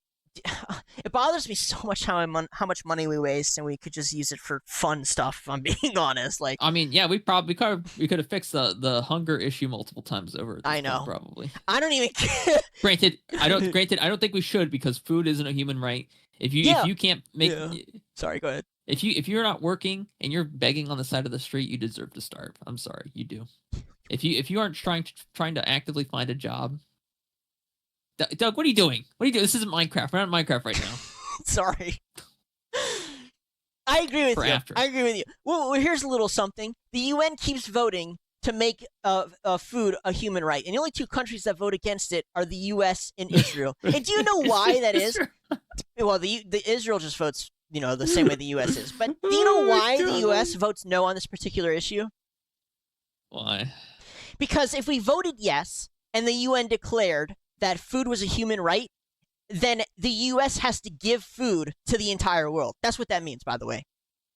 It bothers me so much how much money we waste, and we could just use it for fun stuff. If I'm being honest, like I mean, yeah, we could have fixed the hunger issue multiple times over. At this I know, point, probably. I don't even care. Granted, I don't think we should, because food isn't a human right. If you can't make, sorry, go ahead. If you're not working and you're begging on the side of the street, you deserve to starve. I'm sorry, you do. If you aren't trying to actively find a job. Doug, what are you doing? What are you doing? This isn't Minecraft. We're not in Minecraft right now. Sorry. I agree with you. I agree with you. Well, here's a little something. The UN keeps voting to make food a human right, and the only two countries that vote against it are the U.S. and Israel. And do you know why that is? Well, the Israel just votes, you know, the same way the U.S. is. But do you know why the U.S. votes no on this particular issue? Why? Because if we voted yes, and the UN declared that food was a human right, then the U.S. has to give food to the entire world. That's what that means, by the way.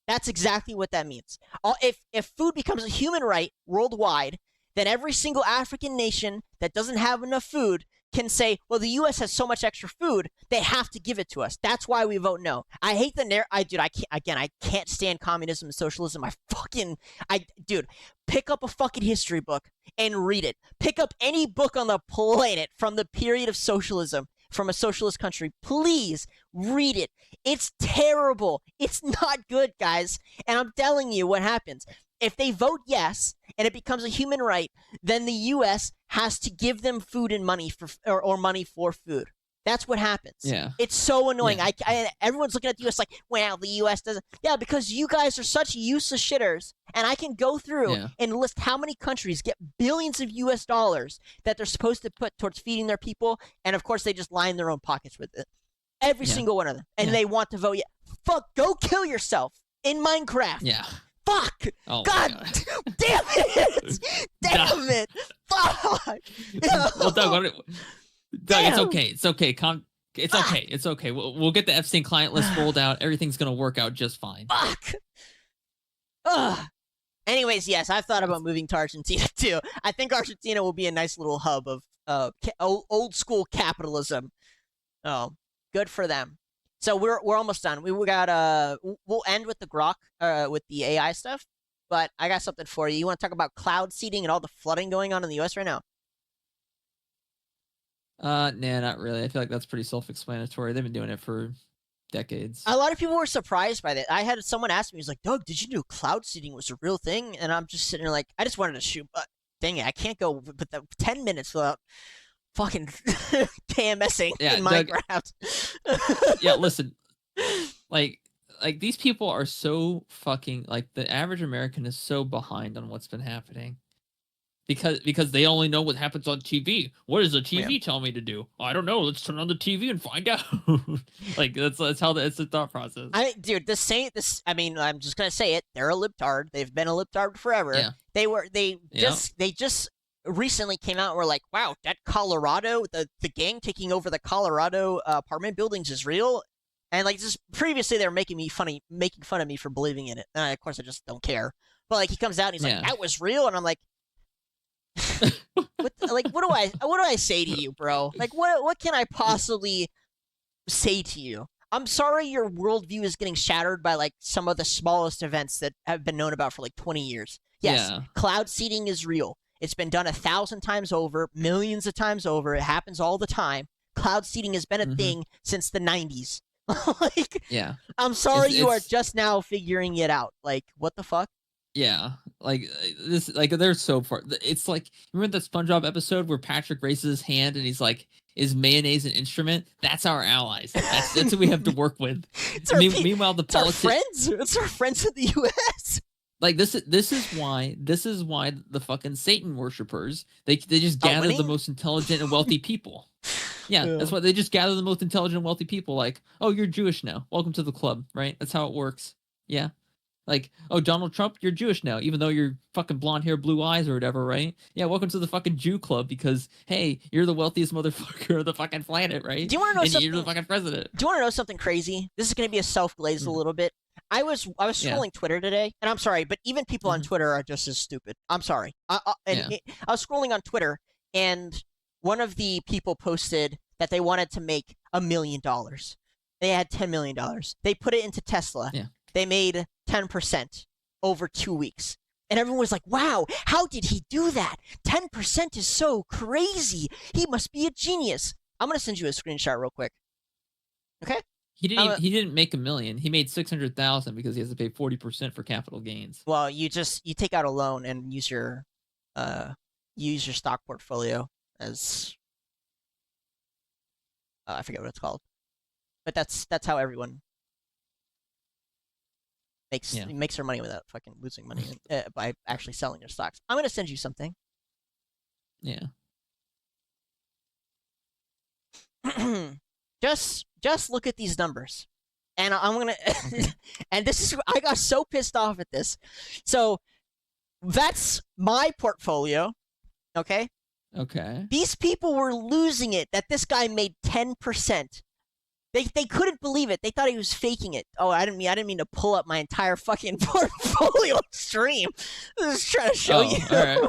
That's exactly what that means. If food becomes a human right worldwide, then every single African nation that doesn't have enough food can say, well, the U.S. has so much extra food, they have to give it to us. That's why we vote no. I hate the I can't stand communism and socialism. Dude, pick up a fucking history book and read it. Pick up any book on the planet from the period of socialism, from a socialist country. Please read it. It's terrible. It's not good, guys. And I'm telling you what happens. If they vote yes and it becomes a human right, then the U.S. has to give them food and money or money for food. That's what happens. Yeah. It's so annoying. Yeah. Everyone's looking at the U.S. like, well, the U.S. doesn't. Yeah, because you guys are such useless shitters. And I can go through and list how many countries get billions of U.S. dollars that they're supposed to put towards feeding their people. And, of course, they just line their own pockets with it. Every single one of them. And they want to vote. Fuck, go kill yourself in Minecraft. Yeah. Fuck! Oh God damn it! Damn it! Fuck! Well, Doug, it's okay. It's okay. It's okay. It's okay. We'll get the Epstein client list rolled out. Everything's gonna work out just fine. Fuck! Ugh. Anyways, yes, I've thought about moving to Argentina too. I think Argentina will be a nice little hub of old school capitalism. Oh, good for them. So we're almost done. We'll end with the Grok, with the AI stuff. But I got something for you. You want to talk about cloud seeding and all the flooding going on in the U.S. right now? Nah, not really. I feel like that's pretty self-explanatory. They've been doing it for decades. A lot of people were surprised by that. I had someone ask me, he's like, Doug, did you know cloud seeding was a real thing? And I'm just sitting there like, I just wanted to shoot, but dang it, I can't go but 10 minutes without fucking KMSing in Minecraft. Yeah, listen. Like these people are so fucking, like, the average American is so behind on what's been happening. Because they only know what happens on TV. What does the TV tell me to do? I don't know. Let's turn on the TV and find out. Like that's how it's the thought process. Dude, I mean, I'm just gonna say it. They're a libtard. They've been a libtard forever. Yeah. They just recently came out and were like, wow, that Colorado, the gang taking over the Colorado apartment buildings is real. And like just previously they were making fun of me for believing in it. And of course I just don't care. But like he comes out and he's like, that was real, and I'm like, what do I say to you, bro? Like what can I possibly say to you? I'm sorry your worldview is getting shattered by like some of the smallest events that have been known about for like 20 years. Yes, cloud seeding is real. It's been done 1,000 times over, millions of times over. It happens all the time. Cloud seeding has been a thing since the 90s. Like, I'm sorry you are just now figuring it out. Like, what the fuck? Yeah, like this, like they're so far. It's like, remember that SpongeBob episode where Patrick raises his hand and he's like, "Is mayonnaise an instrument?" That's our allies. That's who we have to work with. Meanwhile, the politics. It's our friends in the U.S. Like this is why the fucking Satan worshippers they just gather the most intelligent and wealthy people. Yeah, that's why they just gather the most intelligent and wealthy people. Like, oh, you're Jewish now. Welcome to the club, right? That's how it works. Yeah. Like, oh, Donald Trump, you're Jewish now, even though you're fucking blonde hair, blue eyes, or whatever, right? Yeah, welcome to the fucking Jew club because, hey, you're the wealthiest motherfucker of the fucking planet, right? Do you want to know and something? You're the fucking president. Do you want to know something crazy? This is going to be a self-glazed a little bit. I was scrolling Twitter today, and I'm sorry, but even people on Twitter are just as stupid. I'm sorry. I was scrolling on Twitter, and one of the people posted that they wanted to make $1 million. They had $10 million. They put it into Tesla. Yeah. They made 10% over 2 weeks. And everyone was like, wow, how did he do that? 10% is so crazy. He must be a genius. I'm going to send you a screenshot real quick. Okay? He didn't make $1 million. He made 600,000 because he has to pay 40% for capital gains. Well, you take out a loan and use your stock portfolio as I forget what it's called. But that's how everyone makes their money without fucking losing money by actually selling their stocks. I'm going to send you something. Yeah. Just look at these numbers. And I'm going to and this is I got so pissed off at this. So that's my portfolio, okay? Okay. These people were losing it that this guy made 10%. They couldn't believe it. They thought he was faking it. Oh, I didn't mean to pull up my entire fucking portfolio stream. I was trying to show you. All right.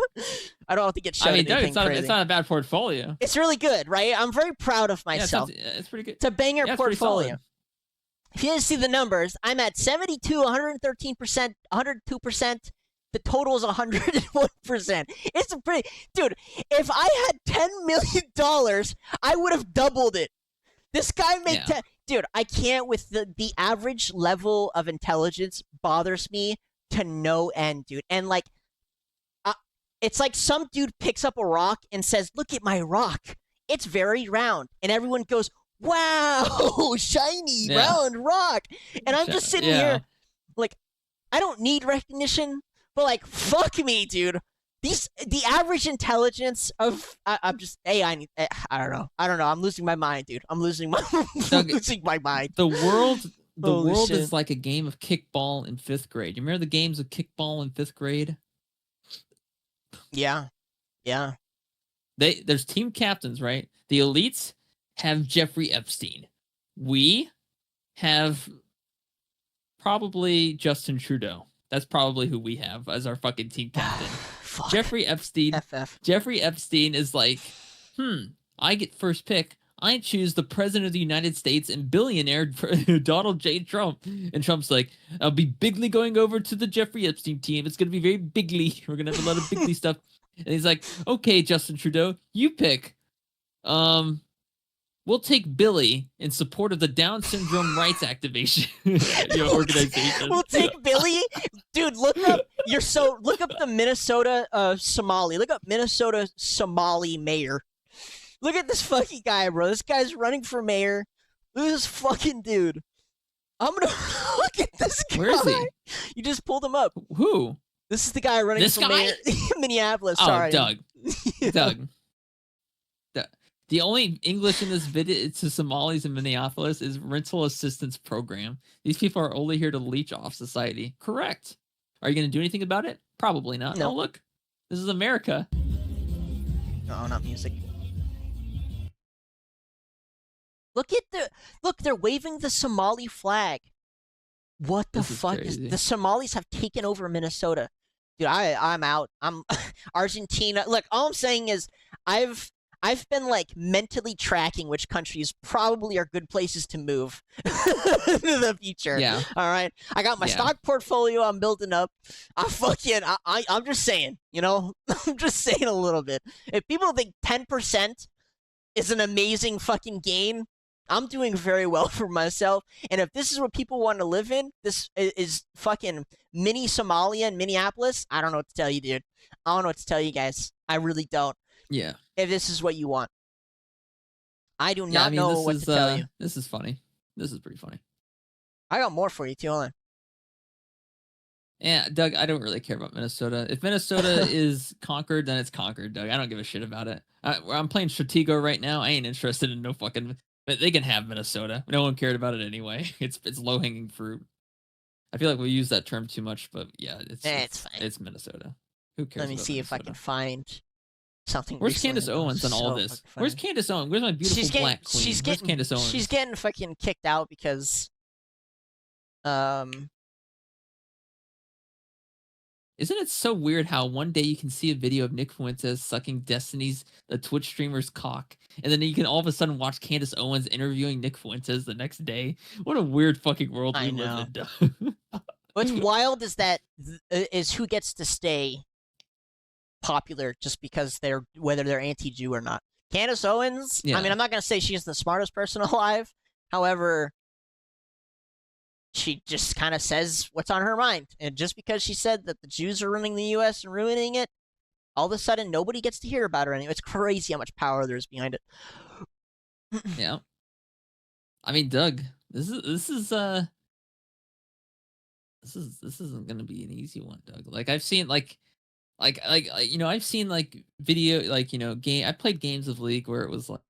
I don't think it showed anything crazy. It's not a bad portfolio. It's really good, right? I'm very proud of myself. Yeah, it's pretty good. It's a banger portfolio. If you didn't see the numbers, I'm at 72, 113%, 102%. The total is 101%. It's a pretty... Dude, if I had $10 million, I would have doubled it. This guy made... Dude, I can't with the average level of intelligence bothers me to no end, dude. And, like, it's like some dude picks up a rock and says, look at my rock. It's very round. And everyone goes, wow, shiny, round rock. And I'm just sitting here, like, I don't need recognition, but, like, fuck me, dude. The average intelligence of I'm just I don't know. I'm losing my mind, dude. I'm losing my mind. The world is like a game of kickball in 5th grade. You remember the games of kickball in 5th grade? Yeah. There's team captains, right? The elites have Jeffrey Epstein. We have probably Justin Trudeau. That's probably who we have as our fucking team captain. Jeffrey Epstein. Jeffrey Epstein is like, I get first pick. I choose the president of the United States and billionaire Donald J. Trump. And Trump's like, I'll be bigly going over to the Jeffrey Epstein team. It's going to be very bigly. We're going to have a lot of bigly stuff. And he's like, okay, Justin Trudeau, you pick. We'll take Billy in support of the Down syndrome rights activation organization. We'll take Billy, dude. Look up the Minnesota Somali. Look up Minnesota Somali mayor. Look at this fucking guy, bro. This guy's running for mayor. Look at this fucking dude. I'm gonna look at this guy. Where is he? You just pulled him up. Who? This is the guy running for mayor. Minneapolis. Sorry, Doug. Doug. The only English in this video to Somalis in Minneapolis is rental assistance program. These people are only here to leech off society. Correct. Are you going to do anything about it? Probably not. No, look. This is America. No, not music. Look, they're waving the Somali flag. What the fuck? The Somalis have taken over Minnesota. Dude, I'm out. I'm Argentina. Look, all I'm saying is I've been, like, mentally tracking which countries probably are good places to move in the future. Yeah. All right? I got my stock portfolio I'm building up. I'm just saying, you know? I'm just saying a little bit. If people think 10% is an amazing fucking gain, I'm doing very well for myself. And if this is what people want to live in, this is fucking mini Somalia and Minneapolis, I don't know what to tell you, dude. I don't know what to tell you guys. I really don't. Yeah. If this is what you want. I do not know what to tell you. This is funny. This is pretty funny. I got more for you, too. Hold on. Yeah, Doug, I don't really care about Minnesota. If Minnesota is conquered, then it's conquered, Doug. I don't give a shit about it. I'm playing Stratego right now. I ain't interested in no fucking... But they can have Minnesota. No one cared about it anyway. It's low-hanging fruit. I feel like we use that term too much, but yeah, It's fine. It's Minnesota. Who cares? Let me about see if I Minnesota? can find something. Where's recently Candace that was Owens on all so this? fucking Where's funny. Candace Owens? Where's my beautiful black queen? Where's Candace Owens? She's getting fucking kicked out because Isn't it so weird how one day you can see a video of Nick Fuentes sucking Destiny's, the Twitch streamer's cock, and then you can all of a sudden watch Candace Owens interviewing Nick Fuentes the next day? What a weird fucking world we live in. What's wild is that is who gets to stay popular just because whether they're anti-Jew or not. Candace Owens, Yeah. I mean, I'm not going to say she's the smartest person alive. However, she just kind of says what's on her mind. And just because she said that the Jews are running the U.S. and ruining it, all of a sudden nobody gets to hear about her anymore. It's crazy how much power there is behind it. Yeah. I mean, Doug, this isn't gonna be an easy one, Doug. Like I've seen I've seen like video game. I played games of League where it was like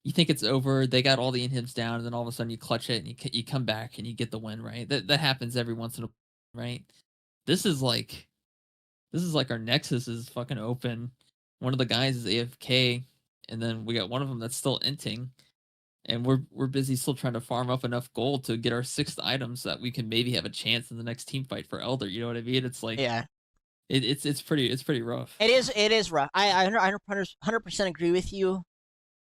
you think it's over, they got all the inhibs down, and then all of a sudden you clutch it and you come back and you get the win, right? That happens every once in a right? This is like our Nexus is fucking open. One of the guys is AFK, and then we got one of them that's still inting, and we're busy still trying to farm up enough gold to get our 6th item so that we can maybe have a chance in the next team fight for Elder. You know what I mean? It's like it's pretty rough. It is rough. I 100% agree with you.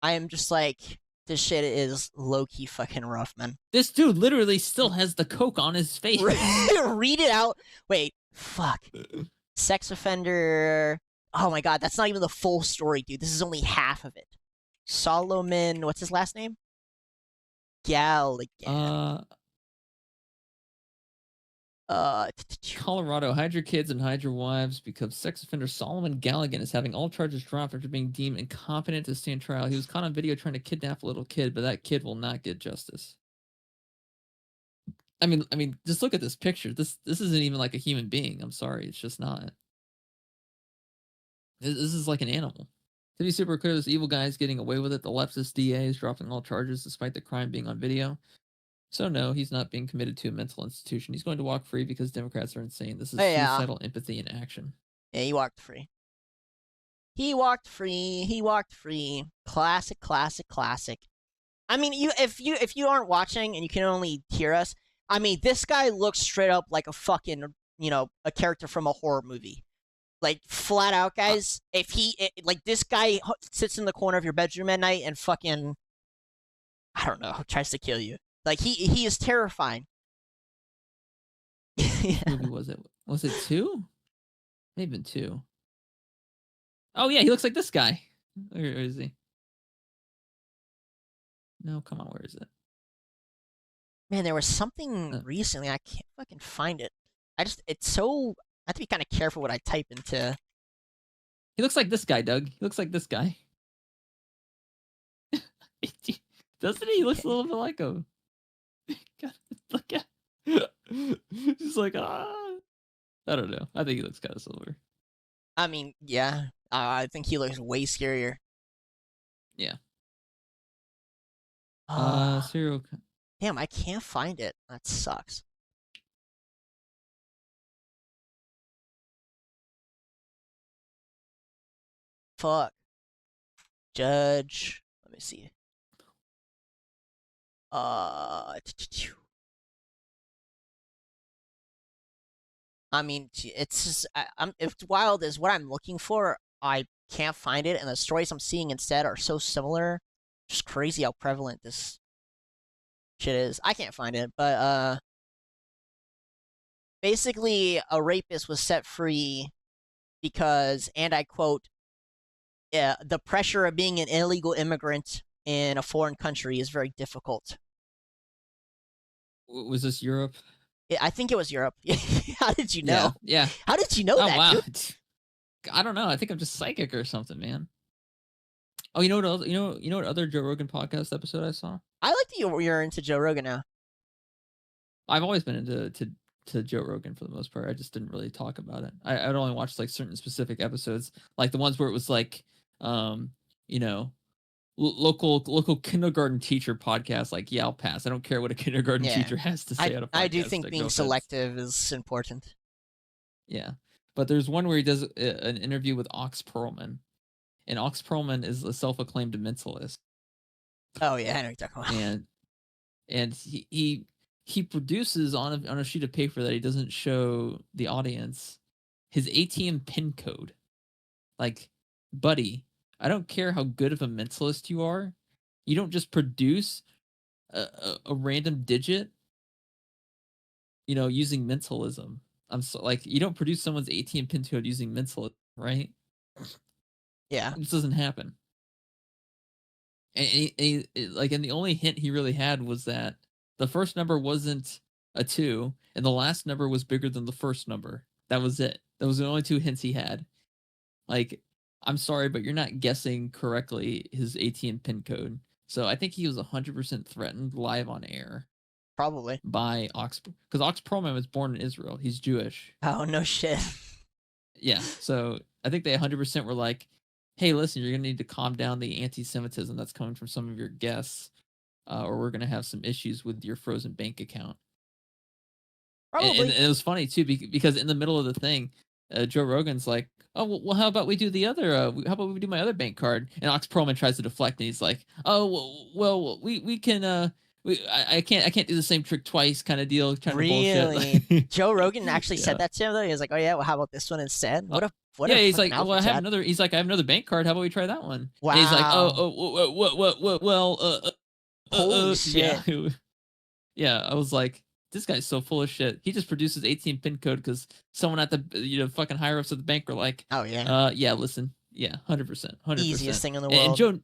I am just like, this shit is low-key fucking rough, man. This dude literally still has the coke on his face. Read it out. Wait, fuck. Sex offender. Oh my god, that's not even the full story, dude. This is only half of it. Solomon, what's his last name? Galligan. Colorado, hide your kids and hide your wives because sex offender Solomon Galligan is having all charges dropped after being deemed incompetent to stand trial. He was caught on video trying to kidnap a little kid, but that kid will not get justice. I mean, just look at this picture. This isn't even like a human being. I'm sorry, it's just not. This is like an animal. To be super clear, this evil guy is getting away with it. The leftist DA is dropping all charges despite the crime being on video. So no, he's not being committed to a mental institution. He's going to walk free because Democrats are insane. This is suicidal empathy in action. Yeah, he walked free. He walked free. Classic. I mean, if you aren't watching and you can only hear us, I mean, this guy looks straight up like a fucking, a character from a horror movie. Like, flat out, guys. Like, this guy sits in the corner of your bedroom at night and fucking, I don't know, tries to kill you. Like, he is terrifying. What movie was it? Was it 2? Maybe 2. Oh yeah, he looks like this guy. Where is he? No, come on, where is it? Man, there was something recently. I can't fucking find it. I have to be kind of careful what I type into. He looks like this guy, Doug. He looks like this guy. Doesn't he? He looks a little bit like him. Look at. He's like, I don't know. I think he looks kind of similar. I mean, yeah. I think he looks way scarier. Yeah. Serial. Damn, I can't find it. That sucks. Fuck. Judge. Let me see. I mean, it's just, it's wild is what I'm looking for. I can't find it, and the stories I'm seeing instead are so similar. Just crazy how prevalent this shit is. I can't find it, but basically, a rapist was set free because, and I quote, the pressure of being an illegal immigrant in a foreign country is very difficult. Was this Europe? I think it was Europe. How did you know? Yeah. How did you know that? Wow. Dude? I don't know. I think I'm just psychic or something, man. Oh, you know what else? You know what other Joe Rogan podcast episode I saw? I like that you're into Joe Rogan now. I've always been into Joe Rogan for the most part. I just didn't really talk about it. I'd only watched like certain specific episodes, like the ones where it was like, local kindergarten teacher podcast, like, yeah, I'll pass. I don't care what a kindergarten teacher has to say on a podcast. I do think like, being no offense. selective is important. Yeah, but there's one where he does an interview with Ox Perlman, and Ox Perlman is a self-acclaimed mentalist. Oh yeah, I know what you're talking about. And he produces on a sheet of paper that he doesn't show the audience his ATM pin code. Like, buddy, I don't care how good of a mentalist you are. You don't just produce a random digit, using mentalism. You don't produce someone's ATM pin code using mentalism, right? Yeah. This doesn't happen. And the only hint he really had was that the first number wasn't a 2, and the last number was bigger than the first number. That was it. That was the only 2 hints he had. Like, I'm sorry, but you're not guessing correctly his ATM pin code. So I think he was 100% threatened live on air. Probably. By because Ox Perlman was born in Israel. He's Jewish. Oh, no shit. Yeah, so I think they 100% were like, hey, listen, you're going to need to calm down the anti-Semitism that's coming from some of your guests, or we're going to have some issues with your frozen bank account. Probably. And it was funny, too, because in the middle of the thing, Joe Rogan's like, oh, well, how about we do the other, how about we do my other bank card? And Ox Perlman tries to deflect, and he's like, oh, well, we can, I can't do the same trick twice kind of deal. Really? Bullshit. Joe Rogan actually said that to him, though? He was like, oh, yeah, well, how about this one instead? He's like, well, I have another. He's like, I have another bank card. How about we try that one? Wow. And he's like, holy shit. Yeah, I was like, this guy's so full of shit. He just produces ATM pin code because someone at the fucking higher ups of the bank were like, oh yeah, listen, yeah, 100%, easiest thing in the world.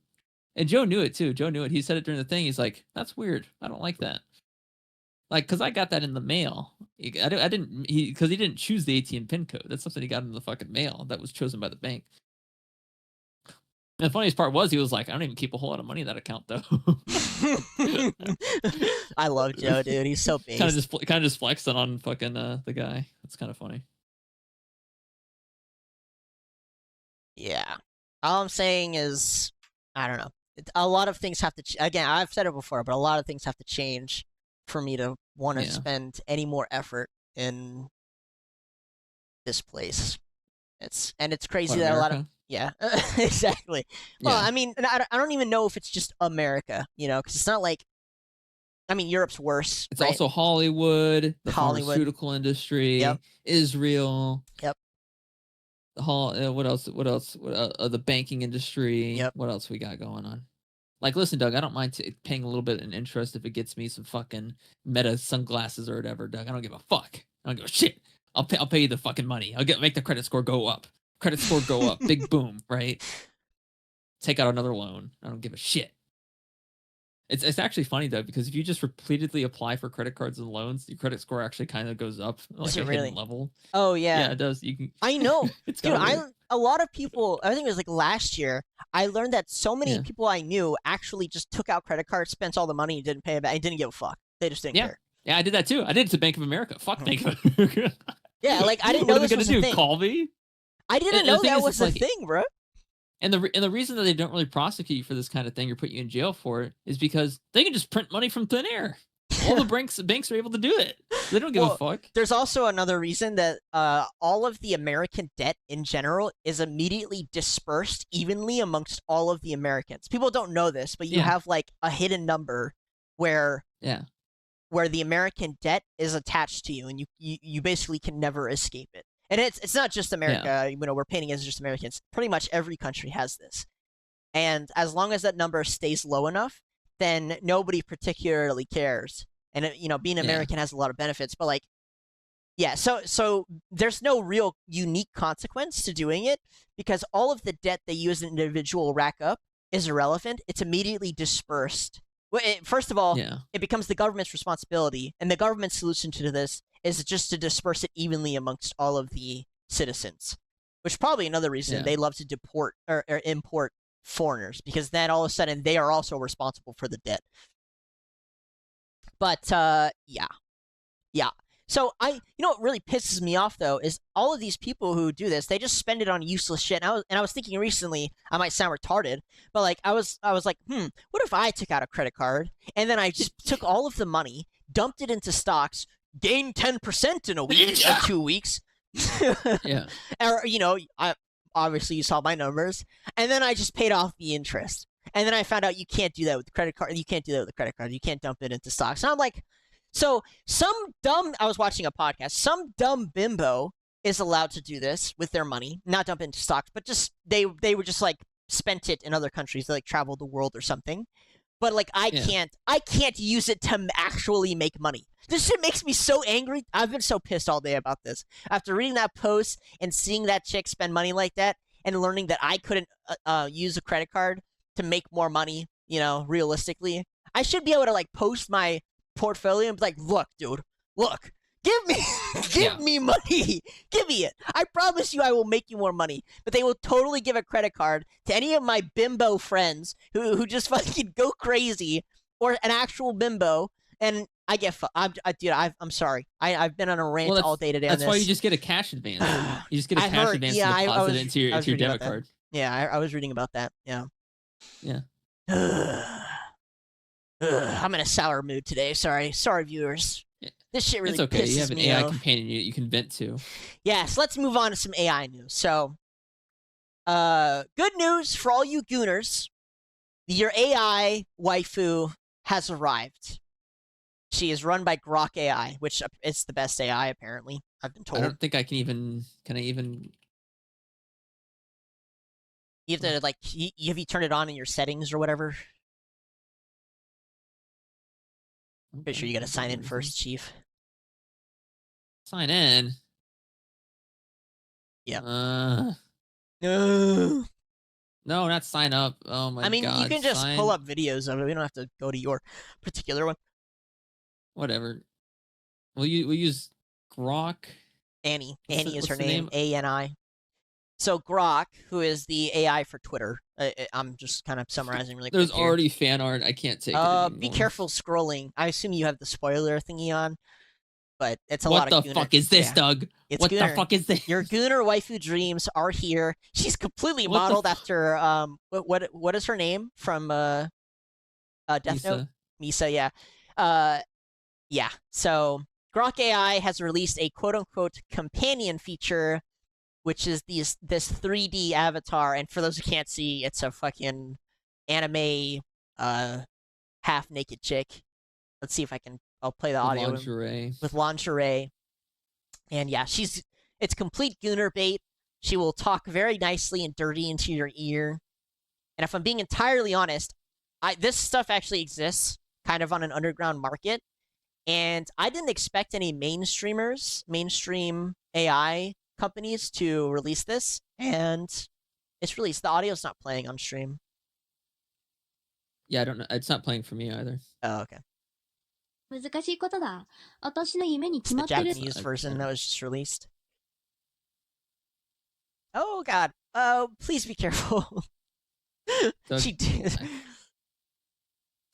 And Joe knew it too. Joe knew it. He said it during the thing. He's like, that's weird. I don't like that. Like, because I got that in the mail. I didn't. Because he didn't choose the ATM pin code. That's something he got in the fucking mail that was chosen by the bank. And the funniest part was he was like, I don't even keep a whole lot of money in that account though. I love Joe, dude. He's so big. Kind of just flexing on fucking the guy. It's kind of funny. Yeah. All I'm saying is, I don't know. A lot of things have to. Again, I've said it before, but a lot of things have to change for me to want to spend any more effort in this place. It's crazy that America? A lot of exactly. Well, Yeah. I mean, I don't even know if it's just America, because it's not like, I mean, Europe's worse. It's right? also Hollywood, the Hollywood. pharmaceutical industry, Israel. Yep. What else? The banking industry. Yep. What else we got going on? Like, listen, Doug, I don't mind paying a little bit in interest if it gets me some fucking Meta sunglasses or whatever, Doug. I don't give a fuck. I don't give a shit. I'll pay you the fucking money. Make the credit score go up. Credit score go up. Big boom, right? Take out another loan. I don't give a shit. It's actually funny though, because if you just repeatedly apply for credit cards and loans, your credit score actually kind of goes up, like a hidden level. Oh yeah. Yeah, it does. You can. I know, It's dude. kinda weird. A lot of people. I think it was like last year. I learned that so many people I knew actually just took out credit cards, spent all the money, and didn't pay it back. And didn't give a fuck. They just didn't care. Yeah, I did that too. I did it to Bank of America. Fuck Bank of America. Yeah, like I didn't What know are they this was gonna a do? thing. Call me? I didn't And the know thing that is, was it's a thing, bro. And the reason that they don't really prosecute you for this kind of thing or put you in jail for it is because they can just print money from thin air. All the banks are able to do it. They don't give a fuck. There's also another reason that all of the American debt in general is immediately dispersed evenly amongst all of the Americans. People don't know this, but you have like a hidden number where the American debt is attached to you, and you basically can never escape it. And it's not just America. We're painting as just Americans. Pretty much every country has this. And as long as that number stays low enough, then nobody particularly cares. And being American has a lot of benefits, but like, so there's no real unique consequence to doing it, because all of the debt that you as an individual rack up is irrelevant. It's immediately dispersed. First of all, it becomes the government's responsibility, and the government's solution to this is just to disperse it evenly amongst all of the citizens, which is probably another reason they love to deport or import foreigners, because then all of a sudden they are also responsible for the debt. But yeah. So you know what really pisses me off though is all of these people who do this, they just spend it on useless shit. And I was thinking recently, I might sound retarded, but like I was like, what if I took out a credit card and then I just took all of the money, dumped it into stocks, gained 10% in a week or 2 weeks. Yeah. Or I obviously you saw my numbers, and then I just paid off the interest. And then I found out you can't do that with the credit card. You can't do that with the credit card. You can't dump it into stocks. And I'm like, so I was watching a podcast. Some dumb bimbo is allowed to do this with their money, not dump it into stocks, but just they were just like spent it in other countries. They like traveled the world or something. But like I can't use it to actually make money. This shit makes me so angry. I've been so pissed all day about this. After reading that post and seeing that chick spend money like that and learning that I couldn't use a credit card to make more money, realistically, I should be able to like post my portfolio and be like, look, dude, look, give me money. Give me it. I promise you I will make you more money. But they will totally give a credit card to any of my bimbo friends who just fucking go crazy, or an actual bimbo, and I get I'm sorry. I've been on a rant all day today on this. That's why you just get a cash advance. You just get a cash advance deposit into your debit card. Yeah, I was reading about that. Yeah. Yeah. I'm in a sour mood today. Sorry, viewers. This shit really it's okay. pisses You have an me AI off. companion you can vent to. Yes, let's move on to some AI news. So, good news for all you gooners. Your AI waifu has arrived. She is run by Grok AI, which is the best AI apparently. I've been told. I don't think I can even. Can I even? You have to like. Have you turned it on in your settings or whatever? Pretty sure you gotta sign in first, Chief. Sign in? Yeah. No, not sign up. Oh my god. I mean, you can just pull up videos of it. We don't have to go to your particular one. Whatever. We'll use Grok. Annie is her name. ANI. So Grok, who is the AI for Twitter, I'm just kind of summarizing really quick. There's already fan art. I can't take it anymore. Be careful scrolling. I assume you have the spoiler thingy on, but it's a lot of. What the fuck is this, Doug? What the fuck is this? Your Gooner waifu dreams are here. She's completely modeled after what is her name from Death Note? Misa, yeah. Yeah. So Grok AI has released a quote-unquote companion feature, which is this 3D avatar. And for those who can't see, it's a fucking anime half-naked chick. Let's see if I'll play the audio. With lingerie. And yeah, it's complete Gooner bait. She will talk very nicely and dirty into your ear. And if I'm being entirely honest, this stuff actually exists kind of on an underground market. And I didn't expect any mainstream AI companies to release this, and it's released. The audio's not playing on stream. Yeah, I don't know. It's not playing for me either. Oh, okay. 難しいことだ。私の夢に決ま It's っ the てる。 Japanese version that was just released. Oh god. Oh, please be careful. She did.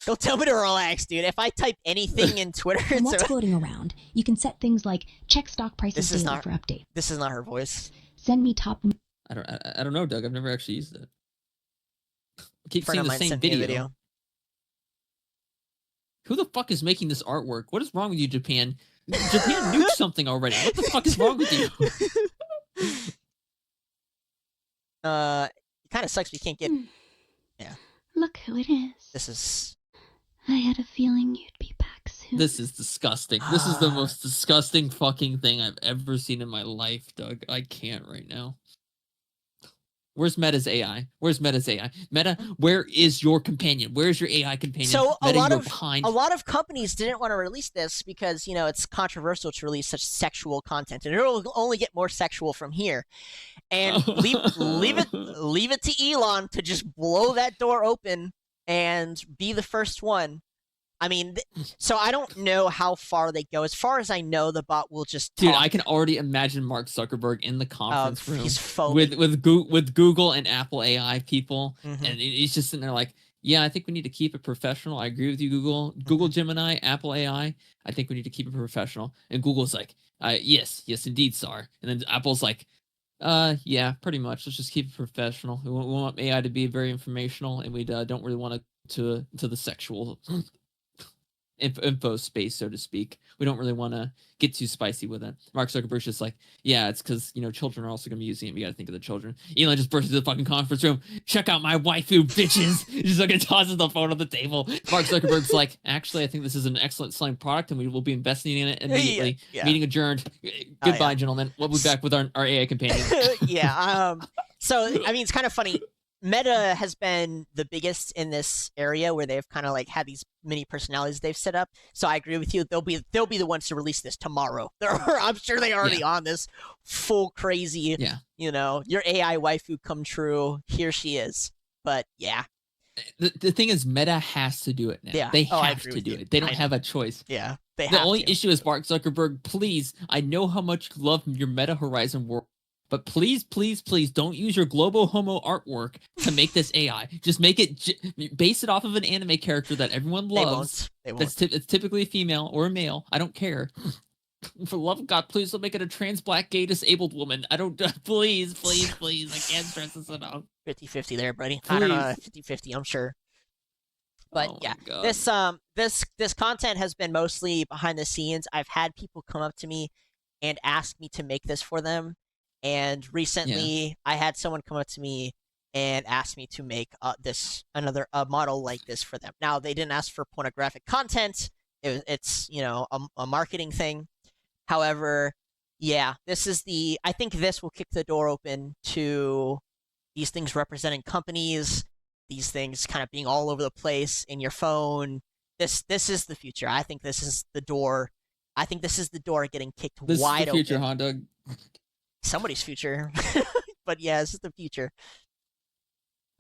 Don't tell me to relax, dude. If I type anything in Twitter, And what's floating around? You can set things like check stock prices daily for updates. This is not her voice. Send me top. I don't know, Doug. I've never actually used it. I keep seeing the same video. Who the fuck is making this artwork? What is wrong with you, Japan? Japan nuked something already. What the fuck is wrong with you? It kind of sucks we can't get. Yeah. Look who it is. This is. I had a feeling you'd be back soon. This is disgusting. This is the most disgusting fucking thing I've ever seen in my life, Doug. I can't right now. Where's Meta's AI? Where's Meta's AI? Meta, where is your companion? Where's your AI companion? So Meta, a lot of companies didn't want to release this because, it's controversial to release such sexual content, and it'll only get more sexual from here. And leave it to Elon to just blow that door open and be the first one. I mean, so I don't know how far they go. As far as I know, the bot will just talk. Dude, I can already imagine Mark Zuckerberg in the conference room he's with Google and Apple AI people, and he's just sitting there like, Yeah, I think we need to keep it professional. I agree with you, Google. Google Gemini, Apple AI. I think we need to keep it professional. And Google's like, yes, indeed, sir. And then Apple's like, yeah, pretty much. Let's just keep it professional. We want AI to be very informational, and we don't really want to the sexual info space, so to speak. We don't really want to get too spicy with it. Mark Zuckerberg's just like, yeah, it's because, children are also going to be using it. We got to think of the children. Elon just bursts into the fucking conference room. Check out my waifu, bitches. He just fucking tosses the phone on the table. Mark Zuckerberg's like, actually, I think this is an excellent selling product, and we will be investing in it immediately. Yeah. Meeting adjourned. Goodbye, gentlemen. We'll be back with our AI companion. Yeah. So, I mean, it's kind of funny. Meta has been the biggest in this area where they've kind of like had these many personalities they've set up. So I agree with you. They'll be the ones to release this tomorrow. I'm sure they're already on this full crazy. Yeah. Your AI waifu come true. Here she is. But yeah. The thing is, Meta has to do it now. Yeah. They have to do it. They don't have a choice. Yeah. The only issue is Mark Zuckerberg. Please, I know how much you love your Meta Horizon world. But please, please, please don't use your Globo Homo artwork to make this AI. Just make it, base it off of an anime character that everyone loves. They won't. It's typically a female or a male. I don't care. For the love of God, please don't make it a trans, black, gay, disabled woman. I don't, please. I can't stress this enough. 50-50 there, buddy. Please. I don't know, 50-50, I'm sure. But yeah, this content has been mostly behind the scenes. I've had people come up to me and ask me to make this for them. And recently, I had someone come up to me and ask me to make another model like this for them. Now, they didn't ask for pornographic content. It's a marketing thing. However, yeah, I think this will kick the door open to these things representing companies, these things kind of being all over the place in your phone. This is the future. I think this is the door. I think this is the door getting kicked wide open. This is the future, huh, Doug? Somebody's future. But yeah, this is the future.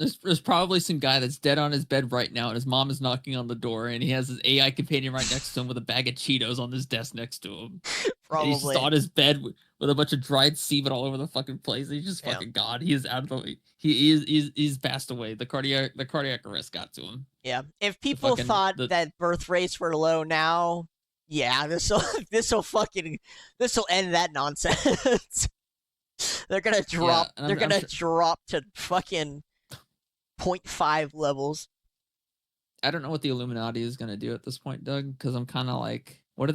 There's probably some guy that's dead on his bed right now, and his mom is knocking on the door, and he has his AI companion right next to him with a bag of Cheetos on his desk next to him. Probably. And he's just on his bed with a bunch of dried semen all over the fucking place. He's just fucking gone. He is out of the way. He's passed away. The cardiac arrest got to him. Yeah. If people thought that birth rates were low now, yeah, this'll end that nonsense. They're gonna drop. Yeah, they're gonna drop to fucking 0.5 levels. I don't know what the Illuminati is gonna do at this point, Doug, because I'm kind of like, what are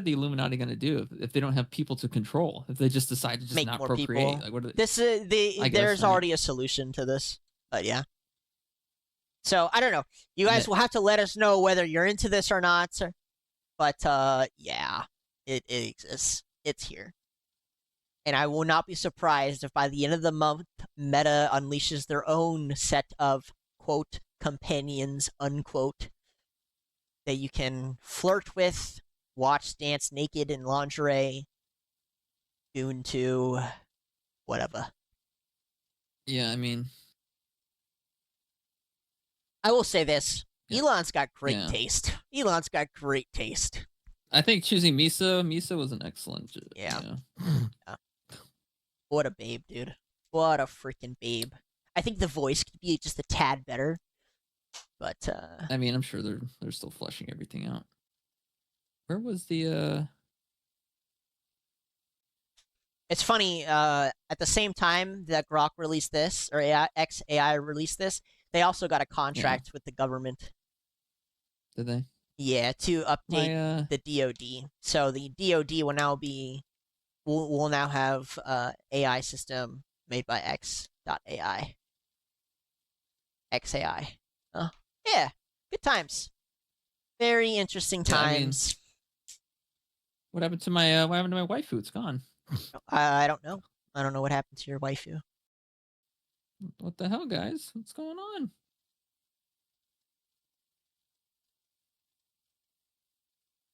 the Illuminati gonna do if they don't have people to control? If they just decide to just make not more procreate? people. Like, what are there's already a solution to this, but yeah. So I don't know. You guys will have to let us know whether you're into this or not. But yeah, it exists. It's here. And I will not be surprised if by the end of the month, Meta unleashes their own set of, quote, companions, unquote, that you can flirt with, watch dance naked in lingerie, tune to, whatever. Yeah, I mean, I will say this. Elon's got great taste. Elon's got great taste. I think choosing Misa was an excellent. Yeah. What a babe, dude. What a freaking babe. I think the voice could be just a tad better. But I mean, I'm sure they're still fleshing everything out. Where was the It's funny, at the same time that Grok released this, or XAI released this, they also got a contract with the government. Did they? Yeah, to update the DoD. So the DoD will now will now have AI system made by X.AI. XAI. Yeah, good times. Very interesting times. What happened to my waifu? It's gone. I don't know. I don't know what happened to your waifu. What the hell, guys? What's going on?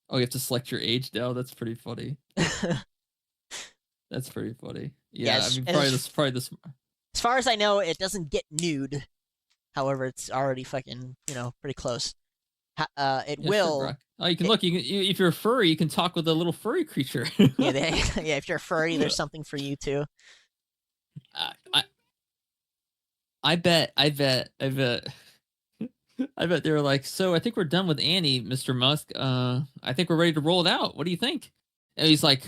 Oh, you have to select your age now. That's pretty funny. That's pretty funny. Yeah, yes, I mean, probably this. As far as I know, it doesn't get nude. However, it's already fucking, pretty close. It will. Sure, oh, you can look. If you're a furry, you can talk with a little furry creature. Yeah, if you're a furry, there's something for you too. I bet I bet they were like, so I think we're done with Annie, Mr. Musk. I think we're ready to roll it out. What do you think? And he's like,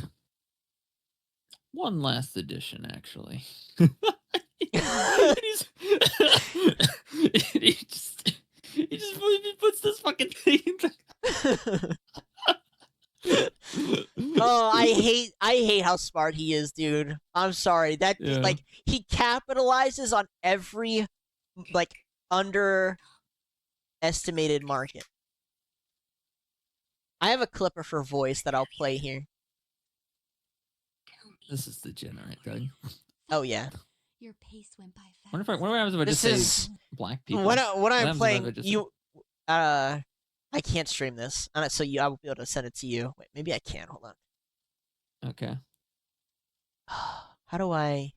one last edition, actually. And he just puts this fucking thing in the... Oh, I hate how smart he is, dude. I'm sorry. Like, he capitalizes on every like underestimated market. I have a clipper for voice that I'll play here. This is degenerate, Doug. Oh yeah. Your pace went by fast. What happens if I just say black people? When What I'm happens playing, if I just you I can't stream this, so I will be able to send it to you. Wait, maybe I can. Hold on. Okay. How do I?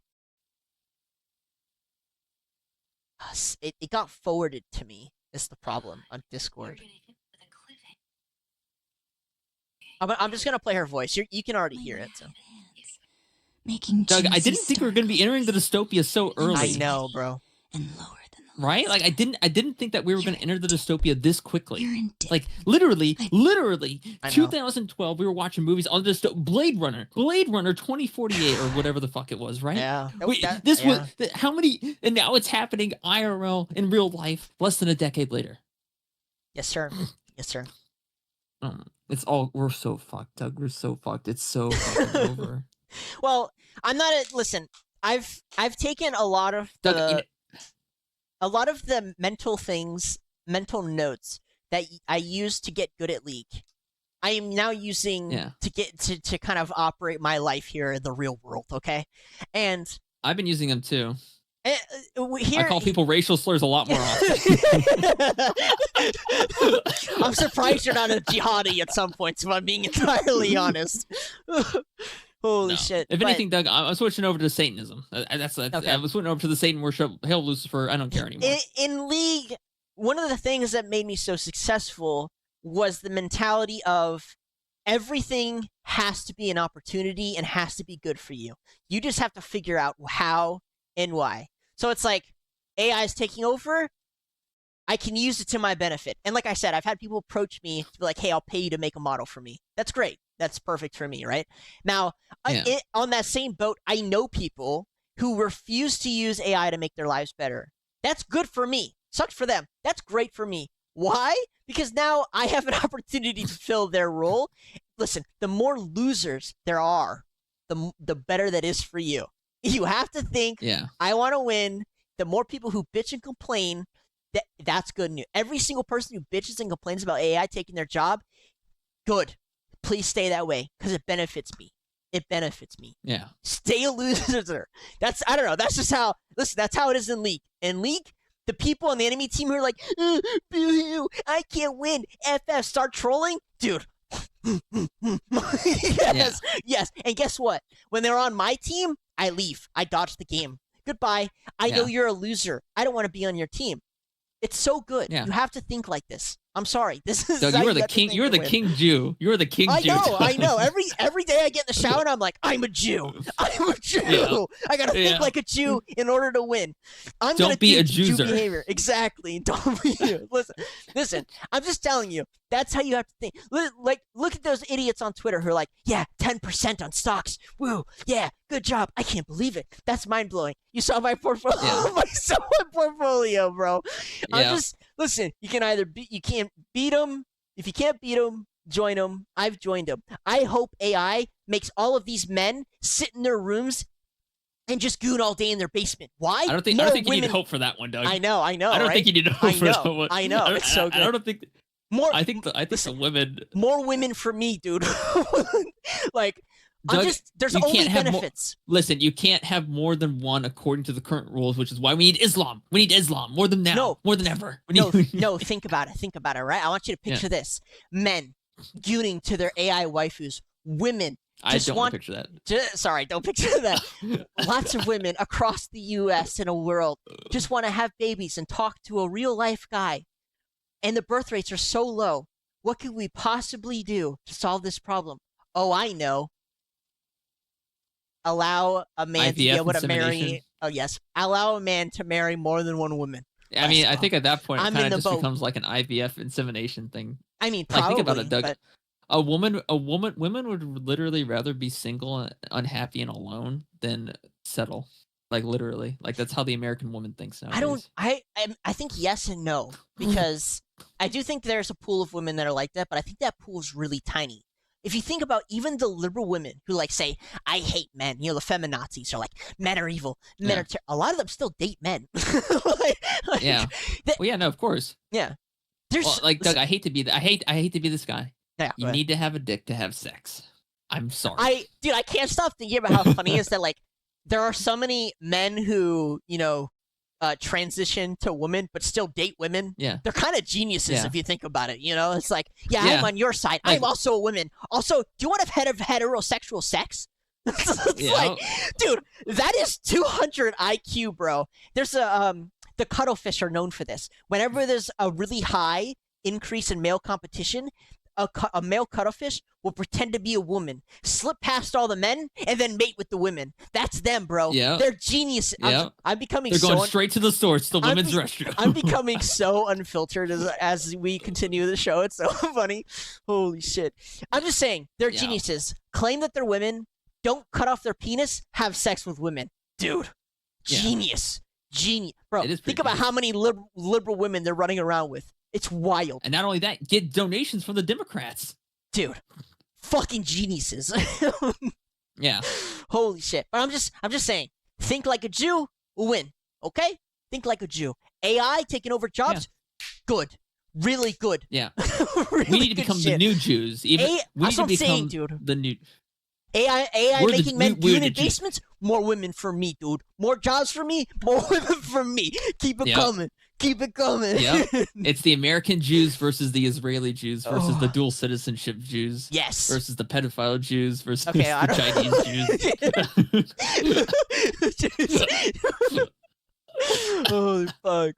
It got forwarded to me. Is the problem on Discord? I'm just gonna play her voice. You can already hear it. So. Making Doug, I didn't think we were gonna be entering the dystopia so early. I know, bro. And lower than the right? Like I didn't think that we were gonna enter the dystopia this quickly. Like literally, 2012, we were watching movies on the Blade Runner 2048 or whatever the fuck it was, right? Yeah. How many? And now it's happening IRL in real life, less than a decade later. Yes, sir. Yes, sir. We're so fucked, Doug. We're so fucked. It's so fucking over. Well, I'm not. Listen, I've taken a lot of the mental notes that I used to get good at League. I am now using to get to kind of operate my life here in the real world. Okay, and I've been using them too. Here, I call people racial slurs a lot more often. I'm surprised you're not a jihadi at some points, if I'm being entirely honest. Holy shit. If anything, Doug, I'm switching over to Satanism. That's okay. I'm switching over to the Satan worship. Hail Lucifer. I don't care anymore. In League, one of the things that made me so successful was the mentality of everything has to be an opportunity and has to be good for you. You just have to figure out how and why. So it's like, AI is taking over, I can use it to my benefit. And like I said, I've had people approach me to be like, hey, I'll pay you to make a model for me. That's great. That's perfect for me, right? Now, on that same boat, I know people who refuse to use AI to make their lives better. That's good for me. Sucks for them. That's great for me. Why? Because now I have an opportunity to fill their role. Listen, the more losers there are, the better that is for you. You have to think, I want to win. The more people who bitch and complain, that's good news. Every single person who bitches and complains about AI taking their job, good. Please stay that way because it benefits me. It benefits me. Yeah. Stay a loser. I don't know. That's just how, listen, that's how it is in League. In League, the people on the enemy team who are like, boo-hoo, I can't win. FF, start trolling. Dude. Yes. And guess what? When they're on my team, I leave. I dodge the game. Goodbye. I know you're a loser. I don't want to be on your team. It's so good. Yeah. You have to think like this. I'm sorry. This is Doug, you are the king. You're the king Jew. You're the king Jew. I know. Every day I get in the shower and I'm like, I'm a Jew. I'm a Jew. Yeah. I gotta think like a Jew in order to win. Don't be a Jew behavior. Exactly. Don't be. Listen. I'm just telling you. That's how you have to think. Look at those idiots on Twitter who are like, yeah, 10% on stocks. Woo. Yeah. Good job. I can't believe it. That's mind blowing. You saw my portfolio. I saw my portfolio, bro. I'm just. Listen, you can't beat them. If you can't beat them, join them. I've joined them. I hope AI makes all of these men sit in their rooms and just goon all day in their basement. Why? I don't think you need hope for that one, Doug. I know. I don't think you need hope for that one. I know. It's so good. I don't think. I think the women. More women for me, dude. Doug, there's only benefits. Listen, you can't have more than one according to the current rules, which is why we need Islam. We need Islam more than now, more than ever. No, think about it. Think about it, right? I want you to picture this. Men gooning to their AI waifus. Women I don't want to picture that. Sorry, don't picture that. Lots of women across the U.S. and a world just want to have babies and talk to a real-life guy. And the birth rates are so low. What could we possibly do to solve this problem? Oh, I know. Allow a man to be able to marry. Oh yes, allow a man to marry more than one woman. I mean, I think at that point it I'm kind in of the just boat. becomes like an IVF insemination thing. I mean, Like, probably, think about it, Doug. but Women would literally rather be single, and unhappy, and alone than settle. Like, literally, like that's how the American woman thinks nowadays. I think yes and no, because I do think there's a pool of women that are like that, but I think that pool is really tiny. If you think about even the liberal women who like say, I hate men, you know, the feminazis are like, men are evil, men are a lot of them still date men. Yeah. Well, yeah, no, of course. Yeah. There's like, Doug, I hate to be I hate to be this guy. Yeah, you need to have a dick to have sex. I'm sorry. Dude, I can't stop thinking about how funny it is that like there are so many men who, you know, transition to women but still date women. Yeah. They're kind of geniuses if you think about it, you know? It's like, I'm on your side. Like, I'm also a woman. Also, do you want to have heterosexual sex? It's like, dude, that is 200 IQ, bro. There's the cuttlefish are known for this. Whenever there's a really high increase in male competition, a male cuttlefish will pretend to be a woman, slip past all the men, and then mate with the women. That's them, bro. Yeah. They're genius. Yeah. I'm becoming They're going straight to the source, the women's restroom. I'm becoming so unfiltered as we continue the show. It's so funny. Holy shit. I'm just saying, they're geniuses. Claim that they're women, don't cut off their penis, have sex with women. Dude. Genius. Genius. Bro, think about how many liberal women they're running around with. It's wild. And not only that, get donations from the Democrats. Dude, fucking geniuses. Yeah. Holy shit. But I'm just saying, think like a Jew, will win. Okay? Think like a Jew. AI taking over jobs, good. Really good. Yeah. Really we need to become the new Jews. We need to become the new AI making men unit basements, more women for me, dude. More jobs for me, more women for me. Keep it coming. Keep it coming. Yeah. It's the American Jews versus the Israeli Jews versus the dual citizenship Jews. Yes. Versus the pedophile Jews versus the Chinese Jews. Holy fuck.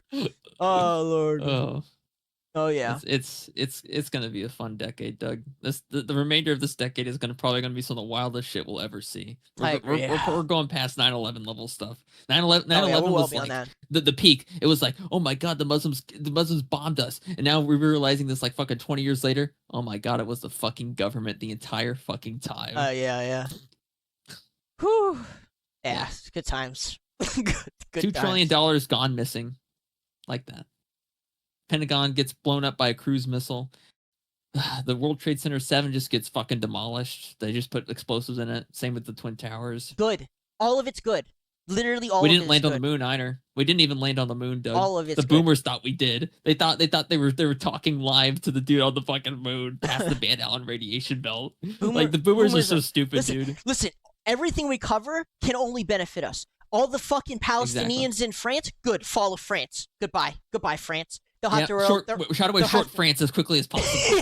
Oh Lord. Oh yeah. It's gonna be a fun decade, Doug. The remainder of this decade is probably gonna be some of the wildest shit we'll ever see. We're going past 9/11 level stuff. 9/11 was like the peak. It was like, oh my god, the Muslims bombed us, and now we're realizing this like fucking 20 years later. Oh my god, it was the fucking government the entire fucking time. Yeah. Whew. Yeah, good times. good $2 trillion gone missing, like that. Pentagon gets blown up by a cruise missile. The World Trade Center 7 just gets fucking demolished. They just put explosives in it. Same with the Twin Towers. Good. All of it's good. Literally all of it. We didn't land on the moon either. We didn't even land on the moon, Doug. All of it's the boomers thought we did. They thought they were talking live to the dude on the fucking moon past the Van Allen radiation belt. Like the boomers are so stupid, dude. Listen, everything we cover can only benefit us. All the fucking Palestinians in France, good. Fall of France. Goodbye, France. They'll have to try to short France as quickly as possible.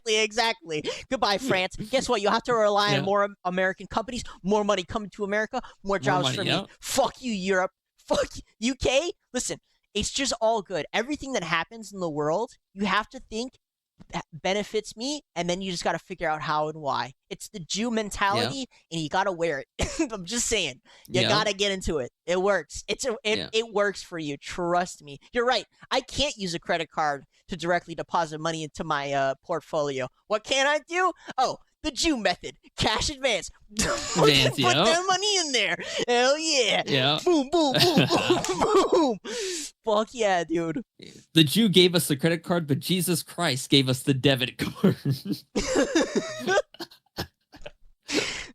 Exactly. Goodbye, France. Guess what? You'll have to rely on more American companies, more money coming to America, more jobs for me. Fuck you, Europe. Fuck UK. Listen, it's just all good. Everything that happens in the world, you have to think that benefits me, and then you just got to figure out how and why. It's the Jew mentality, and you got to wear it. I'm just saying, you got to get into it. It works. It works for you. Trust me. You're right. I can't use a credit card to directly deposit money into my portfolio. What can I do? Oh, the Jew method. Cash advance. Put that money in there. Hell yeah. Yeah. Boom, boom, boom, boom, boom. Fuck yeah, dude. The Jew gave us the credit card, but Jesus Christ gave us the debit card.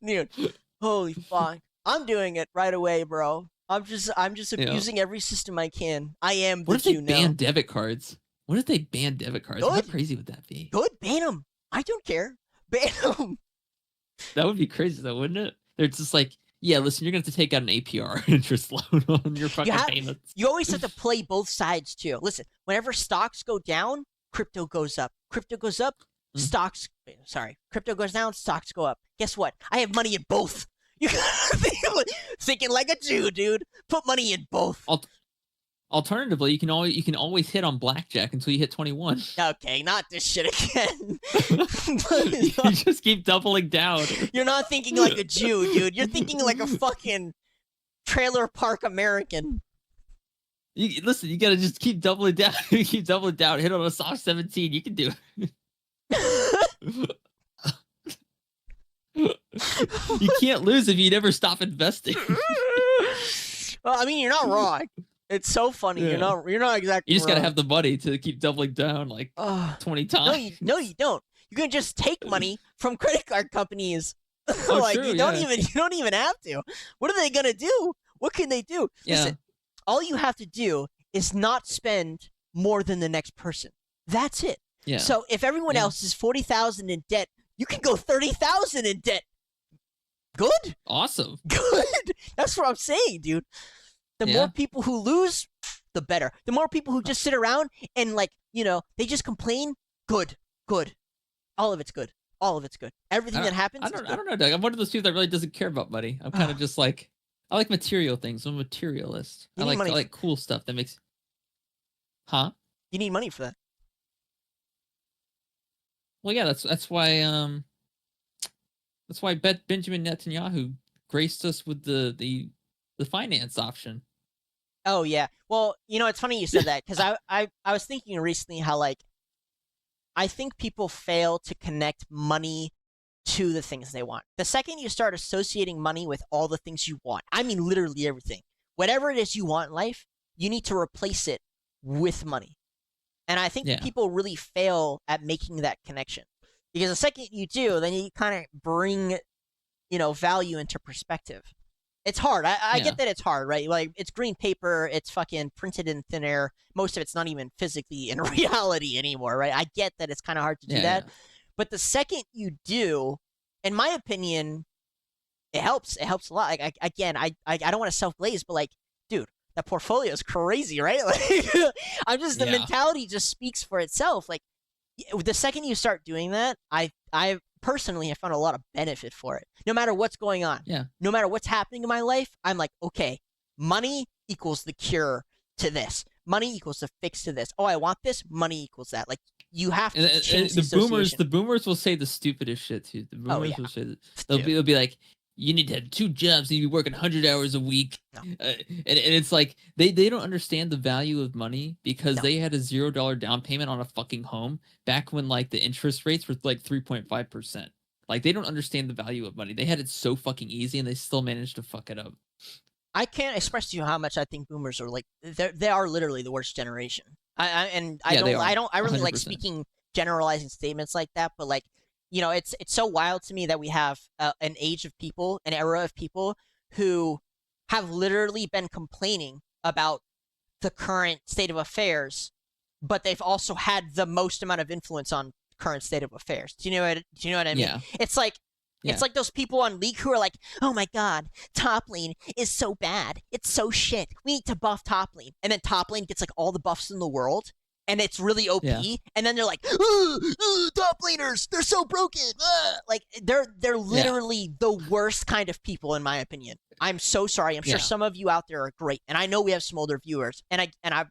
Dude, holy fuck. I'm doing it right away, bro. I'm just abusing every system I can. I am the Jew now. What if they ban debit cards? What if they ban debit cards? How crazy would that be? Good, ban them. I don't care. Ban them. That would be crazy, though, wouldn't it? They're just like, yeah, listen, you're going to have to take out an APR interest loan on your fucking payments. You always have to play both sides, too. Listen, whenever stocks go down, crypto goes up. Crypto goes up, crypto goes down, stocks go up. Guess what? I have money in both. You gotta thinking like a Jew, dude. Put money in both. Alternatively, you can always hit on blackjack until you hit 21. Okay, not this shit again. You just keep doubling down. You're not thinking like a Jew, dude. You're thinking like a fucking trailer park American. Listen, you gotta just keep doubling down. Keep doubling down. Hit on a soft 17. You can do it. You can't lose if you never stop investing. Well, I mean, you're not wrong. It's so funny. Yeah. You're not exactly. You just wrong. gotta have the money to keep doubling down like 20 times. No, you don't. You can just take money from credit card companies. Oh, like true, you don't even have to. What are they gonna do? What can they do? Yeah. Listen, all you have to do is not spend more than the next person. That's it. Yeah. So if everyone else is 40,000 in debt, you can go 30,000 in debt. Good. Awesome. Good. That's what I'm saying, dude. The more people who lose, the better. The more people who just sit around and they just complain. Good. All of it's good. Everything that happens. I don't know, Doug. I'm one of those people that really doesn't care about money. I'm kind of just like, I like material things. I'm a materialist. I like cool stuff that makes. Huh? You need money for that. Well, yeah, that's why Benjamin Netanyahu graced us with the finance option. Oh yeah. Well, it's funny you said that because I was thinking recently how I think people fail to connect money to the things they want. The second you start associating money with all the things you want, I mean literally everything, whatever it is you want in life, you need to replace it with money. And I think people really fail at making that connection. Because the second you do, then you kind of bring, value into perspective. It's hard. I get that it's hard, right? Like, it's green paper. It's fucking printed in thin air. Most of it's not even physically in reality anymore, right? I get that it's kind of hard to do that. Yeah. But the second you do, in my opinion, it helps. It helps a lot. Like, I don't want to self-glaze, but dude, that portfolio is crazy, right? Like, the mentality just speaks for itself. Like, the second you start doing that, I personally have found a lot of benefit for it. No matter what's going on, no matter what's happening in my life, I'm like, okay, money equals the cure to this. Money equals the fix to this. Oh, I want this. Money equals that. Like, you have to change the boomers will say the stupidest shit too. The boomers will say they'll be like, you need to have 2 jobs and you be working 100 hours a week. No. And it's like they don't understand the value of money because they had a $0 down payment on a fucking home back when the interest rates were 3.5%. Like, they don't understand the value of money. They had it so fucking easy and they still managed to fuck it up. I can't express to you how much I think boomers are they are literally the worst generation. I really 100%. Like speaking generalizing statements like that, but it's so wild to me that we have an age of people, an era of people who have literally been complaining about the current state of affairs, but they've also had the most amount of influence on current state of affairs. Do you know what I mean? Yeah. It's like those people on League who are like, oh my god, top lane is so bad. It's so shit. We need to buff top lane. And then top lane gets all the buffs in the world. And it's really OP, and then they're like, top laners, they're so broken. Like, they're literally the worst kind of people, in my opinion. I'm so sorry. I'm sure some of you out there are great, and I know we have some older viewers. And I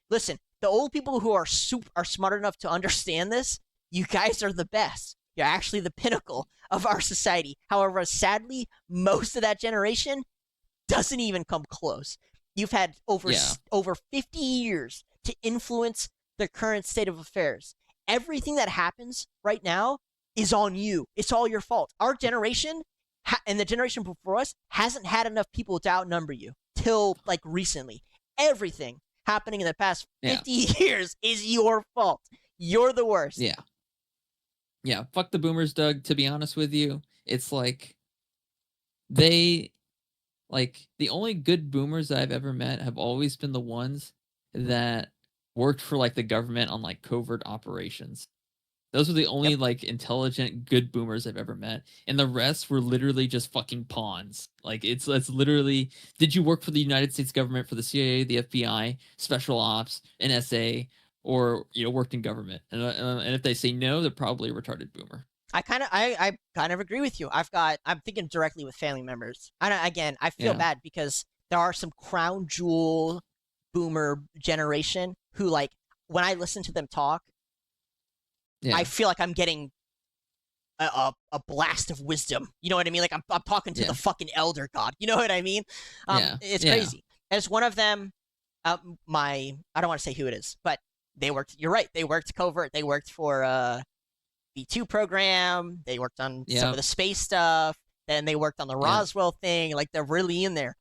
listen. The old people who are smart enough to understand this, you guys are the best. You're actually the pinnacle of our society. However, sadly, most of that generation doesn't even come close. You've had over 50 years to influence the current state of affairs. Everything that happens right now is on you. It's all your fault. Our generation and the generation before us hasn't had enough people to outnumber you till recently. Everything happening in the past 50 years is your fault. You're the worst. Yeah. Fuck the boomers, Doug. To be honest with you, it's the only good boomers I've ever met have always been the ones that worked for the government on covert operations. Those are the only intelligent good boomers I've ever met, and the rest were literally just fucking pawns. It's literally, did you work for the United States government, for the CIA, the FBI, Special Ops, NSA, or worked in government? And if they say no, they're probably a retarded boomer. I kind of agree with you. I'm thinking directly with family members. I feel bad because there are some crown jewel boomer generation who when I listen to them talk, I feel like I'm getting a blast of wisdom. You know what I mean? I'm talking to the fucking elder god. You know what I mean? It's crazy. As one of them, I don't want to say who it is, but they worked. You're right. They worked covert. They worked for B2 program. They worked on some of the space stuff. Then they worked on the Roswell thing. Like, they're really in there.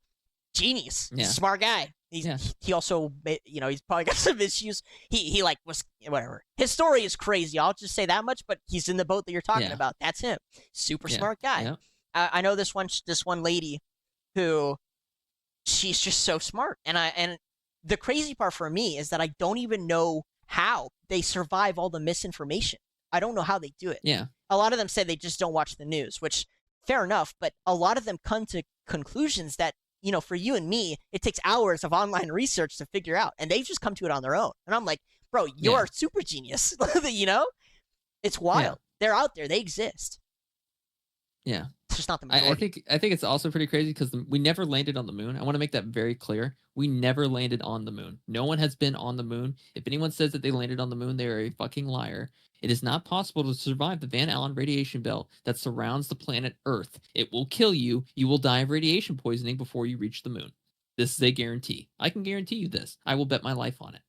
Genius. Smart guy. He also, you know, he's probably got some issues. He like was whatever. His story is crazy. I'll just say that much. But he's in the boat that you're talking about. That's him. Super smart guy. Yeah. I know this one lady who, she's just so smart. And the crazy part for me is that I don't even know how they survive all the misinformation. I don't know how they do it. Yeah. A lot of them say they just don't watch the news, which fair enough. But a lot of them come to conclusions that, you know, for you and me, it takes hours of online research to figure out, and they've just come to it on their own. And I'm like, bro, you're a super genius. You know, it's wild. Yeah. They're out there. They exist. Yeah, it's just not the majority. I think it's also pretty crazy because we never landed on the moon. I want to make that very clear. We never landed on the moon. No one has been on the moon. If anyone says that they landed on the moon, they are a fucking liar. It is not possible to survive the Van Allen radiation belt that surrounds the planet Earth. It will kill you. You will die of radiation poisoning before you reach the moon. This is a guarantee. I can guarantee you this. I will bet my life on it.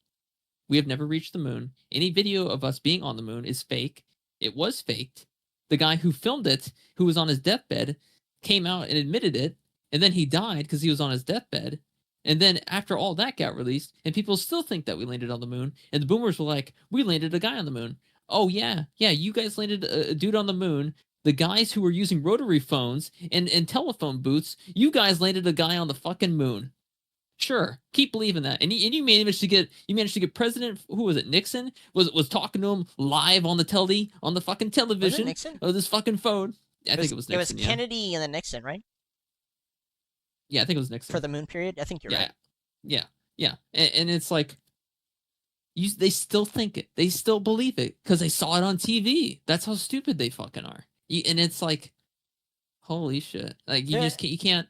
We have never reached the moon. Any video of us being on the moon is fake. It was faked. The guy who filmed it, who was on his deathbed, came out and admitted it, and then he died because he was on his deathbed. And then after all that got released, and people still think that we landed on the moon, and the boomers were like, we landed a guy on the moon. Oh, yeah, you guys landed a dude on the moon. The guys who were using rotary phones and telephone booths, you guys landed a guy on the fucking moon. Sure, keep believing that. And you managed to get President, who was it, Nixon, was talking to him live on the fucking television. Was it Nixon? Or this fucking phone. I think it was Nixon. It was Kennedy and then Nixon, right? Yeah, I think it was Nixon. For the moon period? I think you're right. Yeah. And it's like, they still think it. They still believe it because they saw it on TV. That's how stupid they fucking are. And it's like, holy shit! Like you can't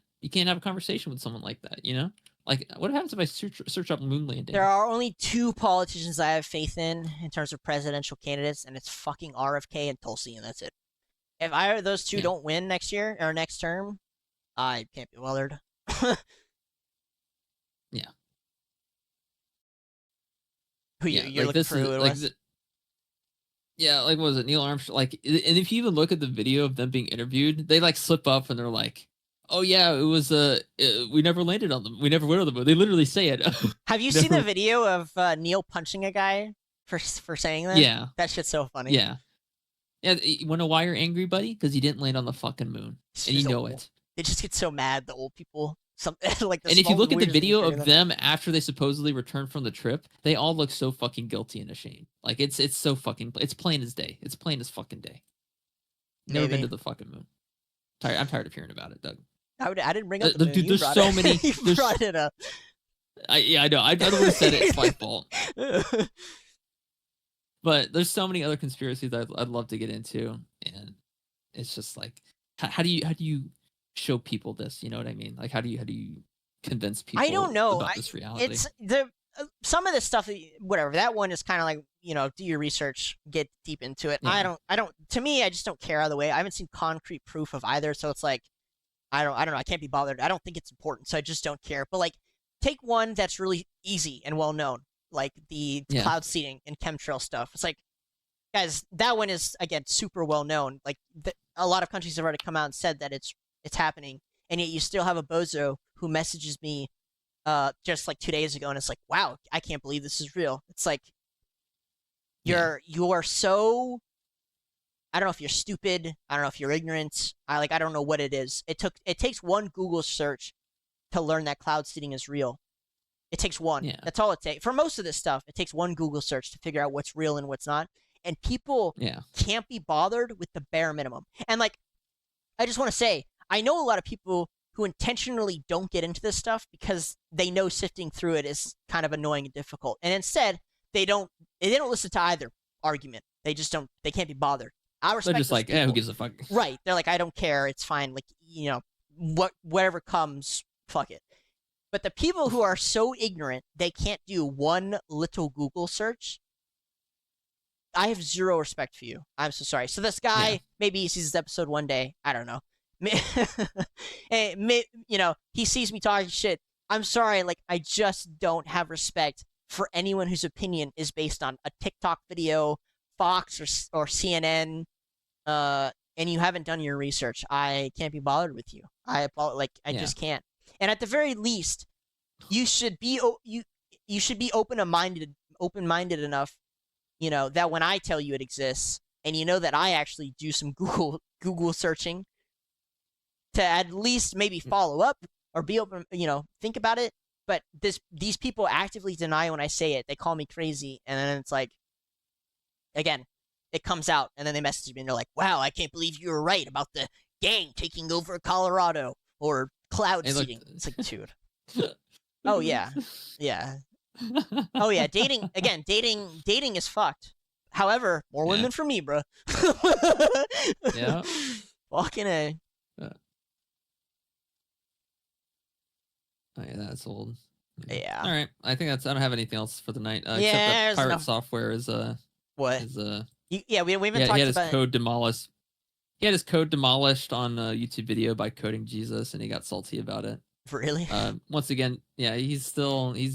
have a conversation with someone like that. You know, like what happens if I search up moon landing? There are only two politicians I have faith in terms of presidential candidates, and it's fucking RFK and Tulsi, and that's it. If either of those two don't win next year or next term, I can't be bothered. Yeah. Who you're looking for who it was? Yeah, like what was it, Neil Armstrong? Like, and if you even look at the video of them being interviewed, they like slip up and they're like, "Oh yeah, it was we never landed on them. We never went on the moon." They literally say it. Have you seen the video of Neil punching a guy for saying that? Yeah, that shit's so funny. Yeah. You wanna know why you're angry, buddy? Because you didn't land on the fucking moon, and you know it. They just get so mad. The old people. Like and if you look at the video of them after they supposedly returned from the trip, they all look so fucking guilty and ashamed. Like it's so fucking, it's plain as day. It's plain as fucking day. Never been to the fucking moon. I'm tired of hearing about it, Doug. I didn't bring up the moon. Dude, there's so many. You brought it up. I know. I would have said it. It's my fault. But there's so many other conspiracies that I'd love to get into, and it's just like, how do you show people this? You know what I mean? Like, how do you convince people? I don't know about this reality. It's some of this stuff. Whatever, that one is kind of like, you know, do your research, get deep into it. Yeah. I don't. To me, I just don't care either way. I haven't seen concrete proof of either, so it's like, I don't know. I can't be bothered. I don't think it's important, so I just don't care. But like, take one that's really easy and well known, like the cloud seeding and chemtrail stuff. It's like, guys, that one is again super well known. Like a lot of countries have already come out and said that it's happening, and yet you still have a bozo who messages me just like 2 days ago, and it's like, wow, I can't believe this is real. It's like you are so, I don't know if you're stupid, I don't know if you're ignorant, I don't know what it is. It takes one Google search to learn that cloud seeding is real. It takes one. Yeah. That's all it takes. For most of this stuff, it takes one Google search to figure out what's real and what's not. And people can't be bothered with the bare minimum. And like, I just want to say, I know a lot of people who intentionally don't get into this stuff because they know sifting through it is kind of annoying and difficult. And instead, they don't listen to either argument. They just don't. They can't be bothered. I respect. They're just like, people. Who gives a fuck? Right. They're like, I don't care. It's fine. Like, you know, whatever comes, fuck it. But the people who are so ignorant they can't do one little Google search, I have zero respect for you. I'm so sorry. So this guy, maybe he sees this episode one day. I don't know. You know, he sees me talking shit. I'm sorry, like, I just don't have respect for anyone whose opinion is based on a TikTok video, Fox or CNN, and you haven't done your research. I can't be bothered with you. I just can't. And at the very least, you should be you should be open-minded enough, that when I tell you it exists, and that I actually do some Google searching, to at least maybe follow up or be open, think about it. But these people actively deny when I say it. They call me crazy, and then it's like, again, it comes out, and then they message me, and they're like, "Wow, I can't believe you were right about the gang taking over Colorado or cloud seeding." It's like, dude. Oh yeah, yeah. Oh yeah, dating is fucked. However, more women for me, bro. Yeah. Fucking A. Oh yeah, that's old. Yeah. All right, I think I don't have anything else for the night. Except Yeah, that Pirate enough. Software is What? Is we haven't talked he had his about code demolished. He had his code demolished on a YouTube video by coding Jesus, and he got salty about it. Really? Once again, yeah, he's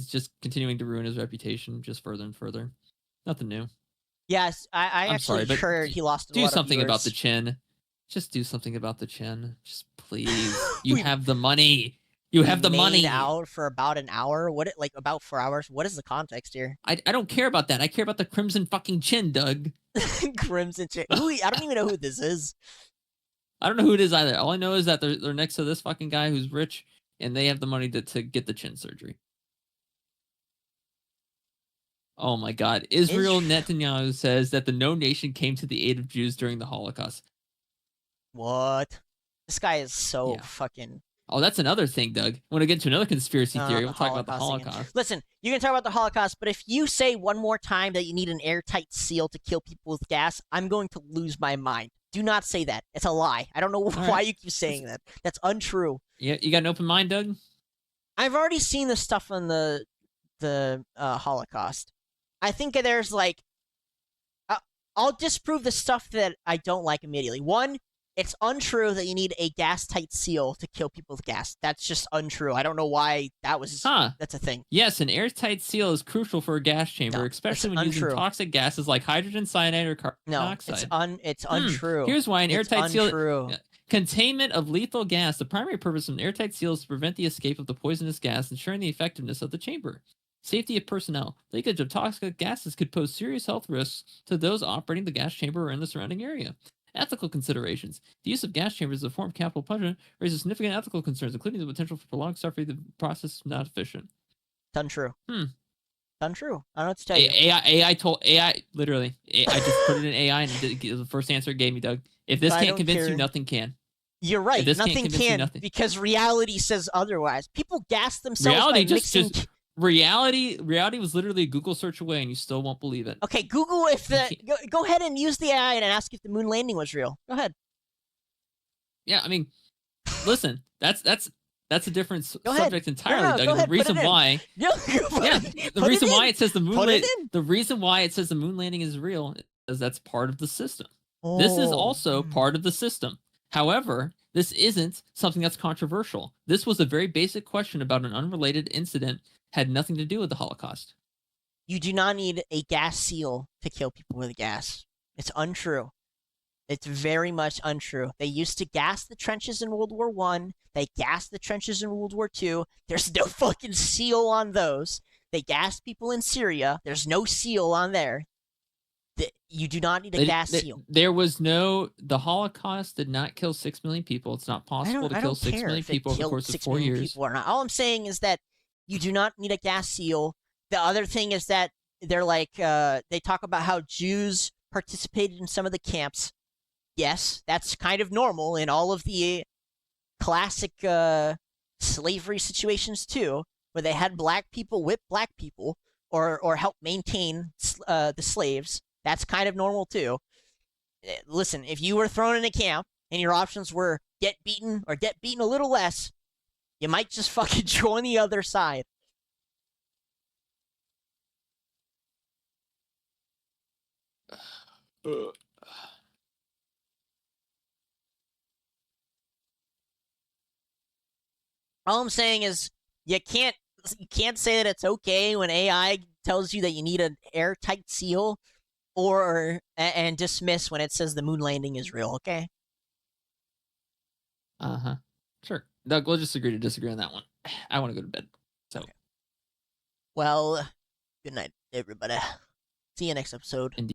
just continuing to ruin his reputation just further and further. Nothing new. Yes, I actually sorry, heard he lost a lot do of something about the viewers. chin. Just do something about the chin. Just please. You have the money. You have the money. Out for about an hour. About 4 hours? What is the context here? I don't care about that. I care about the crimson fucking chin, Doug. Crimson chin. I don't even know who this is. I don't know who it is either. All I know is that they're next to this fucking guy who's rich, and they have the money to get the chin surgery. Oh my God. Israel Netanyahu says that the no nation came to the aid of Jews during the Holocaust. What? This guy is so fucking... Oh, that's another thing, Doug. Want to get into another conspiracy theory? We'll talk about the Holocaust. Again. Listen, you can talk about the Holocaust, but if you say one more time that you need an airtight seal to kill people with gas, I'm going to lose my mind. Do not say that. It's a lie. I don't know why you keep saying that. That's untrue. Yeah, you got an open mind, Doug? I've already seen the stuff on the Holocaust. I think there's I'll disprove the stuff that I don't like immediately. One, it's untrue that you need a gas-tight seal to kill people with gas. That's just untrue. I don't know why that's a thing. Yes, an airtight seal is crucial for a gas chamber, especially when using toxic gases like hydrogen cyanide or carbon monoxide. It's untrue. Here's why an airtight seal... Containment of lethal gas. The primary purpose of an airtight seal is to prevent the escape of the poisonous gas, ensuring the effectiveness of the chamber. Safety of personnel. Leakage of toxic gases could pose serious health risks to those operating the gas chamber or in the surrounding area. Ethical considerations. The use of gas chambers as a form of capital punishment raises significant ethical concerns, including the potential for prolonged suffering. The process is not efficient. It's untrue. It's untrue. I don't know what to tell you. AI literally. I just put it in AI and the first answer it gave me, Doug. If this can't convince you, nothing can. You're right. Nothing can because reality says otherwise. People gas themselves by mixing... Reality was literally a Google search away, and you still won't believe it. Okay, Google go ahead and use the AI and ask if the moon landing was real. Go ahead. Yeah, I mean, listen, that's a different subject entirely. No, Doug. The reason why, the reason why it says the moon landing is real is that's part of the system. Oh. This is also part of the system. However, this isn't something that's controversial. This was a very basic question about an unrelated incident. Had nothing to do with the Holocaust. You do not need a gas seal to kill people with gas. It's untrue. It's very much untrue. They used to gas the trenches in World War I. They gassed the trenches in World War II. There's no fucking seal on those. They gassed people in Syria. There's no seal on there. You do not need a gas seal. The Holocaust did not kill 6 million people. It's not possible to kill 6 million people over the course of 4 years. All I'm saying is that you do not need a gas seal. The other thing is that they're they talk about how Jews participated in some of the camps. Yes, that's kind of normal in all of the classic slavery situations too, where they had black people whip black people or help maintain the slaves. That's kind of normal too. Listen, if you were thrown in a camp and your options were get beaten or get beaten a little less, you might just fucking join the other side. All I'm saying is you can't say that it's okay when AI tells you that you need an airtight seal, and dismiss when it says the moon landing is real. Okay. Sure, Doug. We'll just agree to disagree on that one. I want to go to bed. So, well, good night, everybody. See you next episode. Indeed.